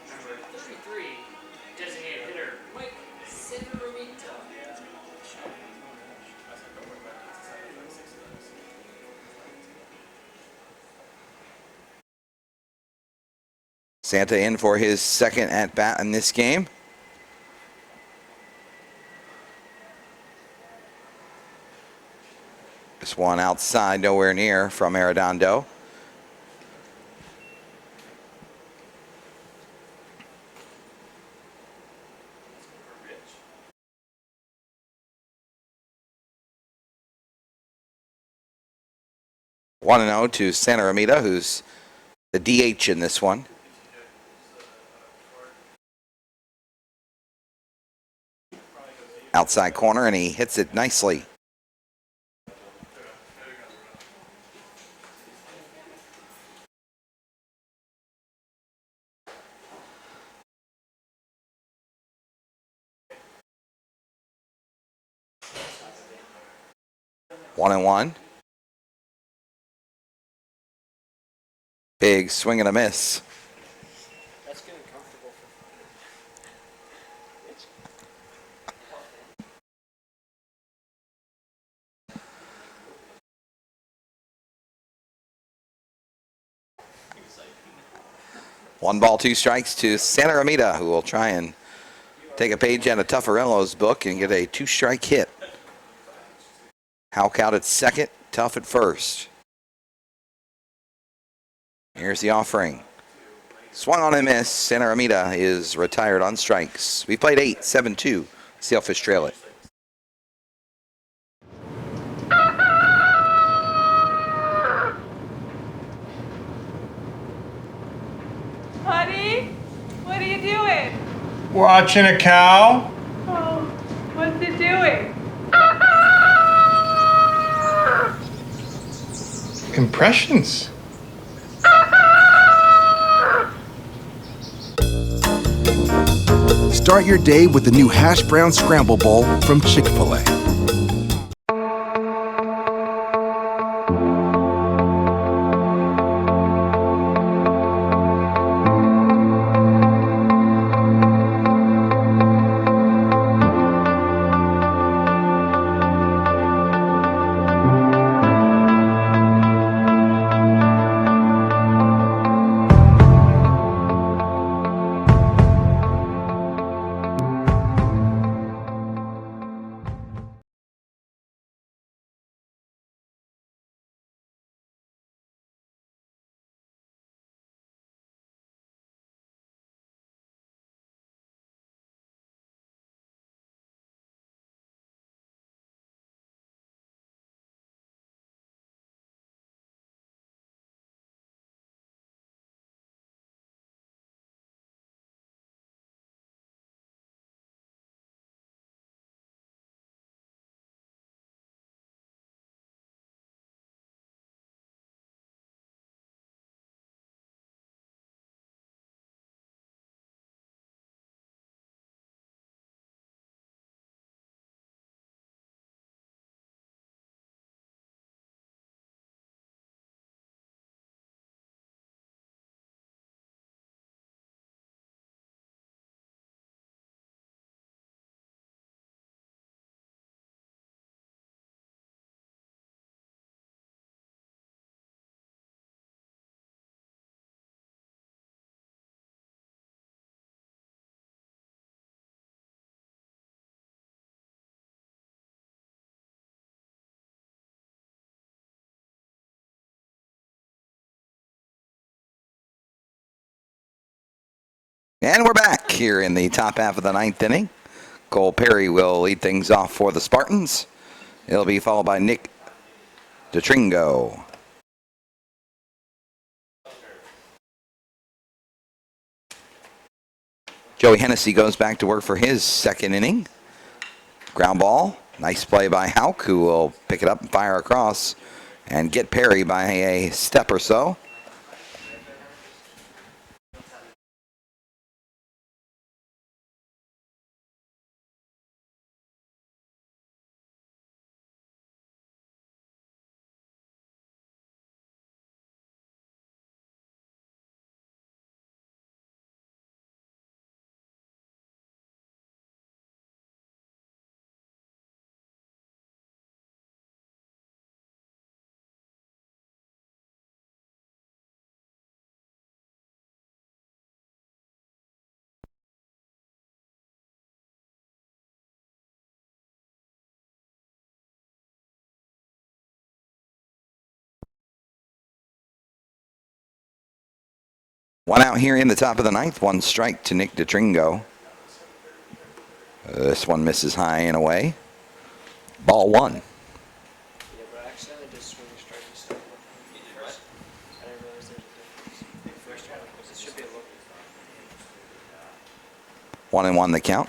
Number 33, designated hitter, Mike Santaramita. Santa in for his second at-bat in this game. This one outside, nowhere near from Arredondo. One 1-0 to Santaramita, who's the DH in this one. Outside corner, and he hits it nicely. One and one. Big swing and a miss. That's getting comfortable. One ball, 2 strikes to Santaramita, who will try and take a page out of Tuffarello's book and get a 2-strike hit. Houck out at second, Tuff at first. Here's the offering. Swung on and missed. Santaramita is retired on strikes. We played 8, 7-2. Sailfish trail it. Honey, what are you doing? Watching a cow. Oh, what's it doing? Impressions. Start your day with the new Hash Brown Scramble Bowl from Chick-fil-A. And we're back here in the top half of the ninth inning. Cole Perry will lead things off for the Spartans. It'll be followed by Nick DeTringo. Joey Hennessy goes back to work for his second inning. Ground ball. Nice play by Hauk, who will pick it up and fire across and get Perry by a step or so. One out here in the top of the ninth. One strike to Nick DeTringo. This one misses high and away. Ball one. Yeah, but I accidentally did swing strike instead of first. I didn't realize there was a difference. First one, because it should be a look. 1-1 the count.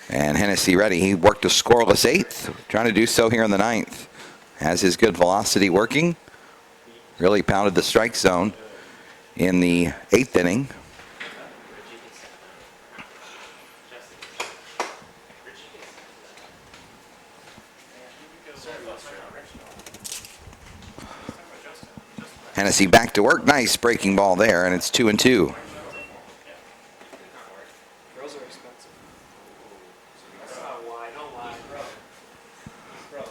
And Hennessy ready. He worked a scoreless eighth. Trying to do so here in the ninth. Has his good velocity working. Really pounded the strike zone in the eighth inning. Hennessy back to work. Nice breaking ball there, and it's 2-2. Girls are expensive. That's not why. Don't lie, bro. Bro.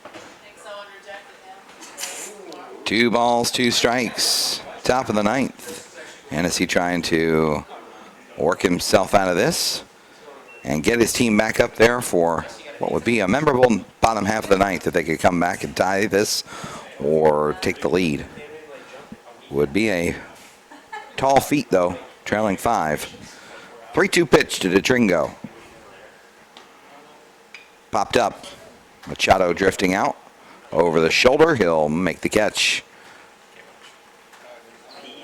Think someone rejected him. 2 balls, 2 strikes. Top of the ninth. Hennessy trying to work himself out of this and get his team back up there for what would be a memorable bottom half of the ninth if they could come back and tie this or take the lead. Would be a tall feat, though, trailing 5. 3-2 pitch to DeTringo. Popped up. Machado drifting out. Over the shoulder, he'll make the catch.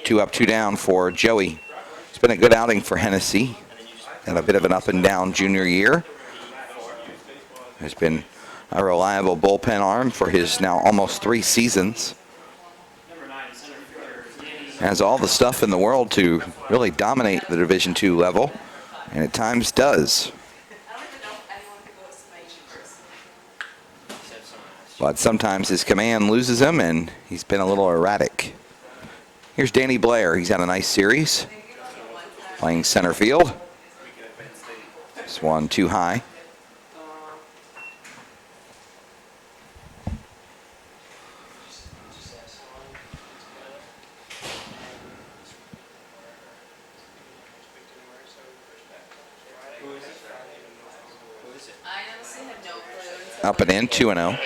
2 up, 2 down for Joey. It's been a good outing for Hennessy. Had a bit of an up and down junior year. Has been a reliable bullpen arm for his now almost 3 seasons. Has all the stuff in the world to really dominate the Division II level, and at times does. But sometimes his command loses him, and he's been a little erratic. Here's Danny Blair. He's had a nice series, playing center field. This one too high. Up and in, 2-0.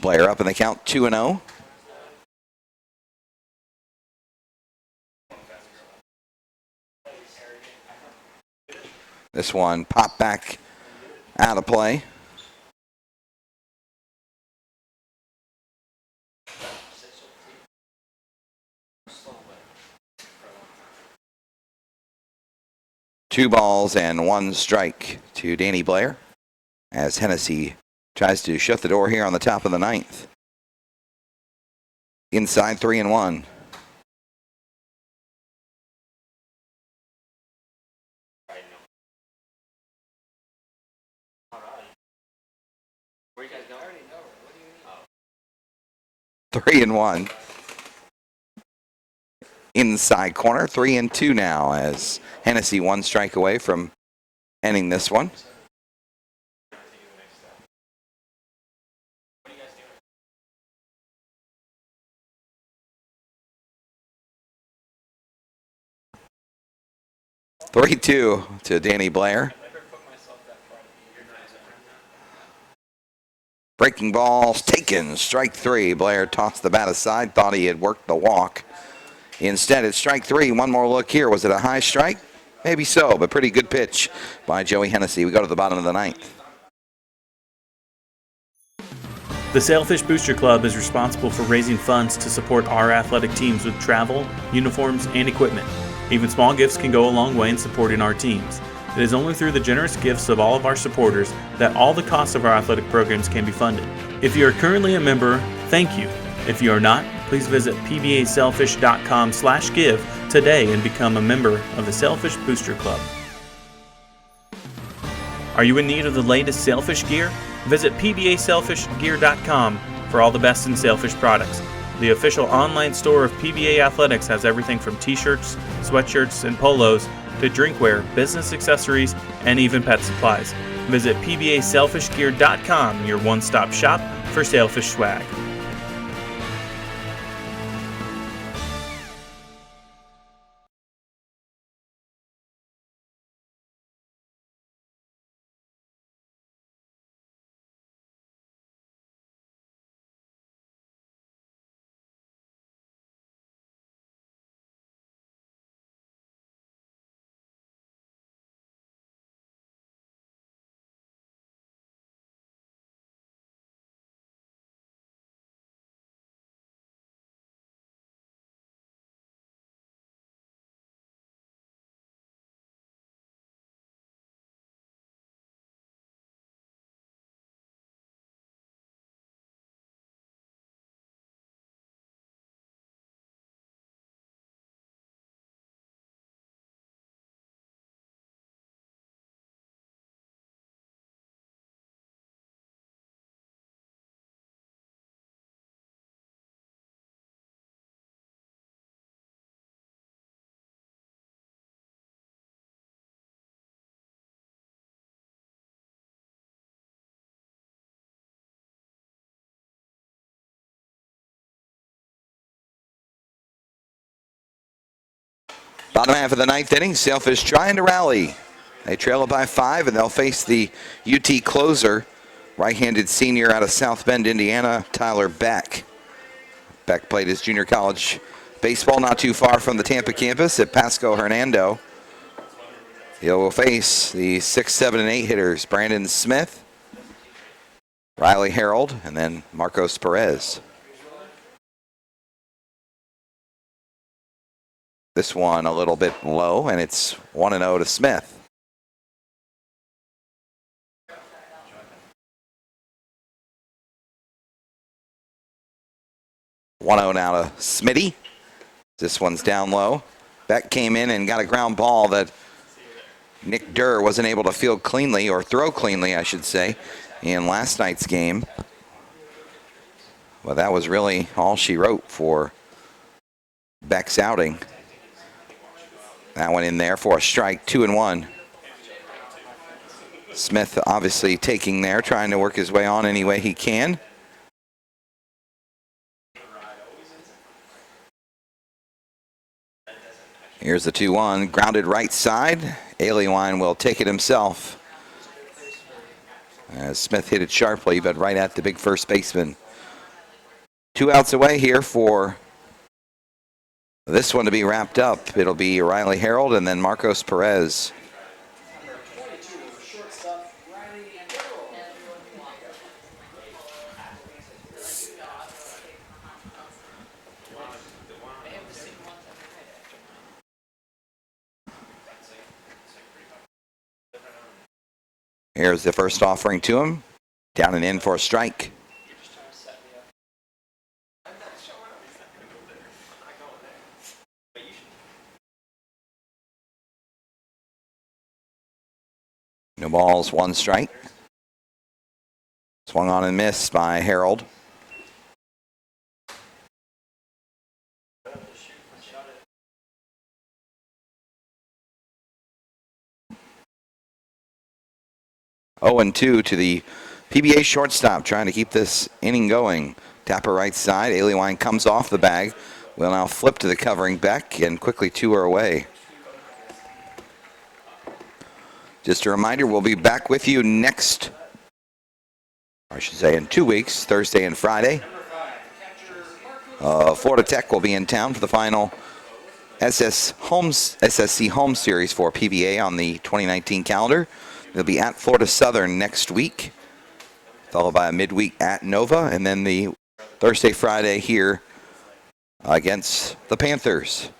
Blair up in the count, 2-0. This one popped back out of play. Two balls and 1 strike to Danny Blair as Hennessy tries to shut the door here on the top of the ninth. Inside 3-1. Where you guys going? I already know. What do you mean? 3-1. Inside corner, 3-2 now as Hennessy 1 strike away from ending this one. 3-2 to Danny Blair. Breaking balls taken, strike 3. Blair tossed the bat aside, thought he had worked the walk. Instead, it's strike 3. One more look here. Was it a high strike? Maybe so, but pretty good pitch by Joey Hennessy. We go to the bottom of the ninth. The Sailfish Booster Club is responsible for raising funds to support our athletic teams with travel, uniforms, and equipment. Even small gifts can go a long way in supporting our teams. It is only through the generous gifts of all of our supporters that all the costs of our athletic programs can be funded. If you are currently a member, thank you. If you are not, please visit pbasailfish.com/give today and become a member of the Sailfish Booster Club. Are you in need of the latest sailfish gear? Visit pbasailfishgear.com for all the best in sailfish products. The official online store of PBA Athletics has everything from t-shirts, sweatshirts, and polos to drinkware, business accessories, and even pet supplies. Visit pbasailfishgear.com, your one-stop shop for sailfish swag. Bottom half of the ninth inning, Sailfish trying to rally. They trail it by 5, and they'll face the UT closer, right-handed senior out of South Bend, Indiana, Tyler Beck. Beck played his junior college baseball not too far from the Tampa campus at Pasco Hernando. He'll face the 6, 7, and 8 hitters, Brandon Smith, Riley Harold, and then Marcos Perez. This one a little bit low, and it's 1-0 to Smith. (1-0) now to Smitty. This one's down low. Beck came in and got a ground ball that Nick Durr wasn't able to field cleanly, or throw cleanly, I should say, in last night's game. Well, that was really all she wrote for Beck's outing. That one in there for a strike, 2-1. Smith obviously taking there, trying to work his way on any way he can. Here's the 2-1, grounded right side. Aliwine will take it himself. As Smith hit it sharply, but right at the big first baseman. 2 outs away here for this one to be wrapped up. It'll be Riley Harold and then Marcos Perez. Here's the first offering to him. Down and in for a strike. No balls, 1 strike. Swung on and missed by Harold. Oh, and 2 to the PBA shortstop, trying to keep this inning going. Tapper right side. Aliwine comes off the bag. Will now flip to the covering Beck, and quickly 2 are away. Just a reminder, we'll be back with you in 2 weeks, Thursday and Friday. Florida Tech will be in town for the final SSC home series for PBA on the 2019 calendar. They'll be at Florida Southern next week, followed by a midweek at Nova, and then the Thursday, Friday here against the Panthers.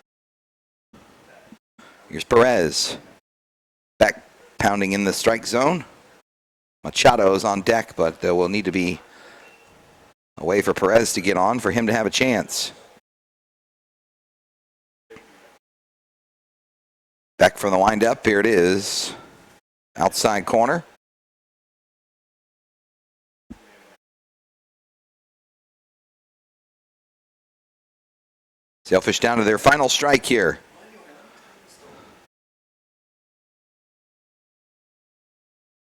Here's Perez. Back pounding in the strike zone. Machado's on deck, but there will need to be a way for Perez to get on for him to have a chance. Back from the windup, here it is. Outside corner. Sailfish down to their final strike here.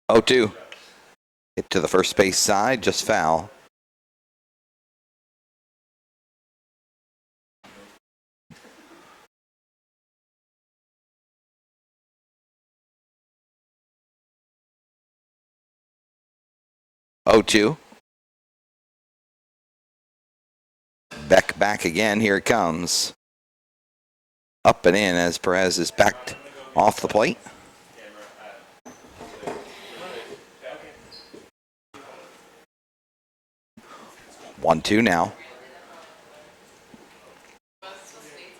Oh, 2. Hit to the first base side, just foul. Oh, 2. Beck back again. Here it comes. Up and in as Perez is backed off the plate. One, 2 now.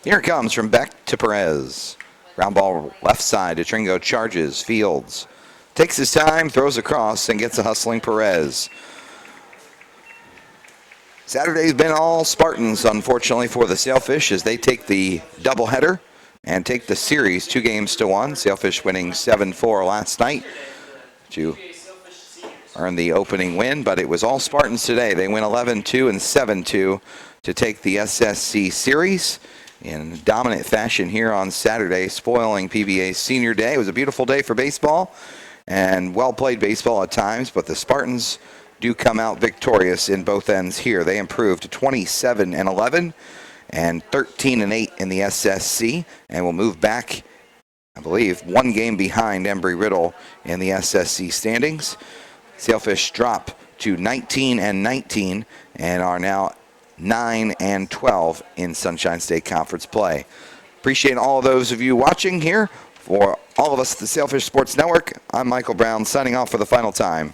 Here it comes from Beck to Perez. Ground ball left side. Tringo charges. Fields takes his time, throws across, and gets a hustling Perez. Saturday's been all Spartans, unfortunately, for the Sailfish as they take the doubleheader and take the series 2-1. Sailfish winning 7-4 last night to earn the opening win, but it was all Spartans today. They win 11-2 and 7-2 to take the SSC series in dominant fashion here on Saturday, spoiling PBA's senior day. It was a beautiful day for baseball and well-played baseball at times, but the Spartans do come out victorious in both ends here. They improved to 27-11 and 13-8 in the SSC, and will move back, I believe, 1 game behind Embry-Riddle in the SSC standings. Sailfish drop to 19-19 and are now 9-12 in Sunshine State Conference play. Appreciate all of those of you watching here. For all of us at the Sailfish Sports Network, I'm Michael Brown signing off for the final time.